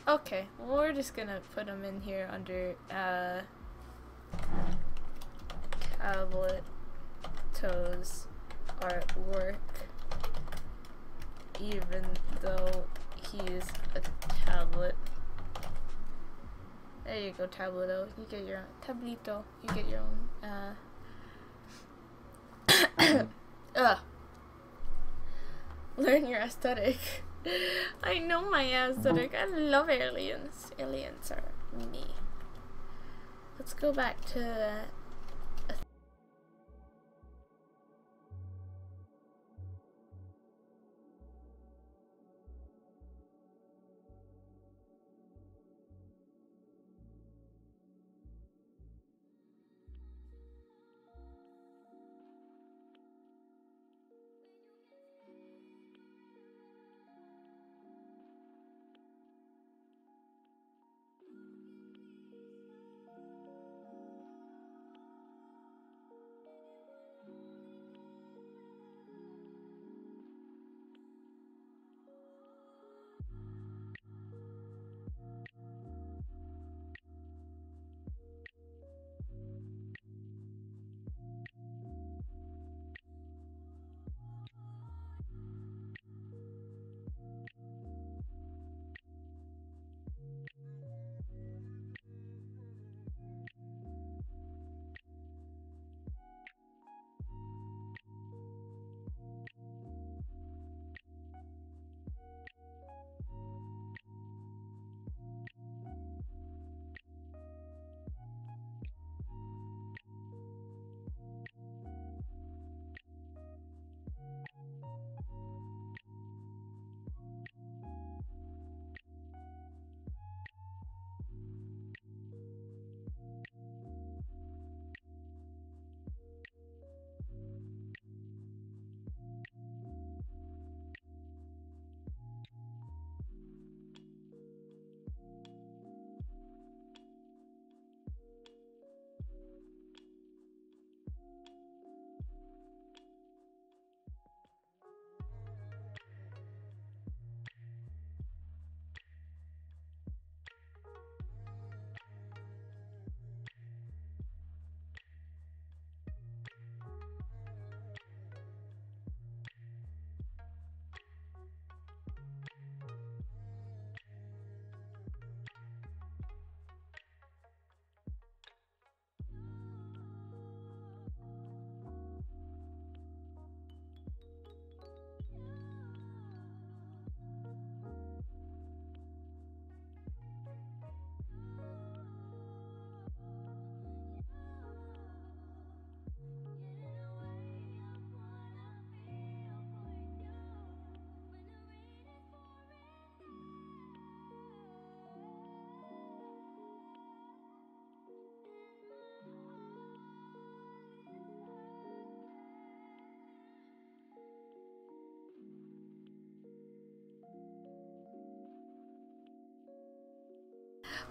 Okay, well, we're just gonna put him in here under tablet toes artwork, even though he's a tablet. There you go, Tablito. You get your own tablito. You get your own learn your aesthetic. I know my aesthetic. I love aliens. Aliens are me. Let's go back to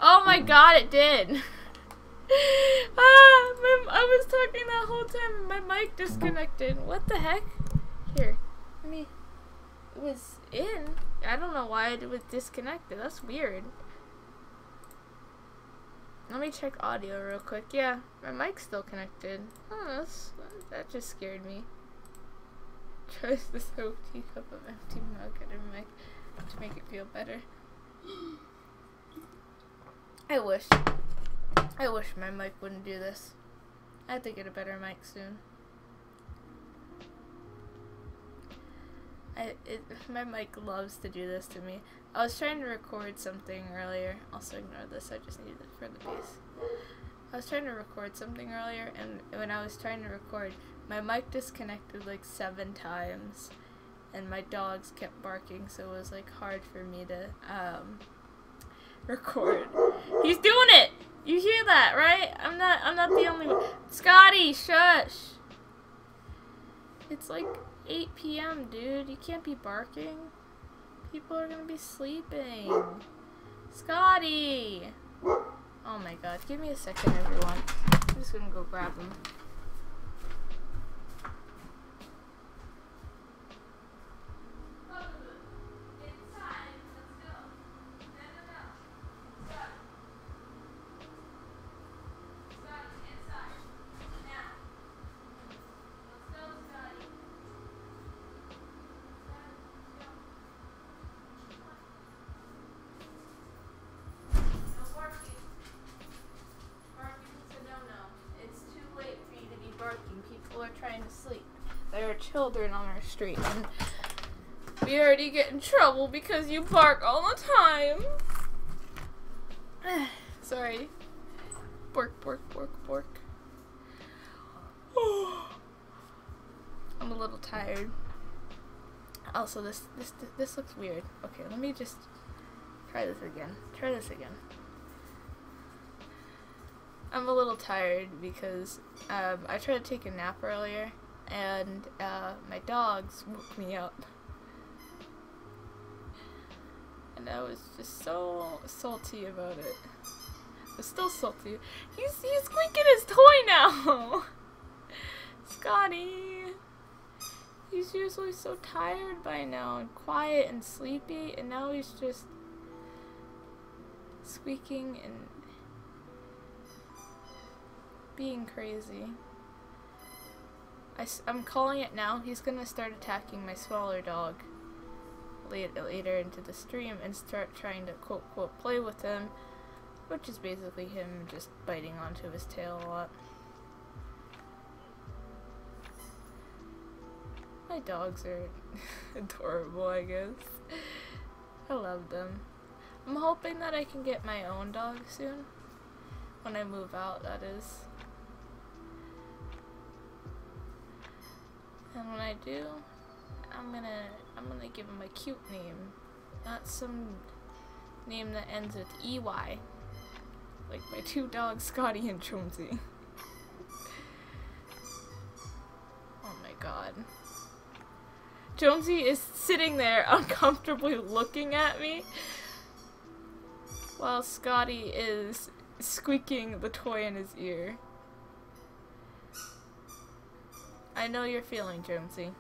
Oh my god, it did. I was talking that whole time and my mic disconnected. What the heck? Here, let me. It was in. I don't know why it was disconnected. That's weird. Let me check audio real quick. Yeah, my mic's still connected. Oh, that just scared me. Tries to soak teacup of empty mug at her mic to make it feel better. I wish my mic wouldn't do this. I have to get a better mic soon. My mic loves to do this to me. I was trying to record something earlier. Also ignore this, I just needed it for the bass. I was trying to record something earlier, and when I was trying to record, my mic disconnected like 7 times, and my dogs kept barking, so it was like hard for me to record. He's doing it! You hear that, right? I'm not the only one. Scotty, shush! It's like 8 p.m., dude. You can't be barking. People are gonna be sleeping. Scotty! Oh my god. Give me a second, everyone. I'm just gonna go grab him. Trying to sleep. There are children on our street, and we already get in trouble because you bark all the time. Sorry. Bork, bork, bork, bork. I'm a little tired. Also, this looks weird. Okay, let me just try this again. Try this again. I'm a little tired because I tried to take a nap earlier, and my dogs woke me up. And I was just so salty about it. I'm still salty. He's squeaking his toy now! Scotty! He's usually so tired by now, and quiet and sleepy, and now he's just squeaking and being crazy. I'm calling it now. He's gonna start attacking my smaller dog later into the stream and start trying to quote play with him, which is basically him just biting onto his tail a lot. My dogs are adorable, I guess. I love them. I'm hoping that I can get my own dog soon. When I move out, that is. And when I do, I'm gonna give him a cute name, not some name that ends with EY, like my 2 dogs, Scotty and Jonesy. Oh my god. Jonesy is sitting there uncomfortably looking at me, while Scotty is squeaking the toy in his ear. I know you're feeling, Jonesy.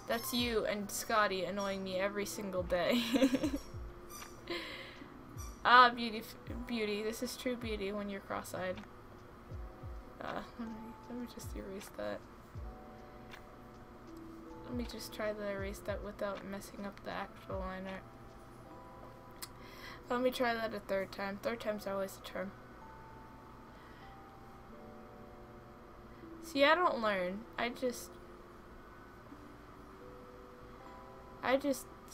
That's you and Scotty annoying me every single day. Ah, beauty. This is true beauty when you're cross-eyed. Let me just erase that. Let me just try to erase that without messing up the actual line art. Let me try that a 3rd time. 3rd time's always the charm. See, I don't learn. I just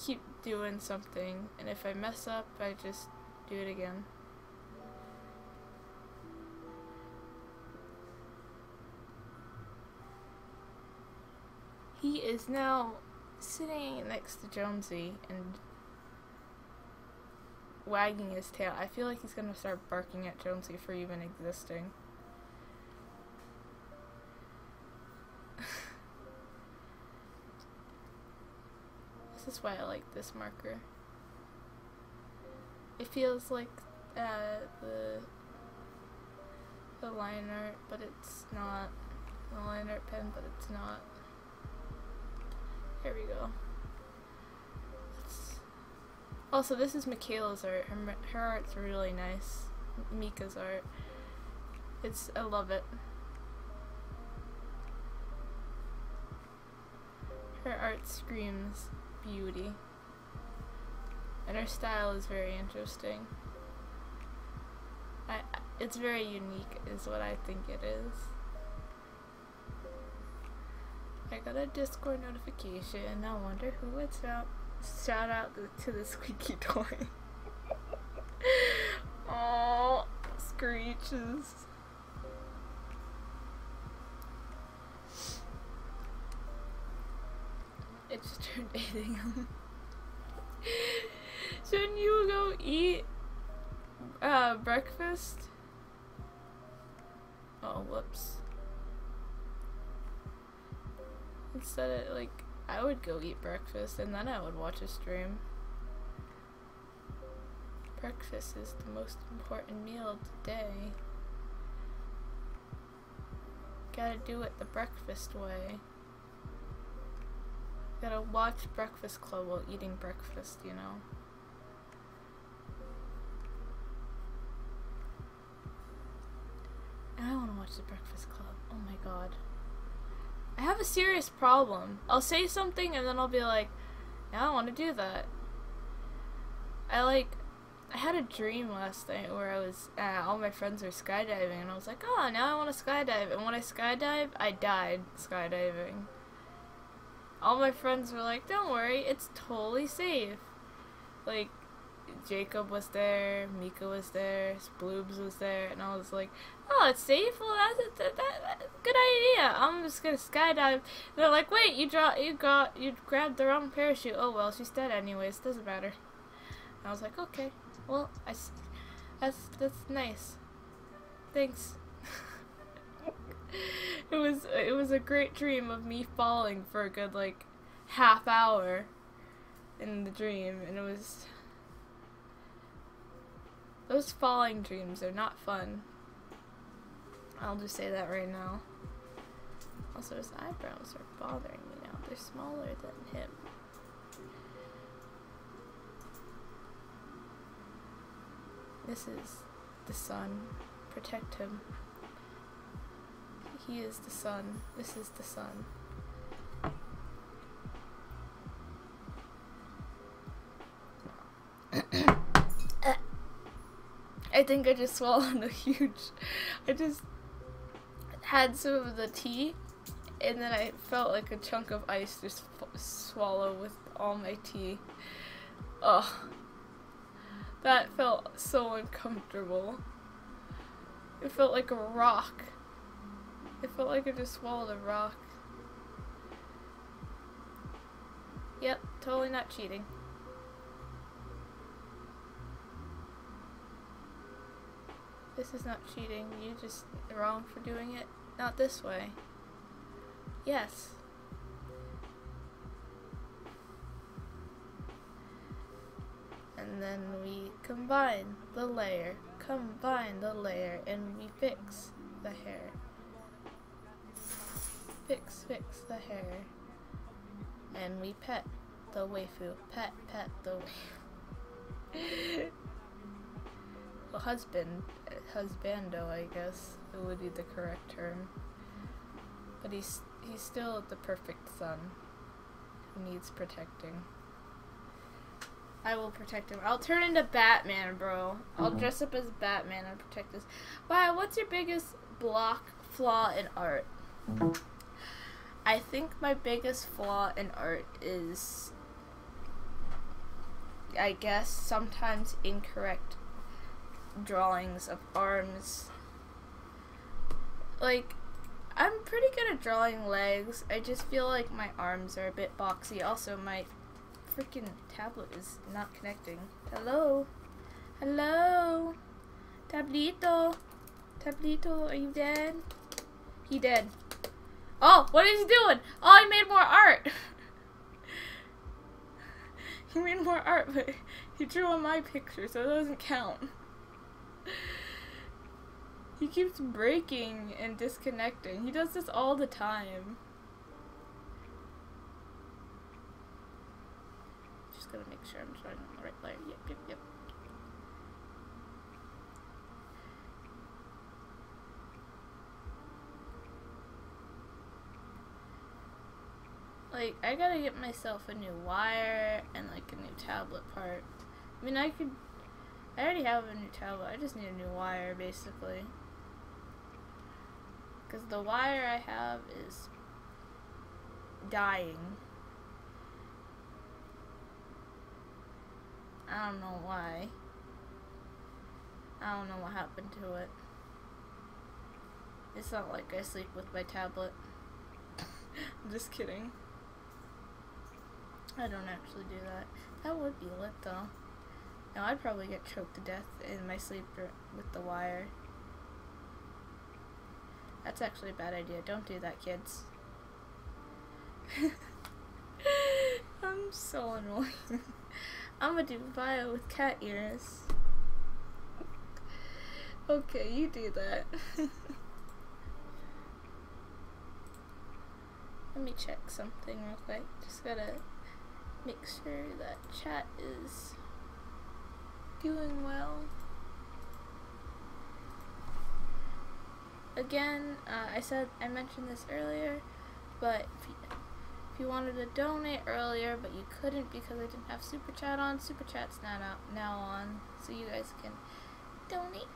keep doing something, and if I mess up, I just do it again. He is now sitting next to Jonesy and wagging his tail. I feel like he's gonna start barking at Jonesy for even existing. This is why I like this marker. It feels like the line art, but it's not. The line art pen, but it's not. Here we go. Also, this is Michaela's art. Her art's really nice. Mika's art. I love it. Her art screams beauty. And her style is very interesting. It's very unique, is what I think it is. I got a Discord notification. I wonder who it's out. Shout out to the squeaky toy. Oh, screeches. It just turned 8 a.m. Shouldn't you go eat breakfast? Oh, whoops. Instead of, like, I would go eat breakfast and then I would watch a stream. Breakfast is the most important meal of the day. Gotta do it the breakfast way. Gotta watch Breakfast Club while eating breakfast, you know. And I wanna watch the Breakfast Club. Oh my god. I have a serious problem. I'll say something and then I'll be like, I don't want to do that. I had a dream last night where I was, all my friends were skydiving and I was like, oh, now I want to skydive. And when I skydived, I died skydiving. All my friends were like, don't worry, it's totally safe. Like, Jacob was there, Mika was there, Sploobs was there, and I was like, oh, it's safe? Well, that's good idea. I'm just gonna skydive. And they're like, wait, you grabbed the wrong parachute. Oh well, she's dead anyways, doesn't matter. And I was like, okay, well, I see. That's nice. Thanks. It was a great dream of me falling for a good, like, half hour in the dream, and it was... Those falling dreams are not fun. I'll just say that right now. Also, his eyebrows are bothering me now. They're smaller than him. This is the sun. Protect him. He is the sun. This is the sun. I think I just swallowed a huge... I just had some of the tea, and then I felt like a chunk of ice just swallow with all my tea. Ugh. That felt so uncomfortable. It felt like a rock. It felt like I just swallowed a rock. Yep, totally not cheating. This is not cheating. You're just wrong for doing it. Not this way. Yes. And then we combine the layer, and we fix the hair. Fix the hair. And we pet the waifu. Pet the waifu. Well, husbando, I guess, it would be the correct term. But he's still the perfect son who needs protecting. I will protect him. I'll turn into Batman, bro. I'll dress up as Batman and protect this. Wow, what's your biggest flaw in art? I think my biggest flaw in art is, I guess, sometimes incorrect drawings of arms. Like, I'm pretty good at drawing legs. I just feel like my arms are a bit boxy. Also, my freaking tablet is not connecting. Hello? Hello? Tablito? Tablito, are you dead? He dead. Oh, what is he doing? Oh, he made more art! He made more art, but he drew on my picture, so it doesn't count. He keeps breaking and disconnecting. He does this all the time. Just gotta make sure I'm trying on the right layer. Yep. Like, I gotta get myself a new wire and like a new tablet part. I mean, I already have a new tablet. I just need a new wire, basically. Because the wire I have is dying. I don't know why. I don't know what happened to it. It's not like I sleep with my tablet. I'm just kidding. I don't actually do that. That would be lit though. No, I'd probably get choked to death in my sleep with the wire. That's actually a bad idea. Don't do that, kids. I'm so annoying. I'm gonna do bio with cat ears. Okay, you do that. Let me check something real quick. Just gotta make sure that chat is doing well. Again, I mentioned this earlier, but if you wanted to donate earlier but you couldn't because I didn't have Super Chat on, Super Chat's now on, so you guys can donate.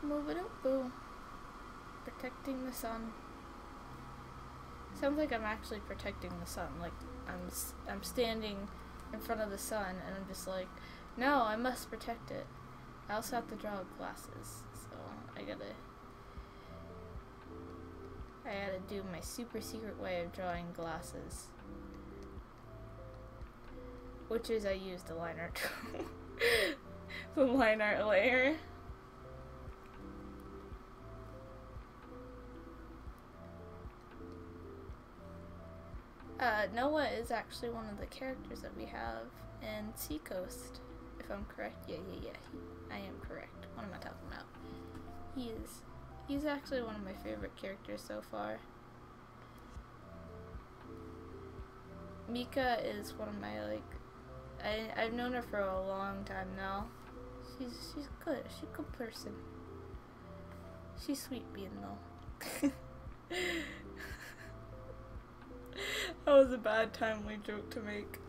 Move it up, boo. Protecting the sun. Sounds like I'm actually protecting the sun. Like I'm standing in front of the sun and I'm just like, no, I must protect it. I also have to draw glasses, so I gotta do my super secret way of drawing glasses, which is I use the line art tool. The line art layer. Noah is actually one of the characters that we have in Seacoast, if I'm correct. Yeah. I am correct. What am I talking about? He's actually one of my favorite characters so far. Mika is one of my, like, I've known her for a long time now. She's good. She's a good person. She's sweet being though. That was a bad timely joke to make.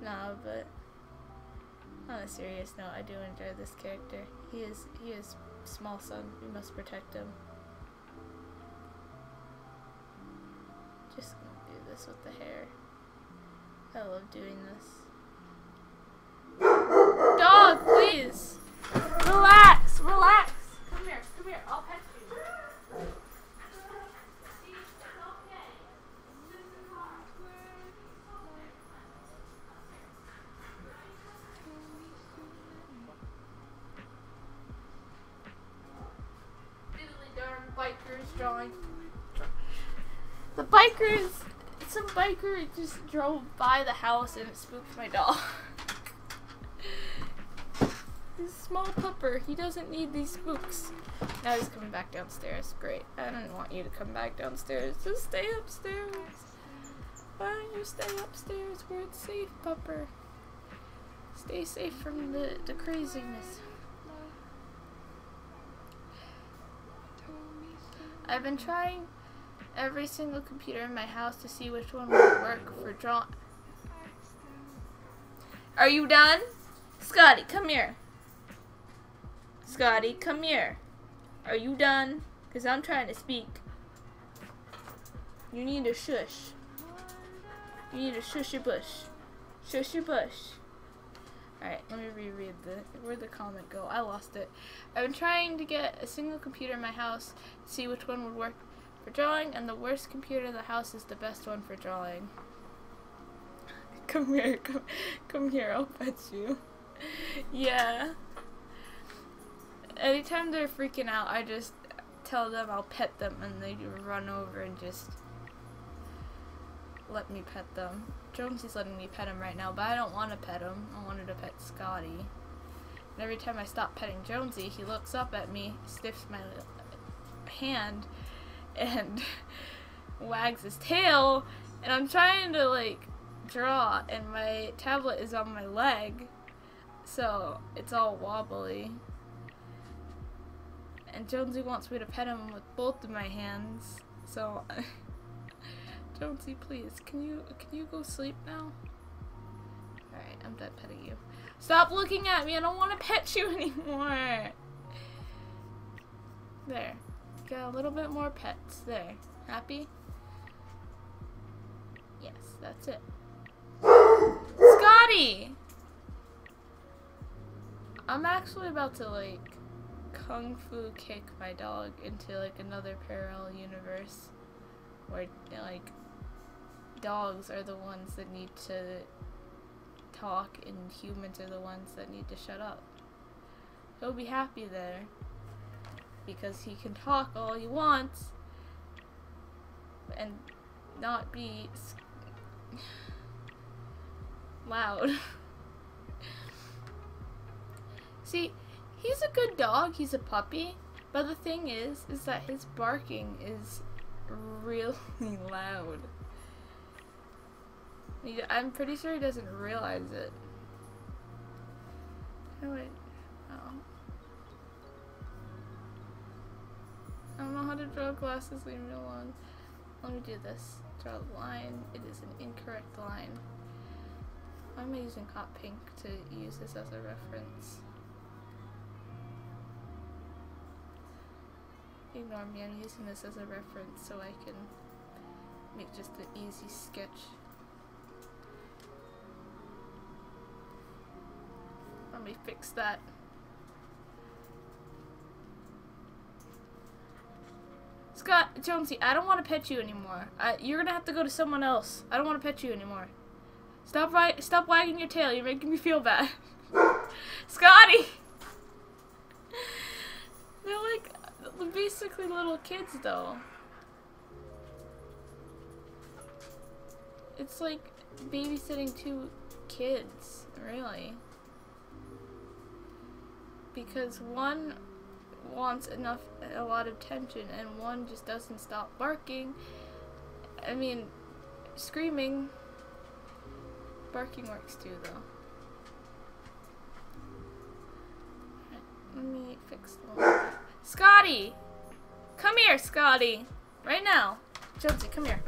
Nah, but on a serious note, I do enjoy this character. He is small son. We must protect him. Just gonna do this with the hair. I love doing this. Dog, please! Relax! Relax! Come here, I'll pet you. Bikers drawing. The bikers, some biker just drove by the house and it spooked my dog. He's a small pupper. He doesn't need these spooks. Now he's coming back downstairs. Great. I didn't want you to come back downstairs. Just stay upstairs. Why don't you stay upstairs where it's safe, pupper? Stay safe from the craziness. I've been trying every single computer in my house to see which one would work for drawing. Are you done? Scotty, come here. Scotty, come here. Are you done? Because I'm trying to speak. You need to shush. You need to shush your bush. Shush your bush. Alright, let me reread where'd the comment go? I lost it. I've been trying to get a single computer in my house to see which one would work for drawing, and the worst computer in the house is the best one for drawing. Come here, come here, I'll pet you. Yeah. Anytime they're freaking out, I just tell them I'll pet them, and they run over and just let me pet them. Jonesy's letting me pet him right now, but I don't want to pet him. I wanted to pet Scotty. And every time I stop petting Jonesy, he looks up at me, sniffs my hand, and wags his tail. And I'm trying to, like, draw, and my tablet is on my leg, so it's all wobbly. And Jonesy wants me to pet him with both of my hands, so Jonesy, please, can you go sleep now? Alright, I'm done petting you. Stop looking at me, I don't want to pet you anymore! There. Got a little bit more pets. There. Happy? Yes, that's it. Scotty! I'm actually about to, like, kung fu kick my dog into, like, another parallel universe where, like, dogs are the ones that need to talk and humans are the ones that need to shut up. He'll be happy there because he can talk all he wants and not be loud. See, he's a good dog, he's a puppy, but the thing is that his barking is really loud. I'm pretty sure he doesn't realize it. Oh wait, oh. I don't know how to draw glasses, leave me alone. Let me do this. Draw a line. It is an incorrect line. Why am I using hot pink to use this as a reference? Ignore me, I'm using this as a reference so I can make just an easy sketch. Let me fix that. Scott, Jonesy, I don't want to pet you anymore. You're gonna have to go to someone else. I don't want to pet you anymore. Stop wagging your tail. You're making me feel bad. Scotty! They're like basically little kids, though. It's like babysitting two kids, really. Because one wants a lot of attention and one just doesn't stop barking. I mean, screaming. Barking works too, though. Let me fix the one. Scotty! Come here, Scotty! Right now. Jonesy, come here.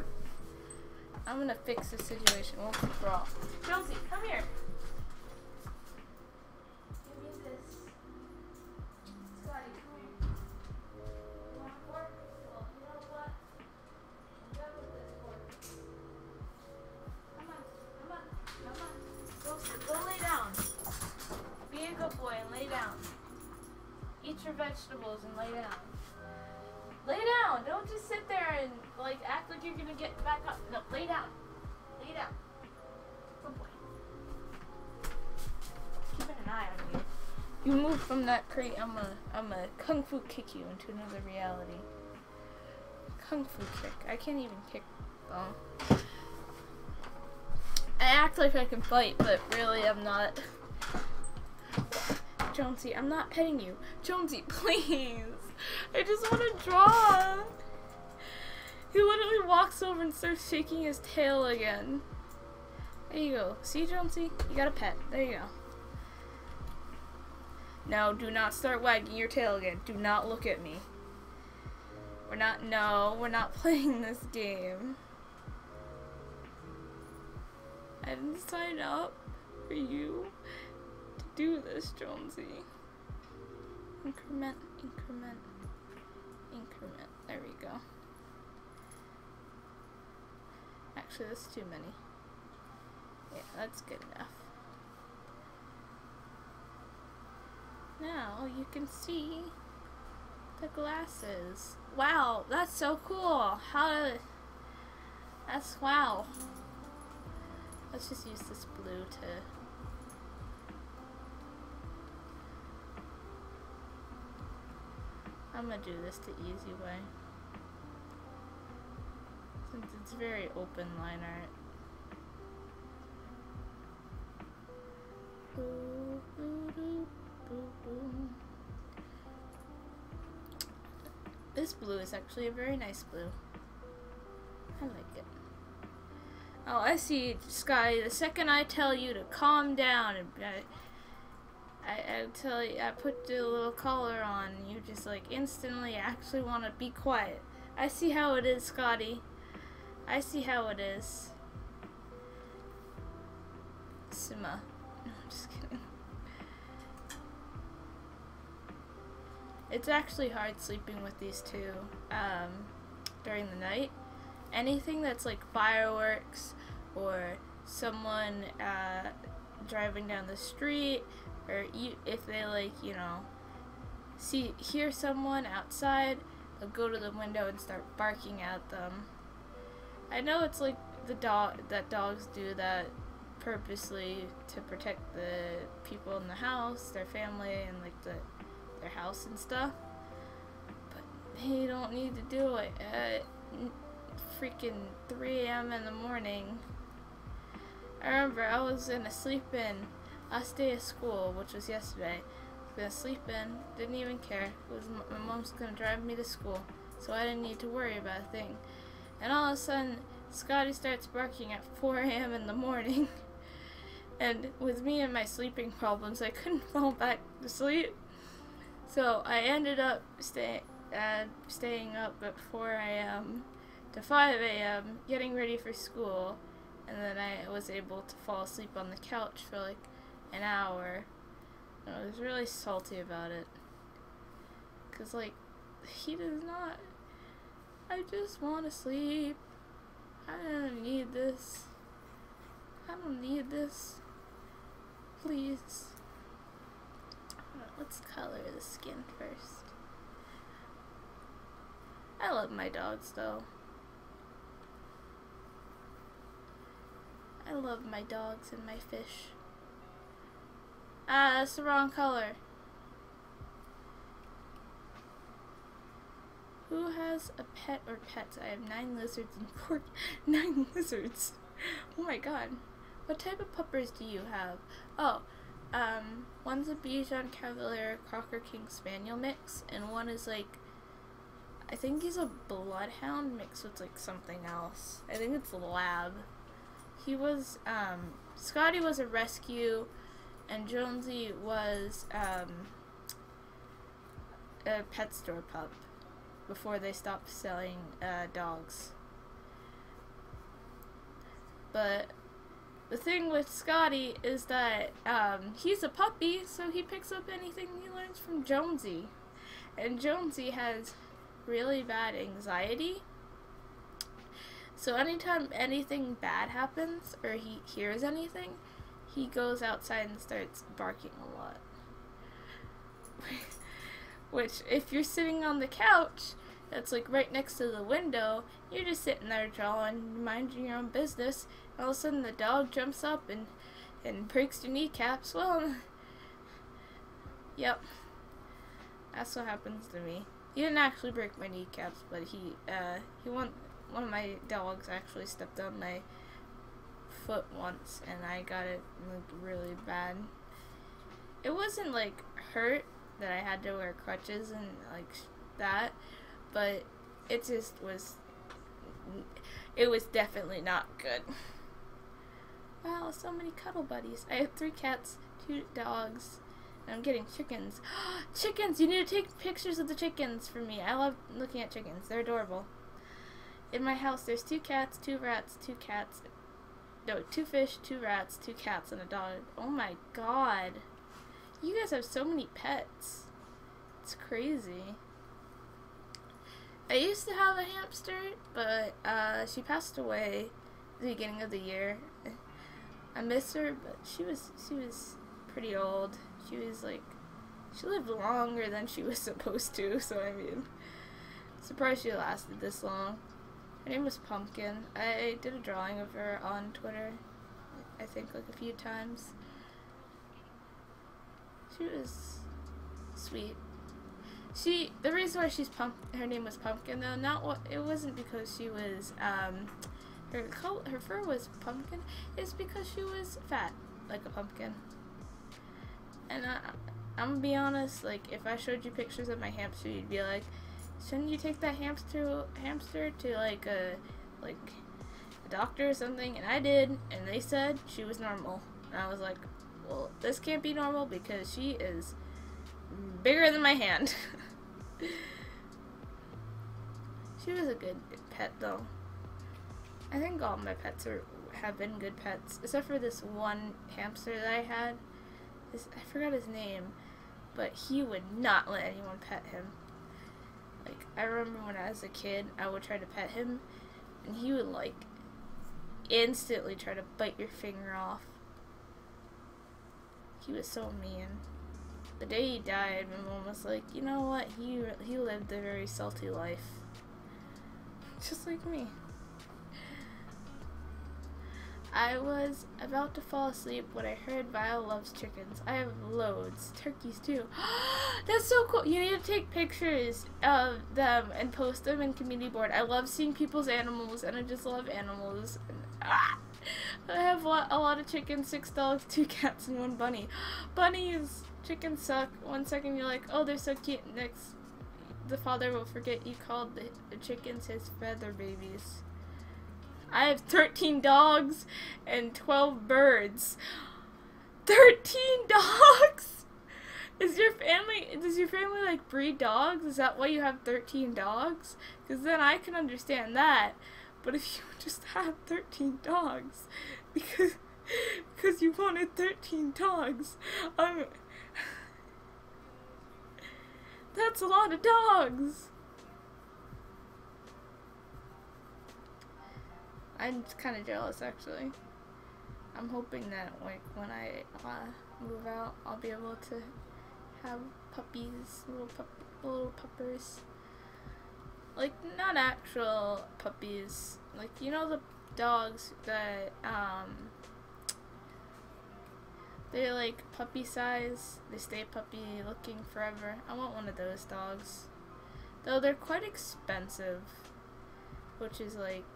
I'm gonna fix this situation once and for all. Jonesy, come here. Give me this. Scotty, come here. You want a fork? Well, you know what? I'm done with this fork. Come on. Go lay down. Be a good boy and lay down. Eat your vegetables and lay down. Lay down! Don't just sit there and like act like you're gonna get back up. No, lay down. Lay down. Good boy. Keeping an eye on you. You move from that crate, I'm a kung fu kick you into another reality. Kung fu kick. I can't even kick though. I act like I can fight, but really I'm not. Jonesy, I'm not petting you. Jonesy, please. I just want to draw. He literally walks over and starts shaking his tail again. There you go. See, Jonesy? You got a pet. There you go. No, do not start wagging your tail again. Do not look at me. We're not playing this game. I didn't sign up for you to do this, Jonesy. Increment, increment, increment. There we go. Actually, that's too many. Yeah, that's good enough. Now you can see the glasses. Wow, that's so cool. Wow. Let's just use this blue to I'm gonna do this the easy way. Since it's very open line art. Boo, boo, doo, boo. This blue is actually a very nice blue. I like it. Oh, I see, Sky. The second I tell you to calm down, and I tell you, I put the little collar on, and you just like instantly actually want to be quiet. I see how it is, Scotty. I see how it is. Sima. No, I'm just kidding. It's actually hard sleeping with these two during the night. Anything that's like fireworks or someone driving down the street, or if they like, you know, hear someone outside, they'll go to the window and start barking at them. I know it's like that dogs do that purposely to protect the people in the house, their family, and like their house and stuff, but they don't need to do it at freaking 3 a.m. in the morning. I remember I was gonna sleep in last day of school, which was yesterday. I was gonna sleep in, didn't even care. It was my mom's gonna drive me to school, so I didn't need to worry about a thing. And all of a sudden, Scotty starts barking at 4 a.m. in the morning. And with me and my sleeping problems, I couldn't fall back to sleep. So I ended up staying up at 4 a.m. to 5 a.m. getting ready for school, and then I was able to fall asleep on the couch for like an hour. And I was really salty about it, cause like he does not. I just want to sleep. I don't need this. I don't need this. Please. Let's color the skin first. I love my dogs though. I love my dogs and my fish. Ah, that's the wrong color. Who has a pet or pets? I have 9 lizards and 9 lizards. Oh my god. What type of puppers do you have? Oh, one's a Bichon Cavalier Cocker King Spaniel mix, and one is like, I think he's a bloodhound mixed with like something else. I think it's a lab. He was, Scotty was a rescue, and Jonesy was, a pet store pup before they stopped selling, dogs. But the thing with Scotty is that he's a puppy, so he picks up anything he learns from Jonesy. And Jonesy has really bad anxiety. So anytime anything bad happens, or he hears anything, he goes outside and starts barking a lot. Which, if you're sitting on the couch, that's like right next to the window, you're just sitting there drawing, minding your own business, and all of a sudden the dog jumps up and breaks your kneecaps. Well, yep, that's what happens to me. He didn't actually break my kneecaps, but one of my dogs actually stepped on my foot once, and I got it like really bad. It wasn't like hurt that I had to wear crutches and like that, but it just was, it was definitely not good. Wow, so many cuddle buddies. I have 3 cats, 2 dogs, and I'm getting chickens. Chickens! You need to take pictures of the chickens for me. I love looking at chickens. They're adorable. In my house, there's 2 cats, 2 rats, 2 cats. No, 2 fish, 2 rats, 2 cats, and a dog. Oh my god. You guys have so many pets. It's crazy. I used to have a hamster, but she passed away at the beginning of the year. I miss her, but she was pretty old. She was like, she lived longer than she was supposed to, so I mean, surprised she lasted this long. Her name was Pumpkin. I did a drawing of her on Twitter, I think like a few times. She was sweet. The reason why her name was Pumpkin though, it wasn't because she was, her fur was pumpkin, it's because she was fat, like a pumpkin. And I'm gonna be honest, like, if I showed you pictures of my hamster, you'd be like, shouldn't you take that hamster to like a doctor or something? And I did, and they said she was normal. And I was like, well, this can't be normal because she is bigger than my hand. She was a good pet though. I think all my pets have been good pets, except for this one hamster that I had. I forgot his name, but he would not let anyone pet him. Like, I remember when I was a kid, I would try to pet him, and he would, like, instantly try to bite your finger off. He was so mean. The day he died, my mom was like, you know what, he lived a very salty life. Just like me. I was about to fall asleep when I heard Viola loves chickens. I have loads. Turkeys too. That's so cool. You need to take pictures of them and post them in community board. I love seeing people's animals, and I just love animals. And, I have a lot of chickens, 6 dogs, 2 cats, and 1 bunny. Bunnies, chickens suck. 1 second you're like, oh, they're so cute. Next, the father will forget you called the chickens his feather babies. I have 13 dogs and 12 birds. 13 dogs? Does your family like breed dogs? Is that why you have 13 dogs? Because then I can understand that. But if you just have 13 dogs because you wanted 13 dogs, that's a lot of dogs. I'm kind of jealous, actually. I'm hoping that, like, when I move out, I'll be able to have puppies, little puppers. Like, not actual puppies. Like, you know the dogs that, they're, like, puppy size. They stay puppy looking forever. I want one of those dogs. Though they're quite expensive, which is, like,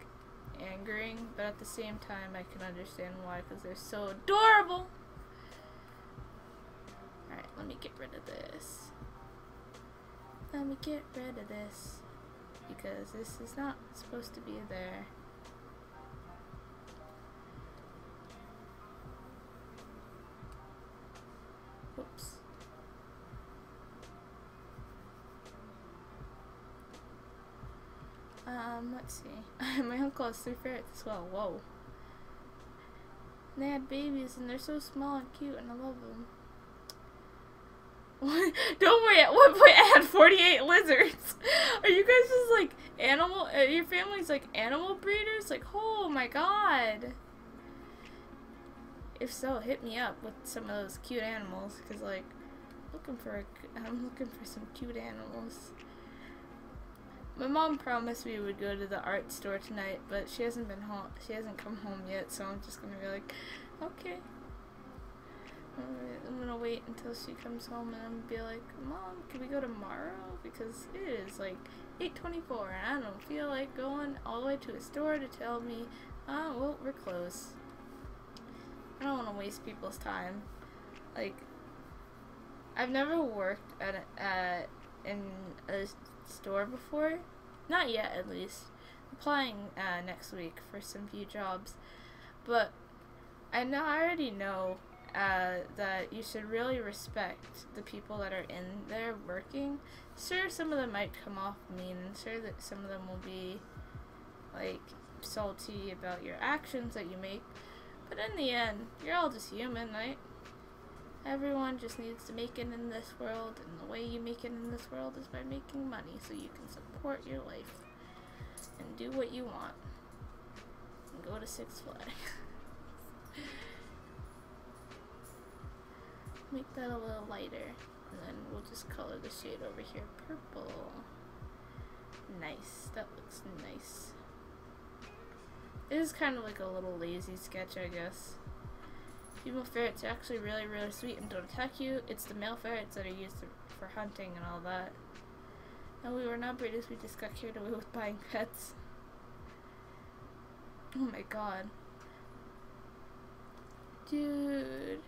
angering, but at the same time I can understand why, because they're so adorable. Alright, let me get rid of this. Because this is not supposed to be there. Whoops. Let's see. My uncle has 3 ferrets as well. Whoa. And they had babies, and they're so small and cute, and I love them. Don't worry, at one point I had 48 lizards. Are you guys just like your family's like animal breeders? Like, oh my god. If so, hit me up with some of those cute animals, because like, I'm looking for some cute animals. My mom promised we would go to the art store tonight, but she hasn't been home. She hasn't come home yet, so I'm just gonna be like, okay. I'm gonna wait until she comes home and I'm gonna be like, Mom, can we go tomorrow? Because it is like 8:24 and I don't feel like going all the way to a store to tell me, oh, well, we're closed. I don't want to waste people's time. Like, I've never worked in a store before. Not yet, at least. I'm applying next week for some few jobs. But I already know that you should really respect the people that are in there working. Sure, some of them might come off mean, and sure that some of them will be like salty about your actions that you make, but in the end, you're all just human, right? Everyone just needs to make it in this world, and the way you make it in this world is by making money so you can support your life and do what you want and go to Six Flags. Make that a little lighter, and then we'll just color the shade over here purple. Nice, that looks nice. It is kind of like a little lazy sketch, I guess. Female ferrets are actually really, really sweet and don't attack you. It's the male ferrets that are used for hunting and all that. No, we were not breeders, we just got carried away with buying pets. Oh my god. Dude.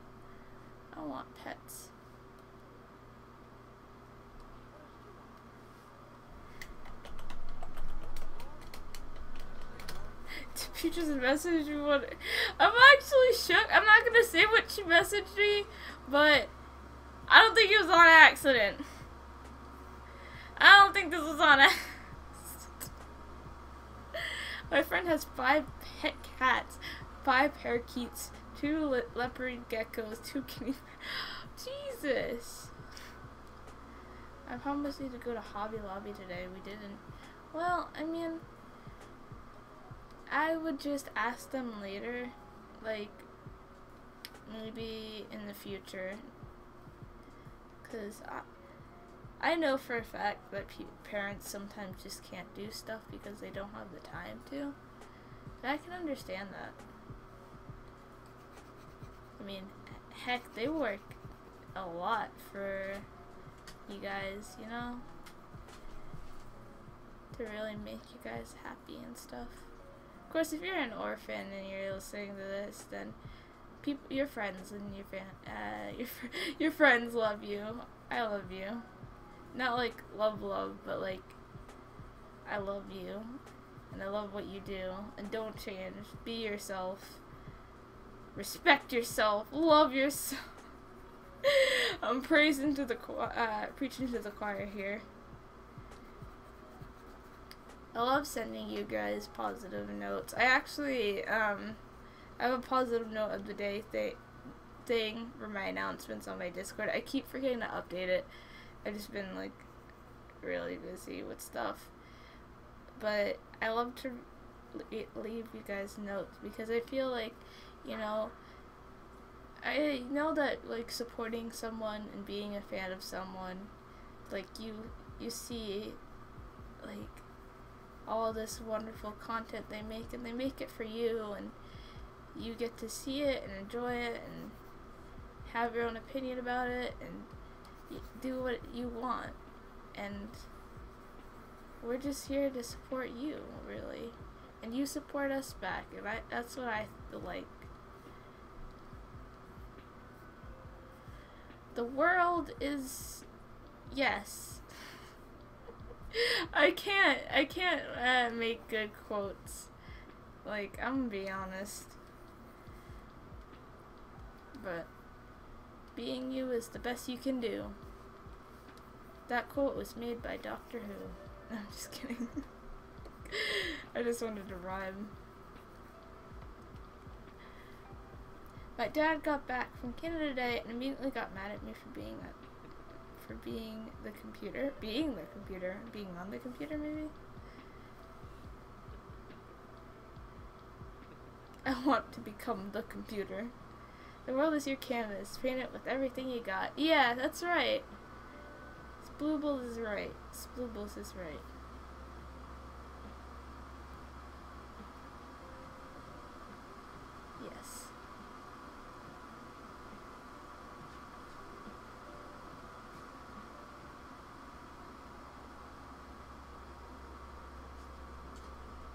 I want pets. She just messaged me one. I'm actually shook. I'm not gonna say what she messaged me, but I don't think it was on accident. I don't think this was on accident. My friend has 5 pet cats, 5 parakeets, 2 leopard geckos, 2 guinea. Jesus. I promised you to go to Hobby Lobby today. We didn't. Well, I mean, I would just ask them later, like, maybe in the future, because I know for a fact that parents sometimes just can't do stuff because they don't have the time to, and I can understand that. I mean, heck, they work a lot for you guys, you know, to really make you guys happy and stuff. Of course, if you're an orphan and you're listening to this, then your friends and your friends love you. I love you. Not like love, but like I love you, and I love what you do. And don't change. Be yourself. Respect yourself. Love yourself. I'm preaching to the choir here. I love sending you guys positive notes. I actually I have a positive note of the day thing for my announcements on my Discord. I keep forgetting to update it. I've just been like really busy with stuff. But I love to leave you guys notes because I feel like, you know, I know that like supporting someone and being a fan of someone, like you see like all this wonderful content they make, and they make it for you, and you get to see it and enjoy it and have your own opinion about it and do what you want, and we're just here to support you, really, and you support us back, and that's what I like. The world is, yes. I can't make good quotes. Like, I'm gonna be honest. But being you is the best you can do. That quote was made by Doctor Who. No, I'm just kidding. I just wanted to rhyme. My dad got back from Canada today and immediately got mad at me for being on the computer, maybe? I want to become the computer. The world is your canvas. Paint it with everything you got. Yeah, that's right. Sploobles is right. Sploobles is right. Yes.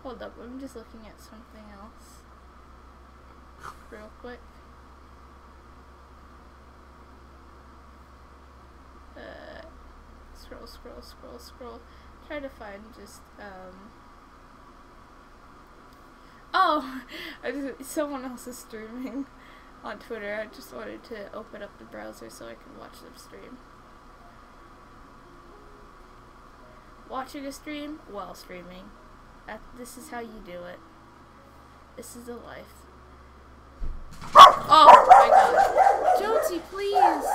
Hold up, I'm just looking at something else real quick. Scroll. Try to find just, oh! Someone else is streaming on Twitter. I just wanted to open up the browser so I could watch them stream. Watching a stream while streaming. This is how you do it. This is the life. Oh my god. Jonesy, please!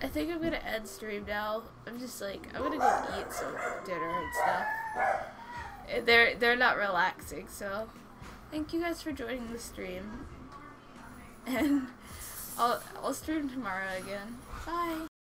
I think I'm gonna end stream now. I'm gonna go eat some dinner and stuff. They're not relaxing, so thank you guys for joining the stream. And I'll stream tomorrow again. Bye!